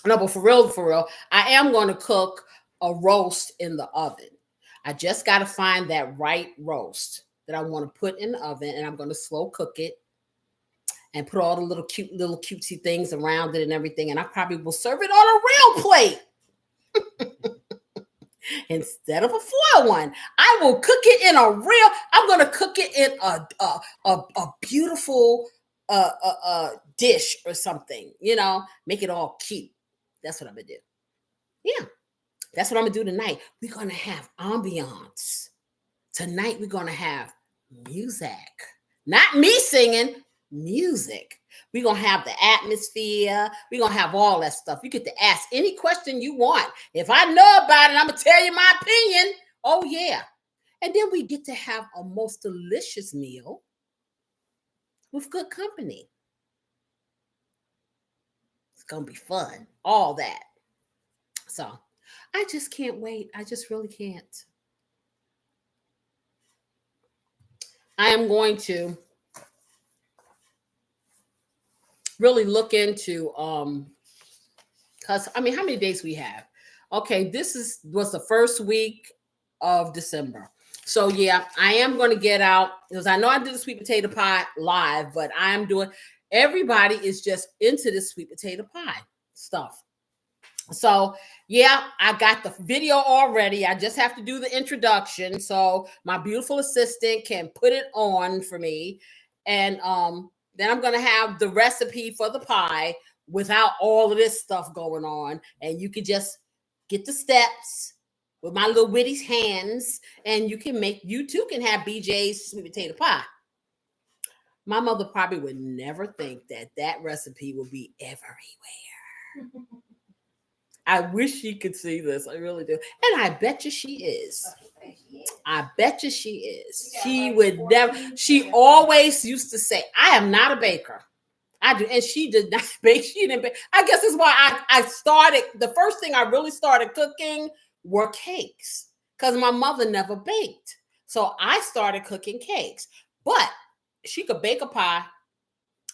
Speaker 1: no, but for real, I am going to cook a roast in the oven. I just got to find that right roast that I want to put in the oven, and I'm going to slow cook it and put all the little cutesy things around it and everything. And I probably will serve it on a real plate. Instead of a foil one. I will cook it in a real, I'm going to cook it in a beautiful dish or something, you know, make it all cute. That's what I'm going to do. Yeah. That's what I'm going to do tonight. We're going to have ambiance. Tonight, we're going to have music. Not me singing, music. We're going to have the atmosphere. We're going to have all that stuff. You get to ask any question you want. If I know about it, I'm going to tell you my opinion. Oh, yeah. And then we get to have a most delicious meal with good company. It's going to be fun. All that. So I just can't wait. I just really can't. I am going to really look into because I mean, how many days we have? Okay, was the first week of December. So yeah, I am going to get out because I know I did the sweet potato pie live, but I am doing, everybody is just into this sweet potato pie stuff. So yeah, I got the video already. I just have to do the introduction. So my beautiful assistant can put it on for me. And then I'm going to have the recipe for the pie without all of this stuff going on. And you can just get the steps with my little witty hands. And you too can have BJ's sweet potato pie. My mother probably would never think that recipe will be everywhere. I wish she could see this. I really do. And I bet you she is. I bet you she is. She would never. She always used to say, I am not a baker. I do. And she did not bake. She didn't bake. I guess that's why I started. The first thing I really started cooking were cakes because my mother never baked. So I started cooking cakes. But she could bake a pie.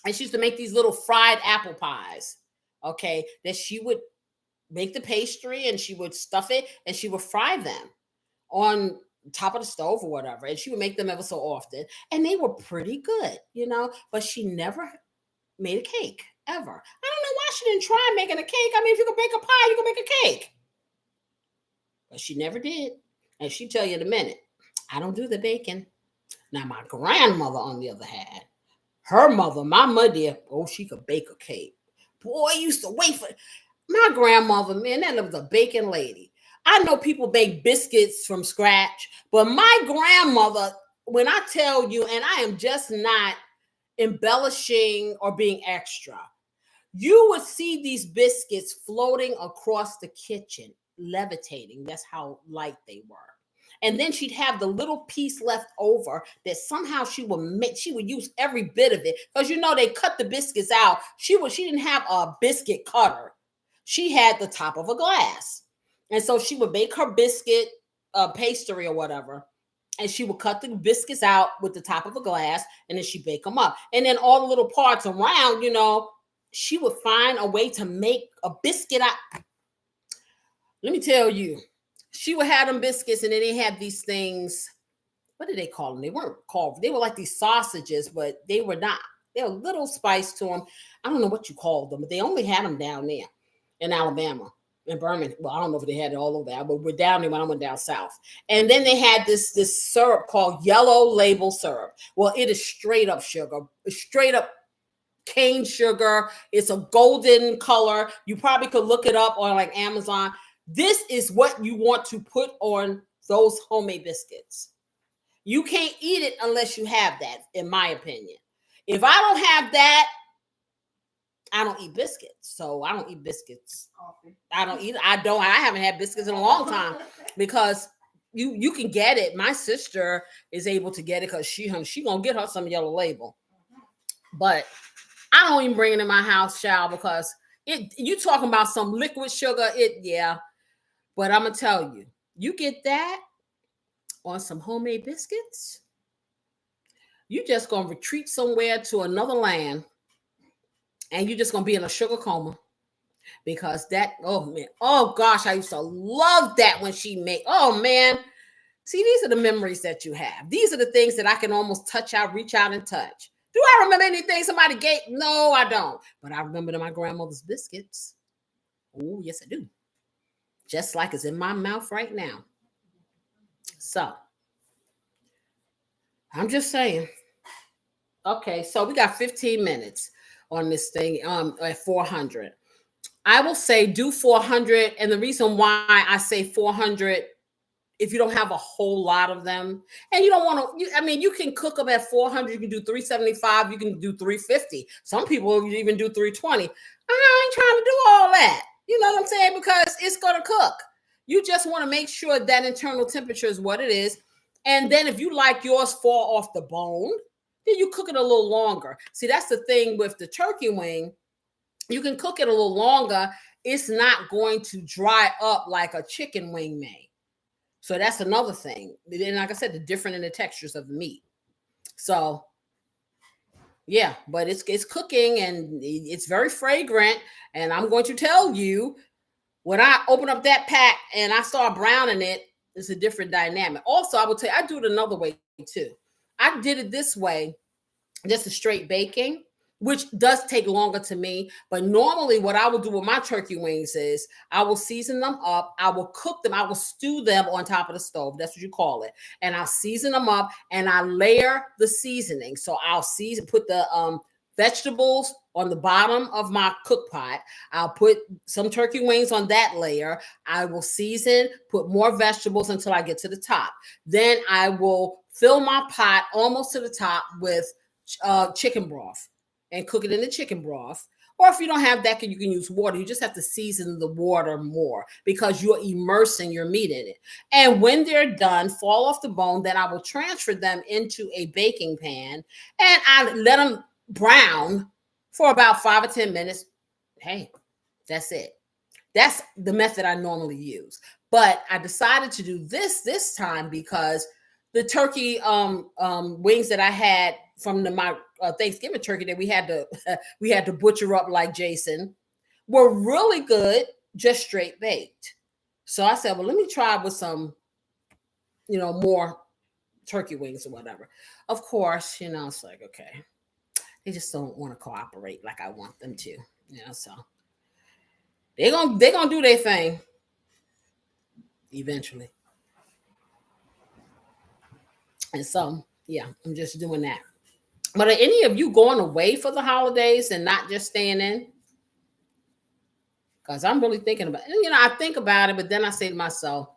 Speaker 1: And she used to make these little fried apple pies. Okay. That she would make the pastry and she would stuff it and she would fry them on top of the stove or whatever. And she would make them ever so often. And they were pretty good, you know, but she never made a cake ever. I don't know why she didn't try making a cake. I mean, if you can bake a pie, you can make a cake. But she never did. And she'll tell you in a minute, I don't do the baking. Now, my grandmother, on the other hand, her mother, my mother, she could bake a cake. Boy, I used to wait for my grandmother, man, that was a baking lady. I know people bake biscuits from scratch, but my grandmother, when I tell you, and I am just not embellishing or being extra, you would see these biscuits floating across the kitchen, levitating. That's how light they were. And then she'd have the little piece left over that somehow she would use every bit of it. Because you know they cut the biscuits out. She didn't have a biscuit cutter. She had the top of a glass. And so she would make her biscuit pastry or whatever. And she would cut the biscuits out with the top of a glass. And then she'd bake them up. And then all the little parts around, you know, she would find a way to make a biscuit. Let me tell you, she would have them biscuits, and then they had these things. What did they call them? They weren't called. They were like these sausages, but they were not. They were a little spice to them. I don't know what you called them, but they only had them down there in Alabama, in Birmingham. Well, I don't know if they had it all over there, but we're down there when I went down south. And then they had this syrup called Yellow Label syrup. Well, it is straight up sugar, straight up cane sugar. It's a golden color. You probably could look it up on like Amazon. This is what you want to put on those homemade biscuits. You can't eat it unless you have that, in my opinion. If I don't have that, I don't eat biscuits. So I don't eat biscuits. I haven't had biscuits in a long time because you can get it. My sister is able to get it because she gonna get her some Yellow Label. But I don't even bring it in my house, child, because you talking about some liquid sugar, But I'm gonna tell you, you get that on some homemade biscuits, you just gonna retreat somewhere to another land, and you're just gonna be in a sugar coma because oh gosh, I used to love that when she made. Oh man, see, these are the memories that you have. These are the things that I can almost reach out and touch. Do I remember anything somebody gave? No, I don't. But I remember my grandmother's biscuits. Oh yes, I do. Just like it's in my mouth right now. So, I'm just saying. Okay, so we got 15 minutes on this thing at 400. I will say do 400. And the reason why I say 400, if you don't have a whole lot of them, and you don't want to, you can cook them at 400. You can do 375. You can do 350. Some people even do 320. I ain't trying to do all that. You know what I'm saying? Because it's going to cook. You just want to make sure that internal temperature is what it is. And then if you like yours fall off the bone, then you cook it a little longer. See, that's the thing with the turkey wing. You can cook it a little longer. It's not going to dry up like a chicken wing may. So that's another thing. And like I said, the different in the textures of the meat. So yeah, but it's cooking and it's very fragrant. And I'm going to tell you, when I open up that pack and I start browning it, it's a different dynamic. Also, I will tell you, I do it another way too. I did it this way, just a straight baking, which does take longer to me. But normally what I will do with my turkey wings is I will season them up. I will cook them. I will stew them on top of the stove. That's what you call it. And I'll season them up and I layer the seasoning. So I'll put the vegetables on the bottom of my cook pot. I'll put some turkey wings on that layer. I will season, put more vegetables until I get to the top. Then I will fill my pot almost to the top with chicken broth and cook it in the chicken broth. Or if you don't have that, you can use water. You just have to season the water more because you're immersing your meat in it. And when they're done, fall off the bone, then I will transfer them into a baking pan and I let them brown for about 5 or 10 minutes. Hey, that's it. That's the method I normally use. But I decided to do this time because the turkey wings that I had from my Thanksgiving turkey that we had to butcher up like Jason were really good, just straight baked. So I said, well, let me try with some, more turkey wings or whatever. Of course, it's like, okay, they just don't want to cooperate like I want them to, so they're gonna do their thing eventually. And so, yeah, I'm just doing that. But are any of you going away for the holidays and not just staying in? Because I'm really thinking about it. I think about it, but then I say to myself,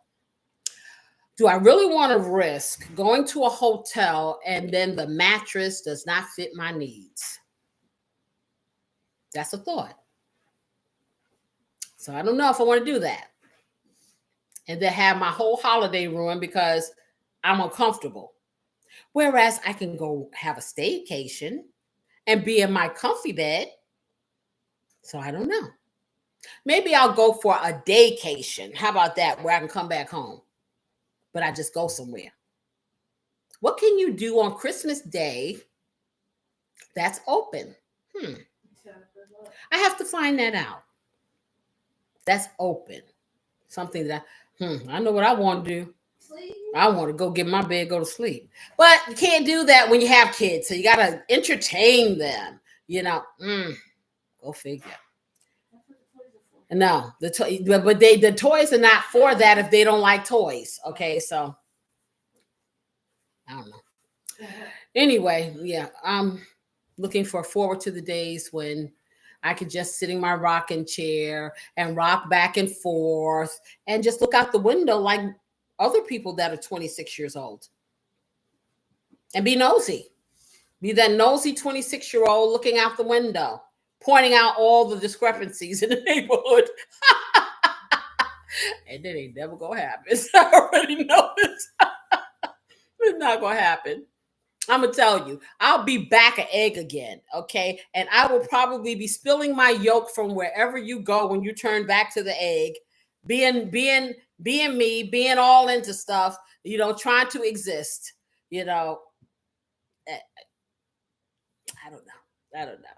Speaker 1: do I really want to risk going to a hotel and then the mattress does not fit my needs? That's a thought. So I don't know if I want to do that. And then have my whole holiday ruined because I'm uncomfortable. Whereas I can go have a staycation and be in my comfy bed. So I don't know. Maybe I'll go for a daycation. How about that? Where I can come back home, but I just go somewhere. What can you do on Christmas Day that's open? I have to find that out. That's open. Something that I know what I want to do.
Speaker 2: Sleep.
Speaker 1: I want to go get in my bed, go to sleep. But you can't do that when you have kids. So you got to entertain them. Go figure. No, the toys are not for that if they don't like toys. Okay, so I don't know. Anyway, yeah, I'm looking forward to the days when I could just sit in my rocking chair and rock back and forth and just look out the window like other people that are 26 years old and be nosy. Be that nosy 26-year-old looking out the window, pointing out all the discrepancies in the neighborhood. And it ain't never gonna happen. I already know this. It's not gonna happen. I'm gonna tell you, I'll be back an egg again, okay? And I will probably be spilling my yolk from wherever you go when you turn back to the egg, being me, being all into stuff, trying to exist, I don't know.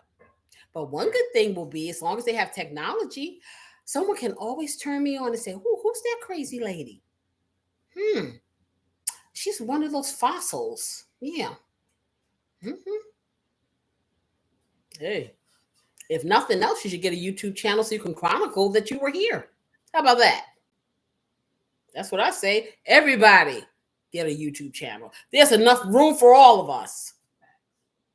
Speaker 1: But one good thing will be, as long as they have technology, someone can always turn me on and say, who's that crazy lady? She's one of those fossils. Yeah. Hey, if nothing else, you should get a YouTube channel so you can chronicle that you were here. How about that? That's what I say. Everybody get a YouTube channel. There's enough room for all of us.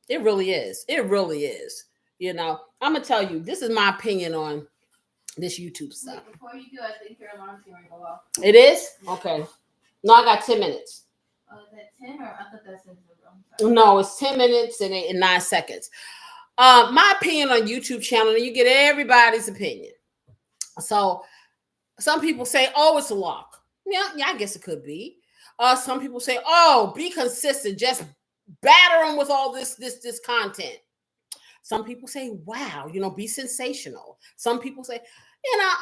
Speaker 1: It really is. It really is. I'm going to tell you, this is my opinion on this YouTube stuff.
Speaker 2: Wait, before you do, I think your alarm's going to go off.
Speaker 1: It is? Okay. No, I got 10 minutes.
Speaker 2: Oh, is that 10 or I thought that said 0?
Speaker 1: No, it's 10 minutes and 9 seconds. My opinion on YouTube channel, and you get everybody's opinion. So some people say, it's a lock. Yeah, I guess it could be. Some people say, be consistent. Just batter them with all this content. Some people say, wow, be sensational. Some people say,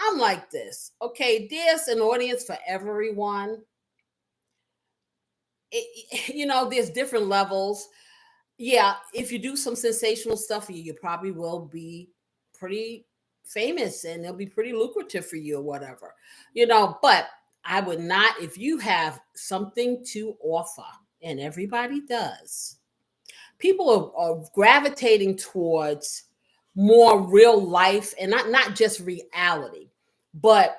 Speaker 1: I'm like this. Okay, there's an audience for everyone. There's different levels. Yeah, if you do some sensational stuff, you probably will be pretty famous and it'll be pretty lucrative for you or whatever, but I would not, if you have something to offer, and everybody does, people are gravitating towards more real life and not just reality, but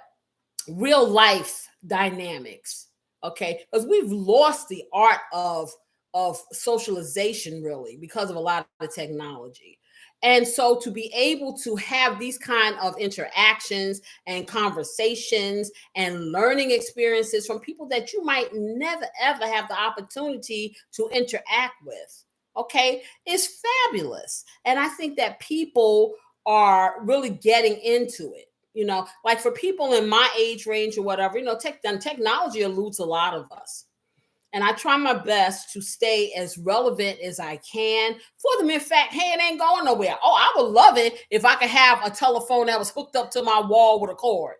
Speaker 1: real life dynamics. Okay, because we've lost the art of socialization, really, because of a lot of technology. And so to be able to have these kind of interactions and conversations and learning experiences from people that you might never, ever have the opportunity to interact with, okay, is fabulous. And I think that people are really getting into it. Like for people in my age range or whatever, technology eludes a lot of us. And I try my best to stay as relevant as I can for the mere fact, hey, it ain't going nowhere. I would love it if I could have a telephone that was hooked up to my wall with a cord.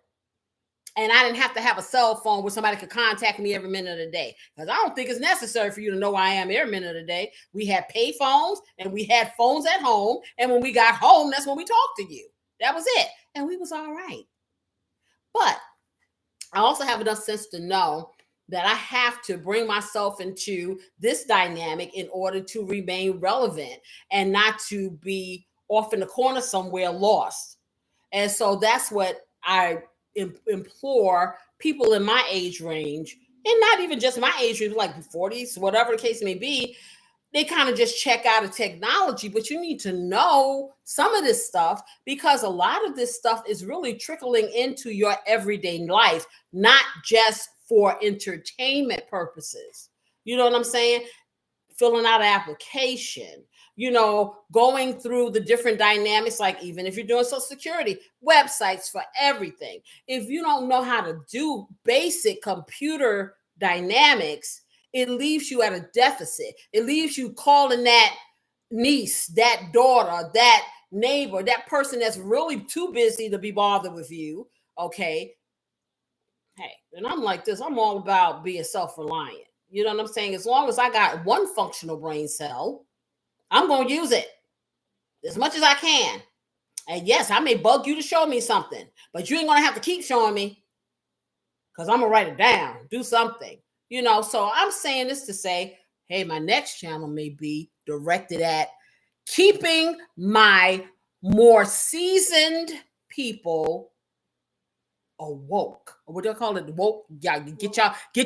Speaker 1: And I didn't have to have a cell phone where somebody could contact me every minute of the day. Because I don't think it's necessary for you to know where I am every minute of the day. We had pay phones and we had phones at home. And when we got home, that's when we talked to you. That was it. And we was all right. But I also have enough sense to know that I have to bring myself into this dynamic in order to remain relevant and not to be off in the corner somewhere lost. And so that's what I implore people in my age range, and not even just my age range, like 40s, whatever the case may be. They kind of just check out of technology, but you need to know some of this stuff because a lot of this stuff is really trickling into your everyday life, not just for entertainment purposes. You know what I'm saying? Filling out an application, going through the different dynamics, like even if you're doing Social Security, websites for everything. If you don't know how to do basic computer dynamics, it leaves you at a deficit. It leaves you calling that niece, that daughter, that neighbor, that person that's really too busy to be bothered with you. Okay. Hey, and I'm like this. I'm all about being self-reliant. You know what I'm saying? As long as I got one functional brain cell, I'm going to use it as much as I can. And yes, I may bug you to show me something, but you ain't going to have to keep showing me because I'm going to write it down, do something, So I'm saying this to say, hey, my next channel may be directed at keeping my more seasoned people awoke. What do I call it? Woke. Yeah, get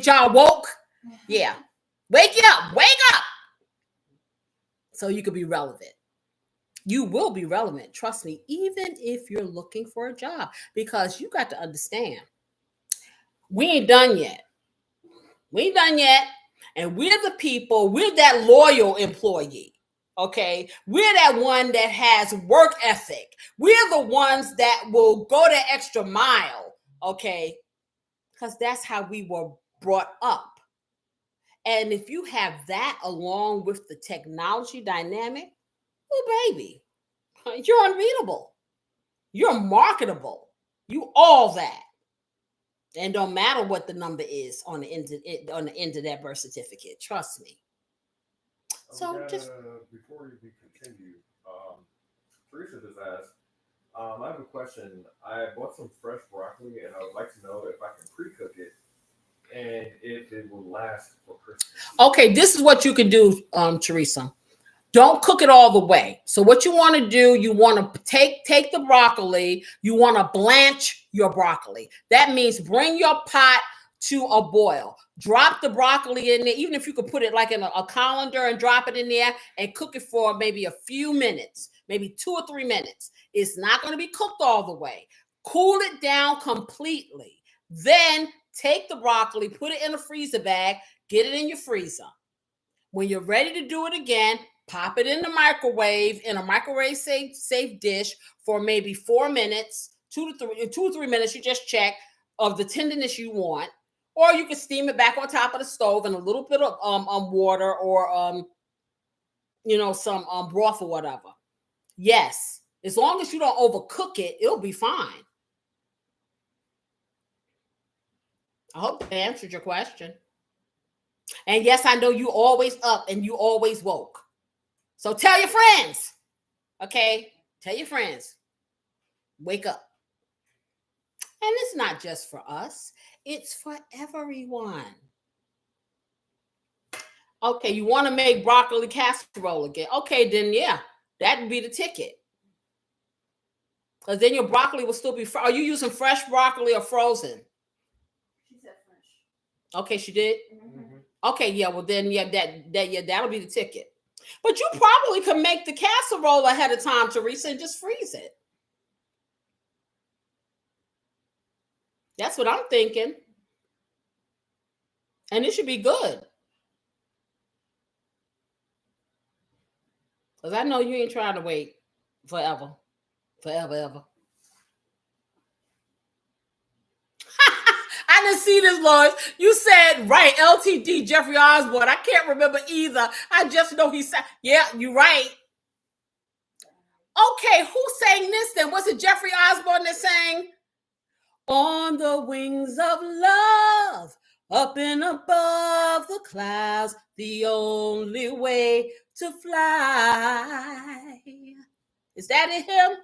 Speaker 1: y'all woke. Yeah. Wake up. So you could be relevant. You will be relevant. Trust me, even if you're looking for a job, because you got to understand, we ain't done yet. And we're the people, we're that loyal employee. Okay. We're that one that has work ethic. We're the ones that will go the extra mile. Okay. Because that's how we were brought up. And if you have that along with the technology dynamic, oh, baby, you're unreadable. You're marketable. You all that. And don't matter what the number is on the end of that birth certificate. Trust me. So just
Speaker 3: before we continue, Teresa just asked, I have a question. I bought some fresh broccoli and I would like to know if I can pre-cook it and if it will last for Christmas.
Speaker 1: Okay, this is what you can do, Teresa. Don't cook it all the way. So what you want to do, you want to take the broccoli, you want to blanch your broccoli. That means bring your pot to a boil. Drop the broccoli in there, even if you could put it like in a colander and drop it in there and cook it for maybe a few minutes, maybe 2 or 3 minutes. It's not going to be cooked all the way. Cool it down completely. Then take the broccoli, put it in a freezer bag, get it in your freezer. When you're ready to do it again, pop it in the microwave, in a microwave safe dish for maybe 4 minutes, 2 or 3 minutes. You just check of the tenderness you want, or you can steam it back on top of the stove in a little bit of water or some broth or whatever. Yes, as long as you don't overcook it, it'll be fine. I hope that answered your question. And yes, I know you always up and you always woke. So tell your friends, okay? Tell your friends, wake up. And it's not just for us. It's for everyone. Okay, you want to make broccoli casserole again. Okay, then yeah, that would be the ticket. Because then your broccoli will still be fresh. Are you using fresh broccoli or frozen?
Speaker 2: She said fresh.
Speaker 1: Okay, she did?
Speaker 2: Mm-hmm.
Speaker 1: Okay, yeah, well then, yeah, that'll be the ticket. But you probably could make the casserole ahead of time, Teresa, and just freeze it. That's what I'm thinking. And it should be good. Because I know you ain't trying to wait forever. Ever. I didn't see this, Lord. You said, right, LTD, Jeffrey Osborne. I can't remember either. I just know he said, yeah, you're right. Okay, who sang this then? Was it Jeffrey Osborne that sang? On the wings of love, up and above the clouds, the only way to fly. Is that it, him?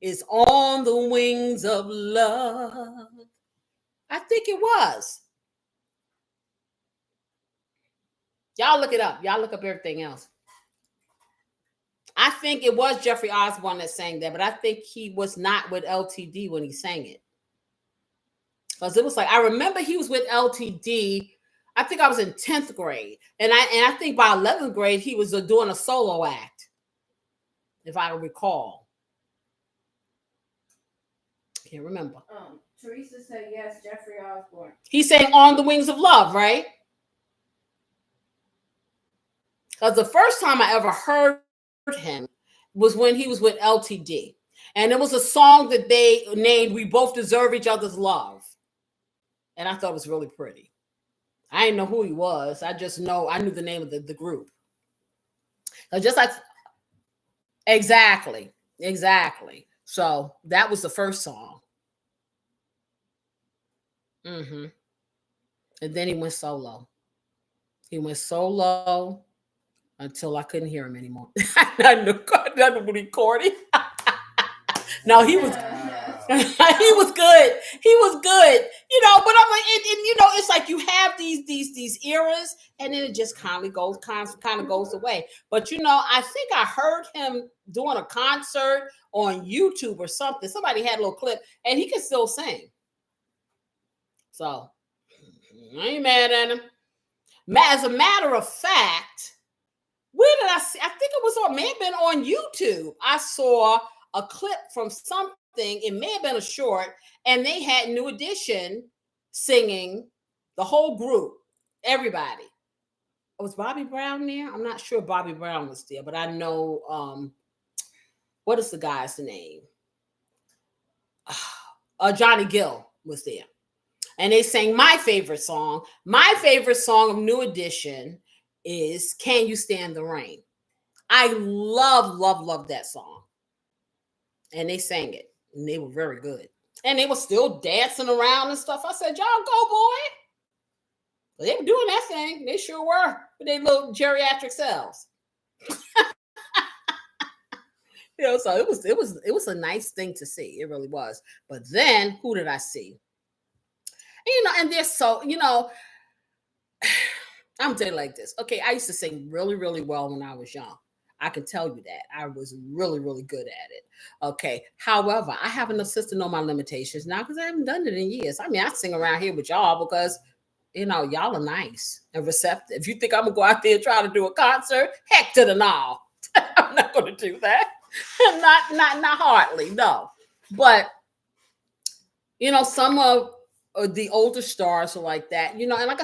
Speaker 1: It's on the wings of love. I think it was. Y'all look it up. Y'all look up everything else. I think it was Jeffrey Osborne that sang that, but I think he was not with LTD when he sang it. Because it was like, I remember he was with LTD. I think I was in 10th grade. And I think by 11th grade, he was doing a solo act, if I recall. Can't remember.
Speaker 2: Teresa said yes, Jeffrey Osborne.
Speaker 1: He sang On the Wings of Love, right? Because the first time I ever heard him was when he was with LTD. And it was a song that they named We Both Deserve Each Other's Love. And I thought it was really pretty. I didn't know who he was. I knew the name of the group. So just like, exactly. So that was the first song. Mm-hmm. And then he went solo. Until I couldn't hear him anymore. I knew recording. No, he was he was good. He was good. But I'm like, it's like you have these eras, and then it just kind of goes away. But I think I heard him doing a concert on YouTube or something. Somebody had a little clip, and he can still sing. So I ain't mad at him. As a matter of fact, where did I see? I think it may have been on YouTube. I saw a clip from something. It may have been a short, and they had New Edition singing, the whole group, everybody. Was Bobby Brown there? I'm not sure Bobby Brown was there, but I know what is the guy's name? Johnny Gill was there. And they sang my favorite song. My favorite song of New Edition is Can You Stand the Rain? I love that song. And they sang it. And they were very good. And they were still dancing around and stuff. I said, y'all go, boy. But they were doing that thing. They sure were. With their little geriatric selves. So it was a nice thing to see. It really was. But then, who did I see? And they're so, I'm saying like this. Okay, I used to sing really, really well when I was young. I can tell you that. I was really, really good at it. Okay. However, I have enough sense to know my limitations now because I haven't done it in years. I mean, I sing around here with y'all because, y'all are nice and receptive. If you think I'm going to go out there and try to do a concert, heck to the no. I'm not going to do that. not hardly, no. But, some of the older stars are like that, and like I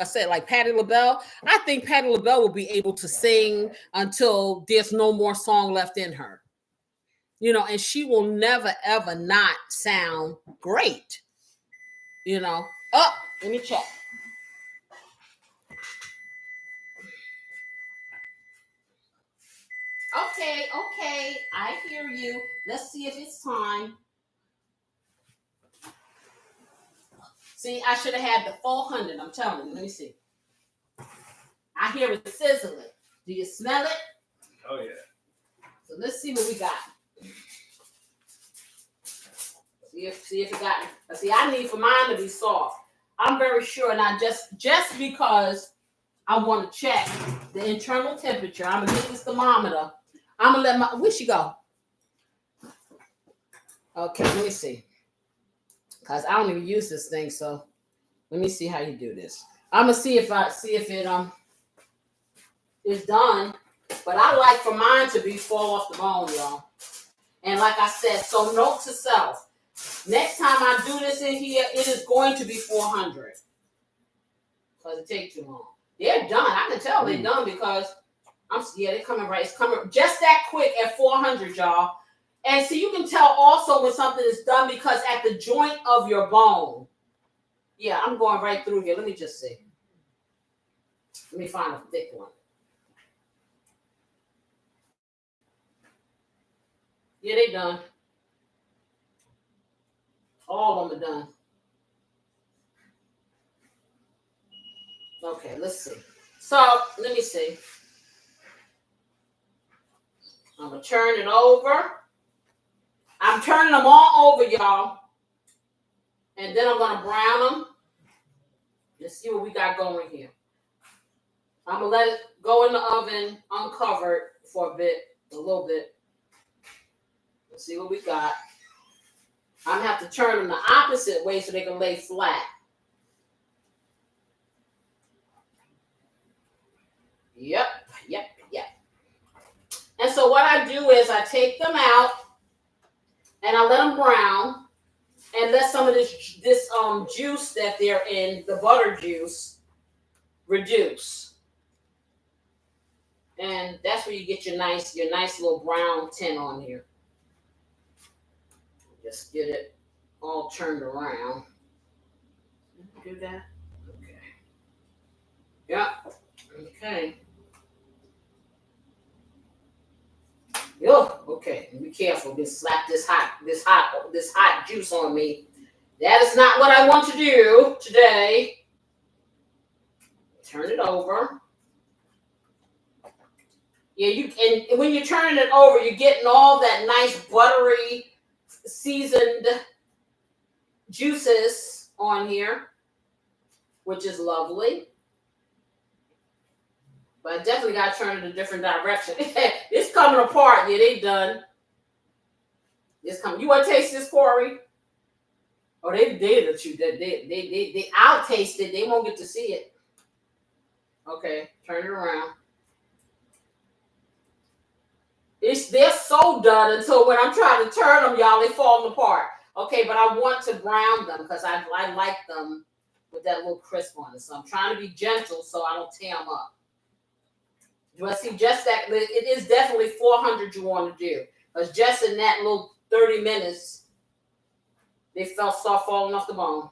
Speaker 1: said, like Patti LaBelle. I think Patti LaBelle will be able to sing until there's no more song left in her, and she will never ever not sound great. Oh, let me check. Okay, I hear you. Let's see if it's time. See, I should have had the 400. I'm telling you. Let me see. I hear it sizzling. Do you smell it?
Speaker 3: Oh, yeah.
Speaker 1: So let's see what we got. See if you got it. See, I need for mine to be soft. I'm very sure, not just because I want to check the internal temperature. I'm going to get this thermometer. I'm going to let where she go? Okay, let me see. Because I don't even use this thing, so let me see how you do this. I'm gonna see if it is done. But I like for mine to be fall off the bone, y'all. And like I said, so note to self. Next time I do this in here, it is going to be 400. Because it takes too long. They're done. I can tell they're done because they're coming right. It's coming just that quick at 400, y'all. And so you can tell also when something is done because at the joint of your bone. Yeah, I'm going right through here. Let me just see. Let me find a thick one. Yeah, they done. All of them are done. Okay, let's see. So, let me see. I'm going to turn it over. I'm turning them all over, y'all. And then I'm going to brown them. Let's see what we got going here. I'm going to let it go in the oven uncovered for a little bit. Let's see what we got. I'm going to have to turn them the opposite way so they can lay flat. Yep. And so what I do is I take them out and I let them brown and let some of this juice that they're in, the butter juice, reduce. And that's where you get your nice little brown tint on here. Just get it all turned around. Do that? Okay. Yep. Okay. Yo, okay. Be careful. Just slap this hot juice on me. That is not what I want to do today. Turn it over. Yeah, and when you're turning it over, you're getting all that nice buttery seasoned juices on here, which is lovely. But I definitely got to turn it a different direction. It's coming apart. Yeah, they done. It's coming. You want to taste this, Corey? Oh, they let you. I'll taste it. They won't get to see it. Okay, turn it around. They're so done until when I'm trying to turn them, y'all, they falling apart. Okay, but I want to brown them because I like them with that little crisp on it. So I'm trying to be gentle so I don't tear them up. You want to see just that? It is definitely 400 you want to do. Because just in that little 30 minutes, they start falling off the bone.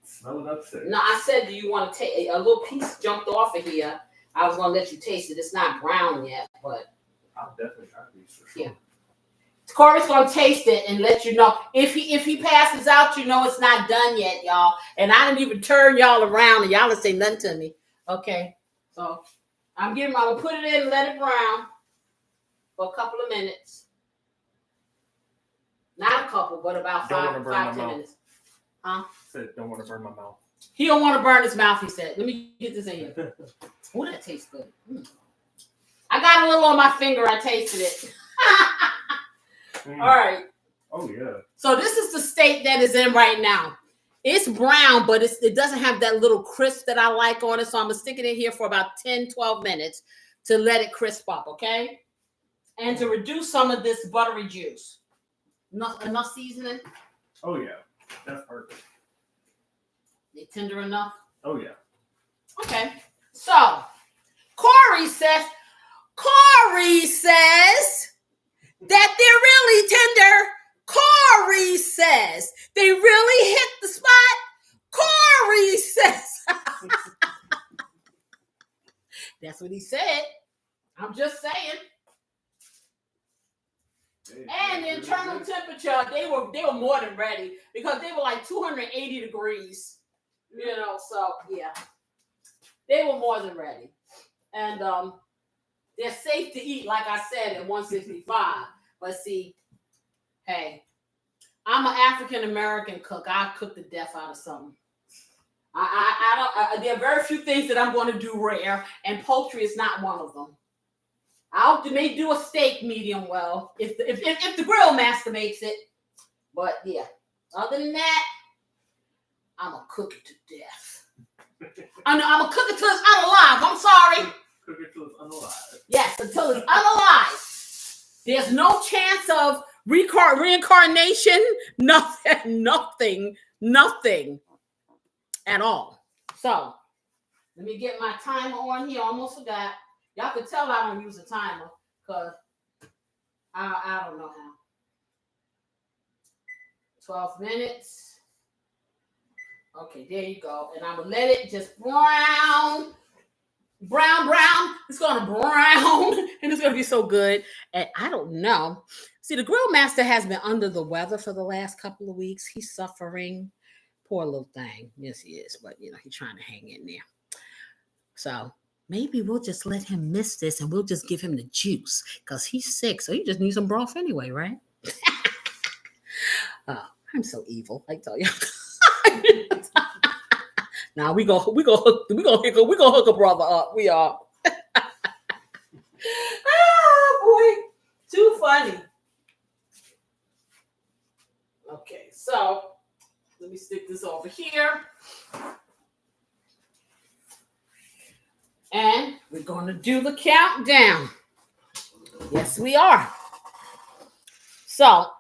Speaker 3: Smell it upstairs.
Speaker 1: No, I said, do you want to take a little piece jumped off of here? I was going to let you taste it. It's not brown yet, but.
Speaker 3: I'll definitely try these for sure.
Speaker 1: Yeah. Corey's going to taste it and let you know. If he passes out, you know it's not done yet, y'all. And I didn't even turn y'all around and y'all didn't say nothing to me. Okay. So I'm going to put it in and let it brown for a couple of minutes. Not a couple, but about 5 10 minutes. Huh?
Speaker 3: Said don't want to burn my mouth.
Speaker 1: He don't want to burn his mouth, he said. Let me get this in here. Oh, that tastes good. I got a little on my finger. I tasted it. All right.
Speaker 3: Oh, yeah.
Speaker 1: So this is the state that is in right now. It's brown, but it doesn't have that little crisp that I like on it. So I'm going to stick it in here for about 10, 12 minutes to let it crisp up, okay? And to reduce some of this buttery juice. Enough seasoning?
Speaker 3: Oh, yeah. That's perfect.
Speaker 1: They tender enough?
Speaker 3: Oh, yeah.
Speaker 1: Okay. So, Corey says that they're really tender. Corey says they really hit the spot. Corey says. That's what he said. I'm just saying. And the internal temperature, they were more than ready because they were like 280 degrees. You know, so yeah. They were more than ready. And they're safe to eat, like I said, at 165. But see, hey, I'm an African-American cook. I cook the death out of something. I don't. There are very few things that I'm going to do rare, and poultry is not one of them. I may do a steak medium well if the grill master makes it. But yeah, other than that, I'm going to cook it to death. I'm going to cook it till it's unalive. I'm sorry.
Speaker 3: Cook it till it's unalive.
Speaker 1: Yes, until it's unalive. There's no chance of reincarnation. Nothing at all. So, let me get my timer on here. Almost forgot. Y'all can tell I don't use a timer because I don't know how. 12 minutes. Okay, there you go. And I'm going to let it just brown. It's going to brown. And it's going to be so good. And I don't know. See, the grill master has been under the weather for the last couple of weeks. He's suffering. Poor little thing. Yes, he is. But, you know, he's trying to hang in there. So maybe we'll just let him miss this and we'll just give him the juice because he's sick. So he just needs some broth anyway, right? I'm so evil. I tell you. Now we go hook a brother up. We are. Oh boy, too funny. Okay, so let me stick this over here. And we're going to do the countdown. Yes, we are. So,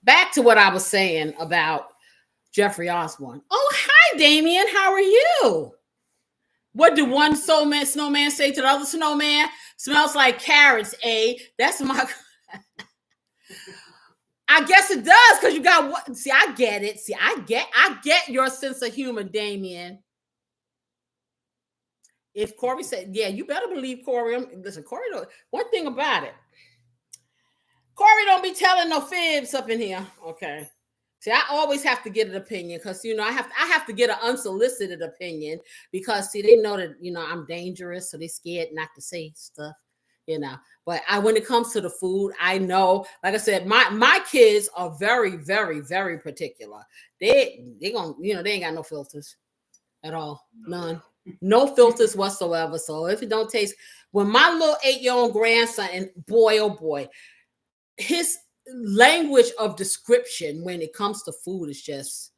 Speaker 1: back to what I was saying about Jeffrey Osborne. Oh, hi, Damien. How are you? What did one snowman say to the other snowman? Smells like carrots, eh? That's my... I guess it does because you got what? See, I get it. See, I get your sense of humor, Damien. If Corey said, yeah, you better believe Corey. Listen, Corey, one thing about it, Corey don't be telling no fibs up in here. Okay. See, I always have to get an opinion because, you know, I have to get an unsolicited opinion because, see, they know that, you know, I'm dangerous. So they scared not to say stuff. you know. But when it comes to the food, I know, like I said, my kids are very, very, very particular. They gonna, they ain't got no filters at all. None. No filters whatsoever. So if it don't taste, when my little 8-year-old grandson, and boy, oh boy, his language of description when it comes to food is just,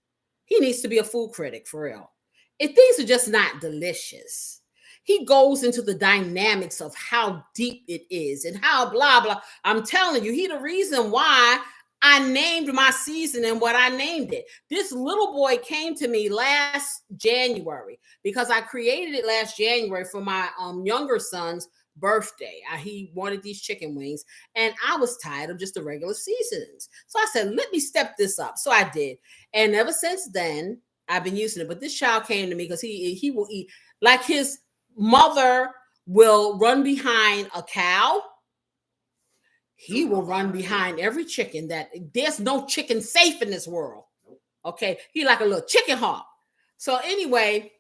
Speaker 1: he needs to be a food critic for real. If things are just not delicious, he goes into the dynamics of how deep it is and how blah, blah. I'm telling you, he the reason why I named my seasoning what I named it. This little boy came to me last January because I created it last January for my younger son's birthday. He wanted these chicken wings, and I was tired of just the regular seasonings. So I said, let me step this up. So I did. And ever since then, I've been using it. But this child came to me because he will eat, like his mother will run behind a cow. He will run behind every chicken. That there's no chicken safe in this world. Okay. He like a little chicken hawk. So anyway,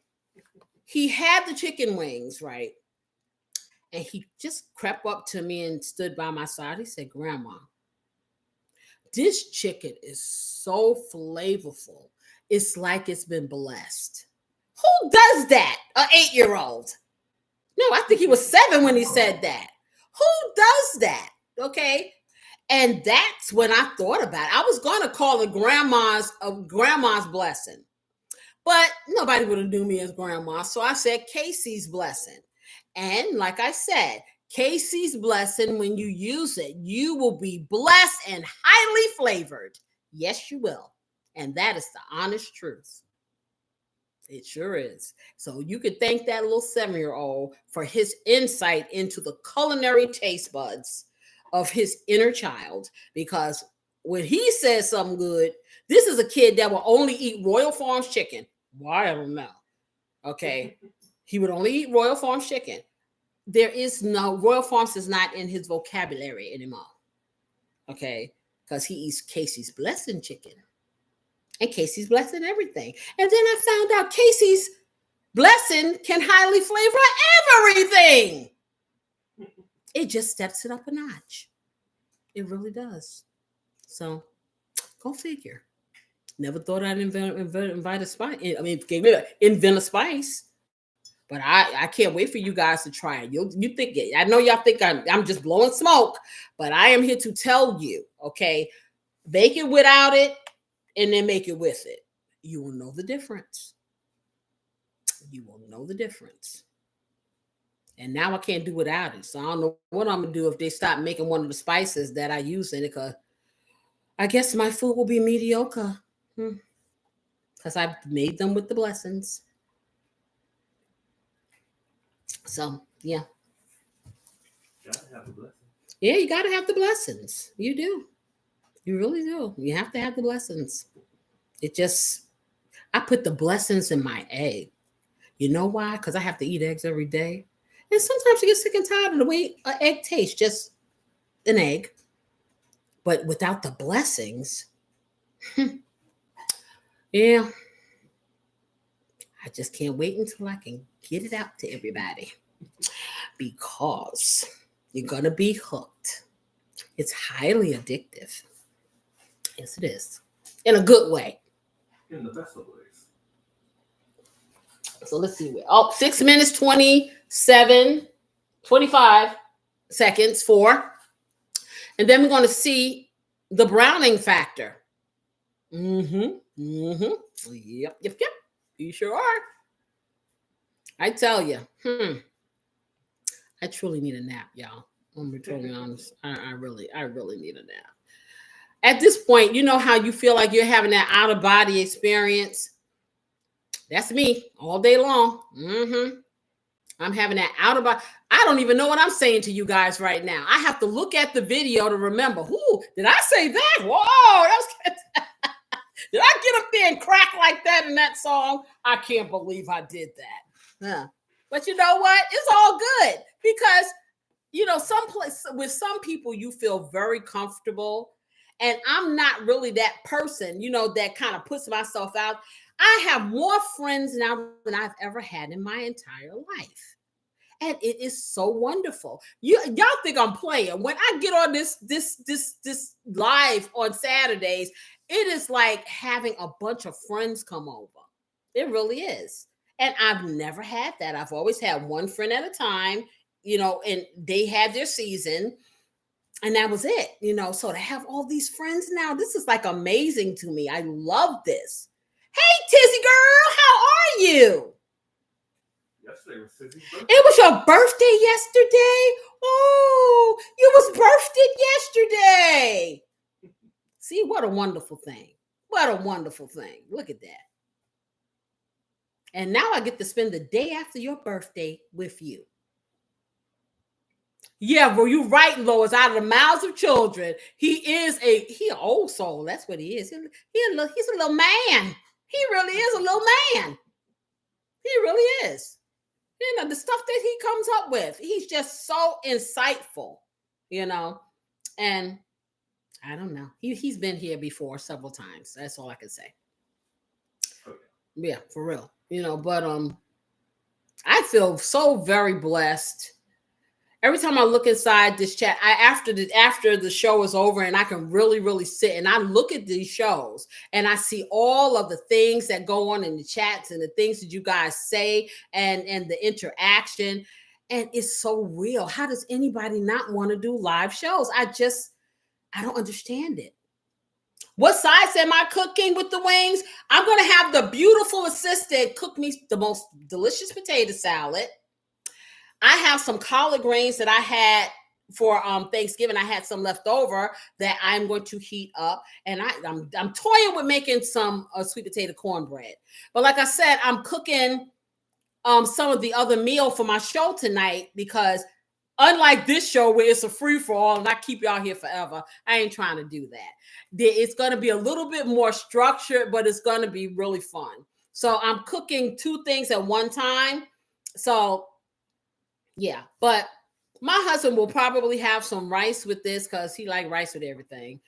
Speaker 1: he had the chicken wings, right? And he just crept up to me and stood by my side. He said, Grandma, this chicken is so flavorful. It's like it's been blessed. Who does that? An 8-year-old. No, I think he was 7 when he said that. Who does that? Okay. And that's when I thought about it. I was going to call it grandma's blessing, but nobody would have knew me as grandma. So I said Casey's blessing. And like I said, Casey's blessing, when you use it, you will be blessed and highly flavored. Yes, you will. And that is the honest truth. It sure is. So you could thank that little 7-year-old for his insight into the culinary taste buds of his inner child. Because when he says something good, this is a kid that will only eat Royal Farms chicken. Why? I don't know. Okay. He would only eat Royal Farms chicken. There is no, Royal Farms is not in his vocabulary anymore. Okay. Because he eats Casey's blessing chicken. And Casey's blessing everything. And then I found out Casey's blessing can highly flavor everything. It just steps it up a notch. It really does. So go figure. Never thought I'd invent a spice. I mean, invent a spice. But I can't wait for you guys to try it. You think it. I know y'all think I'm just blowing smoke, but I am here to tell you, okay, bake it without it and then make it with it. You will know the difference. You will know the difference. And now I can't do without it. So I don't know what I'm going to do if they stop making one of the spices that I use in it, because I guess my food will be mediocre. Because I've made them with the blessings. So, yeah.
Speaker 3: Gotta have the blessings.
Speaker 1: Yeah, you got to have the blessings. You do. You really do. You have to have the blessings. I put the blessings in my egg. You know why? Because I have to eat eggs every day. And sometimes you get sick and tired of the way an egg tastes, just an egg. But without the blessings, yeah, I just can't wait until I can get it out to everybody, because you're going to be hooked. It's highly addictive. Yes, it is. In a good way.
Speaker 3: In the best of ways.
Speaker 1: So let's see. 6 minutes, 25 seconds, 4. And then we're going to see the browning factor. Yep. You sure are. I tell you. I truly need a nap, y'all. I'm be totally honest. I really need a nap. At this point, you know how you feel like you're having that out-of-body experience? That's me all day long. I'm having that out-of-body. I don't even know what I'm saying to you guys right now. I have to look at the video to remember. Who did I say that? Whoa, that was did I get up there and crack like that in that song? I can't believe I did that. But you know what? It's all good, because with some people you feel very comfortable, and I'm not really that person, that kind of puts myself out. I have more friends now than I've ever had in my entire life. and it is so wonderful. Y'all think I'm playing. When I get on this live on Saturdays, it is like having a bunch of friends come over. It really is. And I've never had that. I've always had one friend at a time, and they had their season, and that was it, So to have all these friends now, this is like amazing to me. I love this. Hey, Tizzy girl, how are you?
Speaker 3: Yesterday was Sissy's birthday.
Speaker 1: It was your birthday yesterday? Oh, you was birthday yesterday. See, what a wonderful thing. What a wonderful thing. Look at that. And now I get to spend the day after your birthday with you. Yeah, well, you're right, Lois. Out of the mouths of children, he an old soul. That's what he is. He's a little man. He really is a little man. He really is. The stuff that he comes up with, he's just so insightful, and I don't know. He's been here before several times. That's all I can say.
Speaker 3: Okay. Yeah,
Speaker 1: for real. But I feel so very blessed. Every time I look inside this chat, after the show is over, and I can really, really sit and I look at these shows and I see all of the things that go on in the chats and the things that you guys say and the interaction, and it's so real. How does anybody not want to do live shows? I don't understand it. What sides am I cooking with the wings? I'm going to have the beautiful assistant cook me the most delicious potato salad. I have some collard greens that I had for Thanksgiving. I had some left over that I'm going to heat up, and I'm toying with making some sweet potato cornbread. But like I said, I'm cooking some of the other meal for my show tonight, because unlike this show where it's a free for all and I keep y'all here forever, I ain't trying to do that. It's going to be a little bit more structured, but it's going to be really fun. So I'm cooking two things at one time. So yeah, but my husband will probably have some rice with this because he like rice with everything.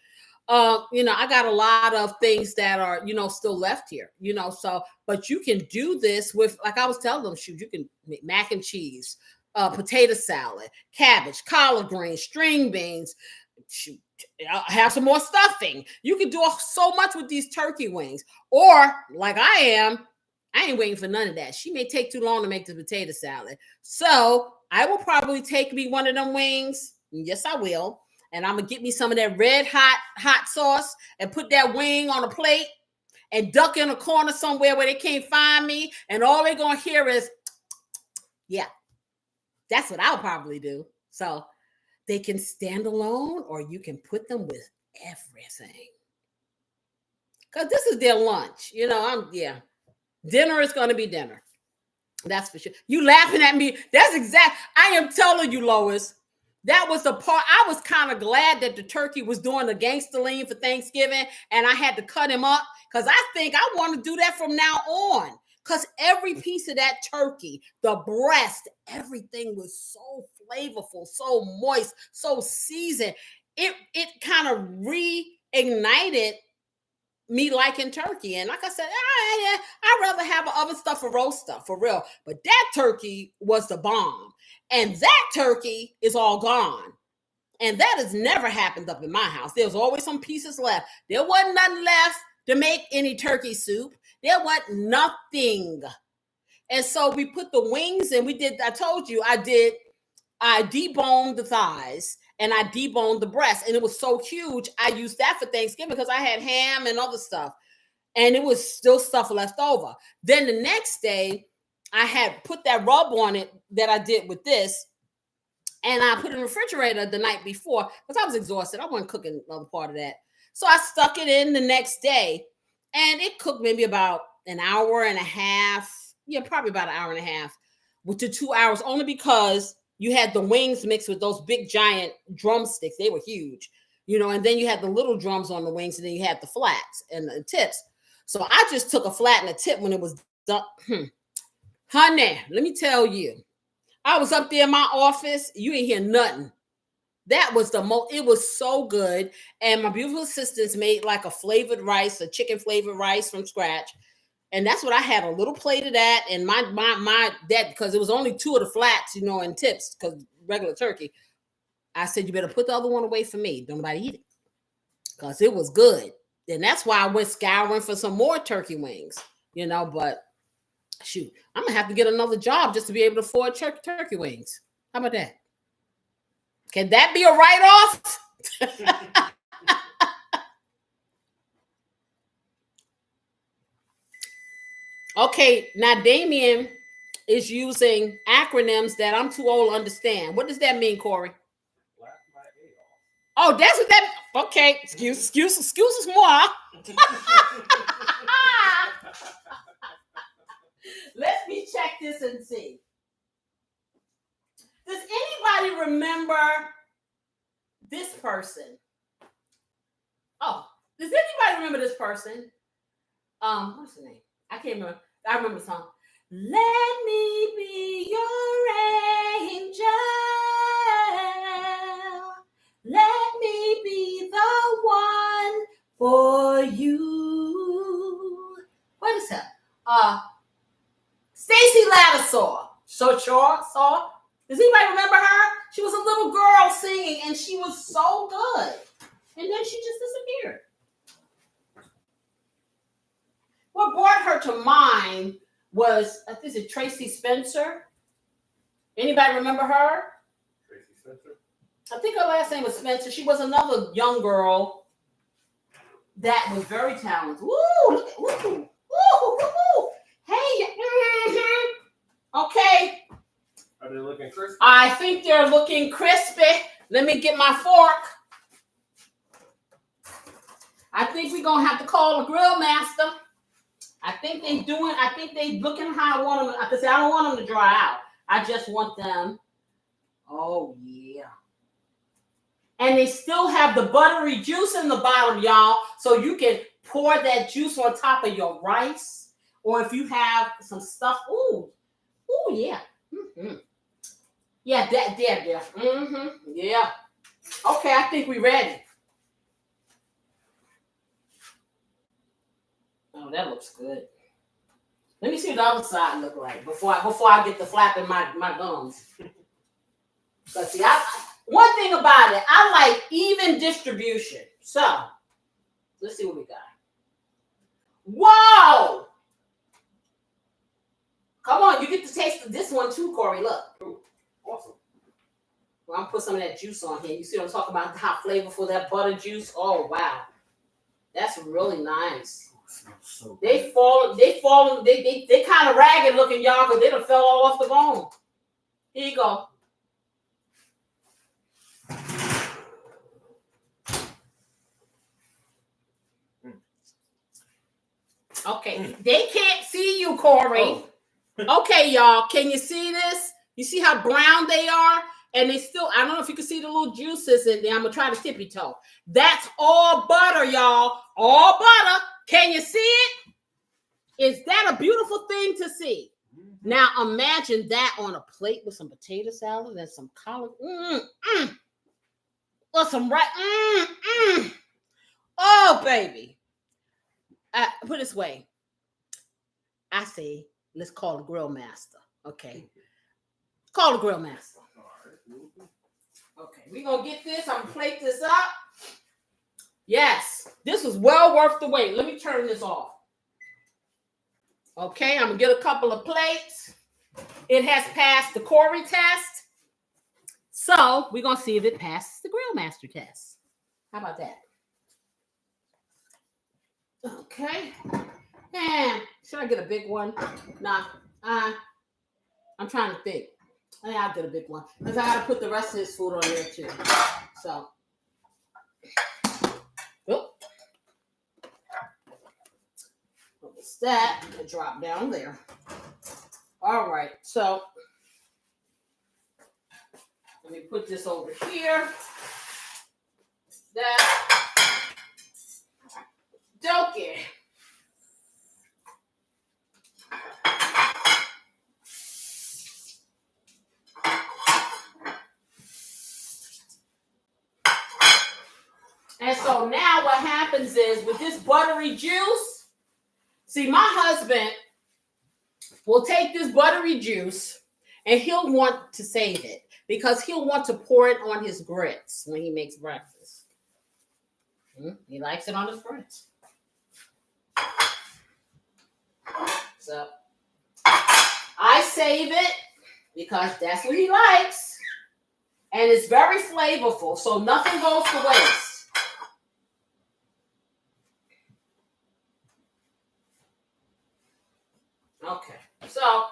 Speaker 1: I got a lot of things that are, still left here, so, but you can do this with, like I was telling them, shoot, you can make mac and cheese, potato salad, cabbage, collard greens, string beans, shoot, have some more stuffing. You can do so much with these turkey wings, or like I ain't waiting for none of that. She may take too long to make the potato salad. So I will probably take me one of them wings. Yes, I will. And I'm going to get me some of that red hot sauce and put that wing on a plate and duck in a corner somewhere where they can't find me. And all they're going to hear is, yeah, that's what I'll probably do. So they can stand alone, or you can put them with everything. Because this is their lunch. Dinner is going to be dinner. That's for sure. You laughing at me. That's exact. I am telling you, Lois, that was the part. I was kind of glad that the turkey was doing the gangster lean for Thanksgiving, and I had to cut him up, because I think I want to do that from now on, because every piece of that turkey, the breast, everything was so flavorful, so moist, so seasoned. It kind of reignited me liking turkey. And like I said, I'd rather have other stuff or roast stuff, for real. But that turkey was the bomb. And that turkey is all gone. And that has never happened up in my house. There's always some pieces left. There wasn't nothing left to make any turkey soup. There wasn't nothing. And so we put the wings, and I told you, I deboned the thighs and I deboned the breast, and it was so huge. I used that for Thanksgiving because I had ham and other stuff, and it was still stuff left over. Then the next day, I had put that rub on it that I did with this, and I put it in the refrigerator the night before because I was exhausted. I wasn't cooking another part of that. So I stuck it in the next day, and it cooked maybe about an hour and a half. Yeah, probably about an hour and a half to 2 hours, only because you had the wings mixed with those big giant drumsticks. They were huge, and then you had the little drums on the wings, and then you had the flats and the tips. So I just took a flat and a tip when it was done. Honey, let me tell you, I was up there in my office. You ain't hear nothing. That was it was so good. And my beautiful assistants made like a flavored rice, a chicken flavored rice from scratch. And that's what I had, a little plate of that. And my that, because it was only 2 of the flats, and tips, because regular turkey. I said, you better put the other one away for me. Don't nobody eat it. Because it was good. And that's why I went scouring for some more turkey wings, but shoot, I'm going to have to get another job just to be able to afford turkey wings. How about that? Can that be a write-off? Okay, now Damien is using acronyms that I'm too old to understand. What does that mean, Corey? Oh, that's what that. Okay, excuses more. Let me check this and see. Does anybody remember this person? Oh, does anybody remember this person? What's the name? I can't remember. I remember the song. Let me be your angel. Let me be the one for you. What is that? Stacy Lattisaw. Saw. Does anybody remember her? She was a little girl singing, and she was so good. And then she just disappeared. What brought her to mind was, I think, is it Tracy Spencer? Anybody remember her?
Speaker 3: Tracy Spencer?
Speaker 1: I think her last name was Spencer. She was another young girl that was very talented. Woo! Look at, woo! Woo! Hey! Okay.
Speaker 3: Are they looking crispy?
Speaker 1: I think they're looking crispy. Let me get my fork. I think we're going to have to call the grill master. I think they looking how I want them. Because I don't want them to dry out. I just want them. Oh, yeah. And they still have the buttery juice in the bottom, y'all. So you can pour that juice on top of your rice. Or if you have some stuff. Ooh, yeah. Mm-hmm. Yeah, there. Mm-hmm. Yeah. Okay, I think we're ready. Oh, that looks good. Let me see what the other side look like before I get to flapping my gums. But see, one thing about it, I like even distribution. So, let's see what we got. Whoa! Come on, you get to taste this one too, Corey. Look.
Speaker 3: Ooh, awesome.
Speaker 1: Well, I'm put some of that juice on here. You see what I'm talking about? How flavorful that butter juice. Oh wow, that's really nice.
Speaker 3: So
Speaker 1: They kind of ragged looking, y'all, because they done fell all off the bone. Here you go. Okay, they can't see you, Corey.
Speaker 3: Oh.
Speaker 1: Okay, y'all, can you see this? You see how brown they are? And they still, I don't know if you can see the little juices in there. I'm going to try to tippy toe. That's all butter, y'all. All butter. Can you see it? Is that a beautiful thing to see? Mm-hmm. Now, imagine that on a plate with some potato salad and some collard. Or some rice. Oh, baby. Put it this way. I say, let's call the grill master. Okay. Call the grill master. Okay, we're going to get this. I'm going to plate this up. Yes, this was well worth the wait. Let me turn this off. Okay, I'm going to get a couple of plates. It has passed the Corey test. So we're going to see if it passes the grill master test. How about that? Okay. And should I get a big one? Nah. I'm trying to think. Yeah, I'll get a big one. Because I got to put the rest of his food on there too. So. Oh. What's that? I'll drop down there. All right. So. Let me put this over here. That. Dokie. And so now what happens is with this buttery juice, See, my husband will take this buttery juice and he'll want to save it because he'll want to pour it on his grits when he makes breakfast. He likes it on his grits. So I save it because that's what he likes. And it's very flavorful, so nothing goes to waste. Okay, so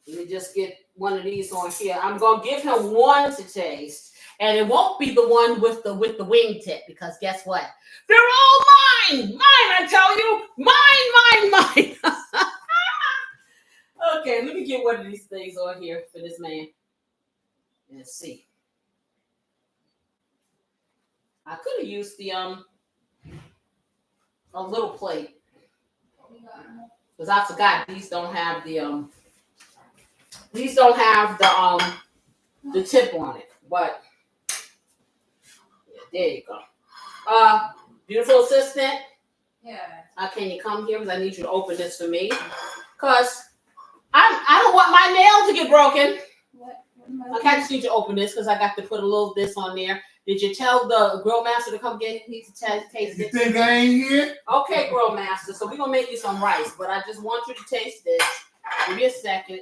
Speaker 1: let me just get one of these on here. I'm gonna give him one to taste, and it won't be the one with the wingtip because guess what? They're all mine, I tell you, mine. Okay, let me get one of these things on here for this man. Let's see. I could have used the a little plate because I forgot these don't have the the tip on it. But yeah, there you go. Beautiful assistant.
Speaker 2: Yeah.
Speaker 1: Can you come here because I need you to open this for me? Because I don't want my nail to get broken. I just need you to open this because I got to put a little this on there. Did you tell the grill master to come get it? He needs to taste it.
Speaker 4: You think I ain't here?
Speaker 1: Okay, grill master. So we're gonna make you some rice, but I just want you to taste this. Give me a second.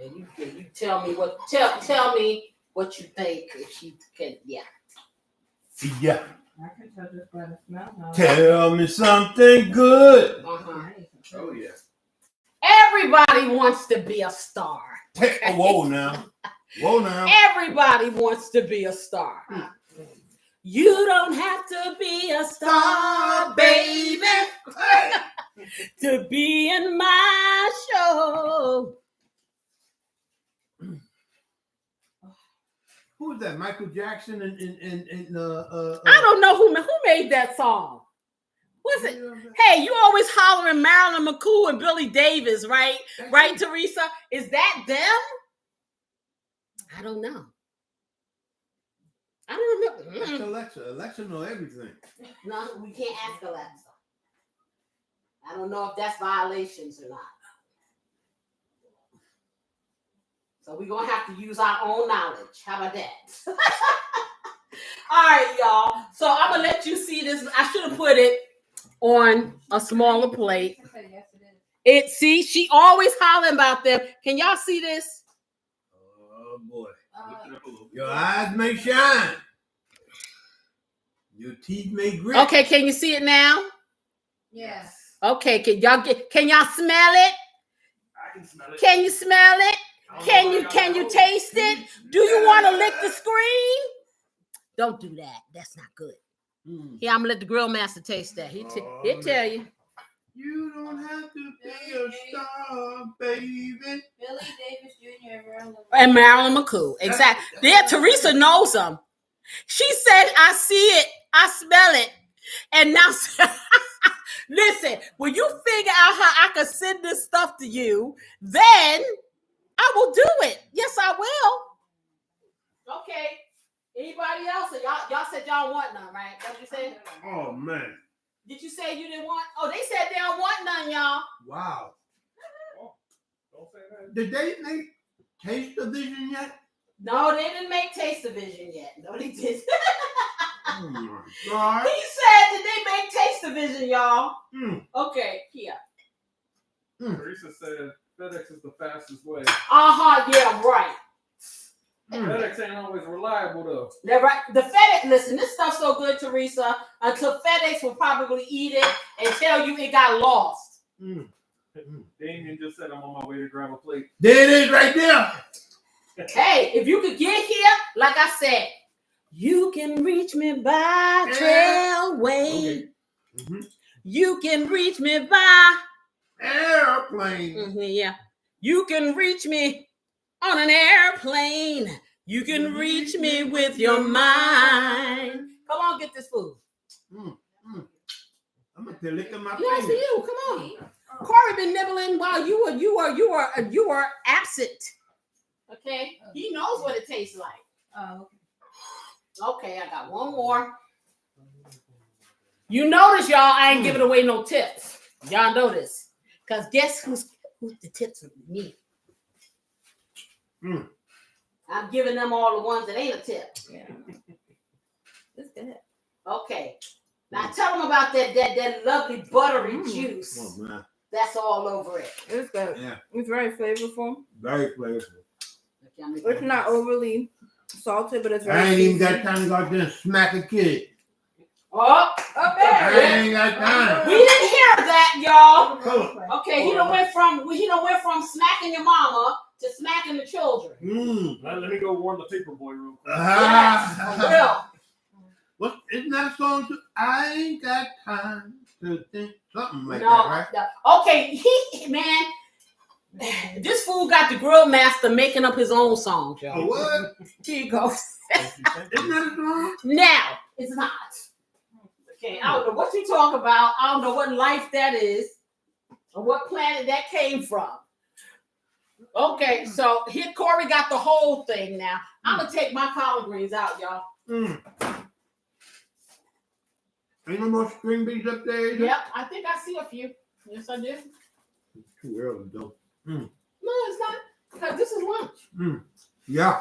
Speaker 1: And you tell me what what you think if you can. Yeah.
Speaker 4: Yeah.
Speaker 2: I can tell just by the smell.
Speaker 4: Tell me something good.
Speaker 3: Oh yeah.
Speaker 1: Everybody wants to be a star.
Speaker 4: Whoa now.
Speaker 1: Everybody wants to be a star. You don't have to be a star, baby, to be in my show.
Speaker 4: Who was that? Michael Jackson and
Speaker 1: I don't know who made that song. Was it? Hey, you always hollering Marilyn McCool and Billy Davis, right? Right, Teresa? Is that them? I don't know. I don't remember.
Speaker 4: Ask Alexa. Alexa know everything.
Speaker 1: No, we can't ask Alexa. I don't know if that's violations or not. So we're going to have to use our own knowledge. How about that? All right, y'all. So I'm going to let you see this. I should have put it on a smaller plate. See, she always hollering about them. Can y'all see this?
Speaker 4: Oh, boy. Your eyes may shine. Your teeth may grit.
Speaker 1: Okay, can you see it now?
Speaker 2: Yes.
Speaker 1: Okay, can y'all smell it?
Speaker 3: I can smell it.
Speaker 1: Can you smell it? Can you taste it? Do you want to lick the screen? Don't do that. That's not good. Here, I'm gonna let the grill master taste that. He'll tell you.
Speaker 4: You don't have to be a star, baby.
Speaker 2: Billy Davis Jr.
Speaker 1: And Marilyn McCool. Exactly. There, Teresa knows them. She said, I see it. I smell it. And now, listen, when you figure out how I can send this stuff to you, then I will do it. Yes, I will. Okay. Anybody else? Y'all said y'all want none, right? That's what you said?
Speaker 4: Oh, man.
Speaker 1: Did you say you didn't want? Oh, they said they don't want none, y'all.
Speaker 4: Wow.
Speaker 3: Oh, don't say that.
Speaker 4: Did they make Taste the Vision yet?
Speaker 1: No, they didn't make Taste Division yet. No, they didn't.
Speaker 4: Oh, my God.
Speaker 1: He said that they make Taste Division, y'all. Okay, here.
Speaker 3: Teresa said FedEx is the fastest way.
Speaker 1: Yeah, right.
Speaker 3: FedEx ain't always reliable though.
Speaker 1: They're right. The FedEx, listen, this stuff's so good, Teresa, until FedEx will probably eat it and tell you it got lost.
Speaker 3: Damien just said I'm on my way to grab a plate.
Speaker 4: There it is right there.
Speaker 1: Hey, if you could get here, like I said, you can reach me by trailway.
Speaker 4: Okay.
Speaker 1: You can reach me by
Speaker 4: Airplane.
Speaker 1: yeah. You can reach me on an airplane. You can reach me with your mind. Come on, get this food.
Speaker 4: I'm gonna lick my
Speaker 1: Yes,
Speaker 4: fingers.
Speaker 1: you. Come on. Corey been nibbling while you were absent. Okay, he knows what it tastes like.
Speaker 2: Oh,
Speaker 1: Okay, I got one more. You notice, y'all, I ain't giving away no tips. Y'all know this. Because guess who's the tips with me? I'm giving them all the ones that ain't a tip.
Speaker 2: Yeah. That's good.
Speaker 1: Okay. Now tell them about that lovely buttery juice.
Speaker 4: Oh, man.
Speaker 1: That's all over it.
Speaker 2: It's good.
Speaker 4: Yeah.
Speaker 2: It's very flavorful.
Speaker 4: Very flavorful.
Speaker 2: It's not overly salty, but it's very
Speaker 4: I ain't even
Speaker 2: seasoned.
Speaker 4: got time to go out there and smack a kid.
Speaker 1: Oh,
Speaker 2: Okay.
Speaker 4: I ain't got time.
Speaker 1: we didn't hear that, y'all.
Speaker 4: Come on.
Speaker 1: Okay, he done went from smacking your mama to smacking the children.
Speaker 3: Let me go warn the paper boy real quick.
Speaker 1: Yes, for real.
Speaker 4: What? Isn't that a song too? I ain't got time to think something like
Speaker 1: No,
Speaker 4: that, right?
Speaker 1: no. Okay, man. This fool got the grill master making up his own songs, y'all.
Speaker 4: Oh, what?
Speaker 1: Here you go.
Speaker 4: Isn't that a song?
Speaker 1: Now, it's not. Okay, I don't know what you talk about. I don't know what life that is or what planet that came from. Okay, so here Corey got the whole thing now. I'm going to take my collard greens out, y'all.
Speaker 4: Ain't no more string beans up there either?
Speaker 1: Yep, I think I see a few. Yes, I do.
Speaker 4: It's too early, though.
Speaker 1: No, it's not. Because this is lunch.
Speaker 4: Yeah.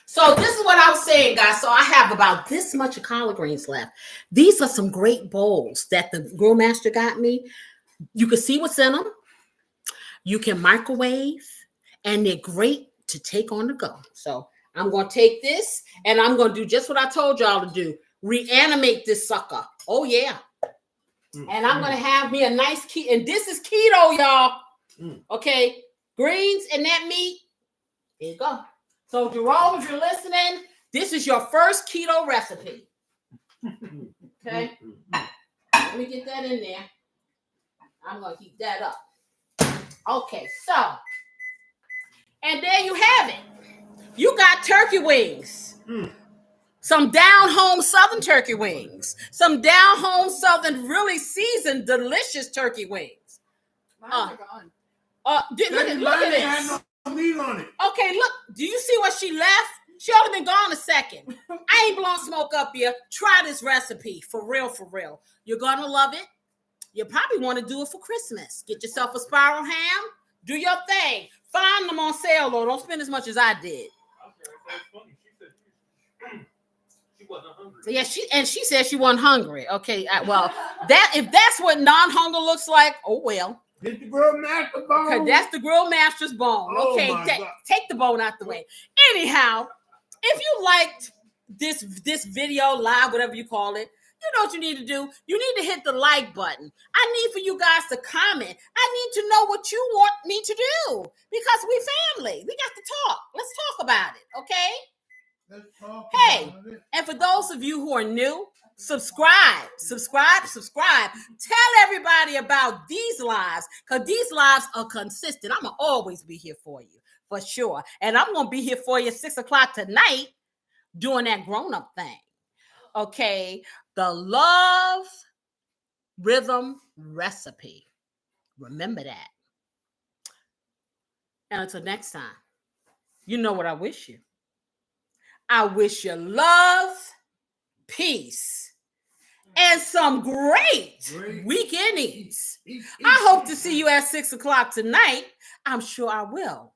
Speaker 1: So this is what I was saying, guys. So I have about this much of collard greens left. These are some great bowls that the grill master got me. You can see what's in them. You can microwave, and they're great to take on the go. So I'm going to take this, and I'm going to do just what I told y'all to do. Reanimate this sucker. Oh, yeah. And I'm going to have me a nice keto. And this is keto, y'all. Okay. Greens and that meat. There you go. So, Jerome, if you're listening, this is your first keto recipe. Okay. Let me get that in there. I'm going to heat that up. Okay. So, and there you have it. You got turkey wings. Some down-home Southern turkey wings. Some down-home Southern, really seasoned, delicious turkey wings.
Speaker 2: Mine are gone.
Speaker 1: Look at this.
Speaker 4: No meat on it.
Speaker 1: Okay, look. Do you see what she left? She only been gone a second. I ain't blowing smoke up here. Try this recipe. For real, for real. You're going to love it. You probably want to do it for Christmas. Get yourself a spiral ham. Do your thing. Find them on sale, though. Don't spend as much as I did.
Speaker 3: Wasn't hungry.
Speaker 1: Yeah, she said she wasn't hungry. Okay, well, that if that's what non-hunger looks like, oh well.
Speaker 4: Get the grill master bone.
Speaker 1: Okay, that's the grill master's bone.
Speaker 4: Oh,
Speaker 1: Okay,
Speaker 4: my God.
Speaker 1: take the bone out the way. Anyhow, if you liked this video live, whatever you call it, you know what you need to do. You need to hit the like button. I need for you guys to comment. I need to know what you want me to do because we family. We got to talk. Let's talk about it, okay? Hey, and for those of you who are new, subscribe. Tell everybody about these lives because these lives are consistent. I'm going to always be here for you, for sure. And I'm going to be here for you at 6 o'clock tonight doing that grown-up thing. Okay, the love rhythm recipe. Remember that. And until next time, you know what I wish you. I wish you love, peace, and some great weekend eats. I hope to see you at 6 o'clock tonight. I'm sure I will.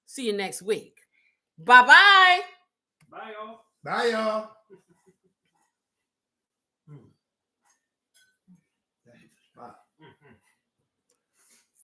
Speaker 1: See you next week. Bye-bye.
Speaker 3: Bye, y'all.
Speaker 4: Bye, y'all.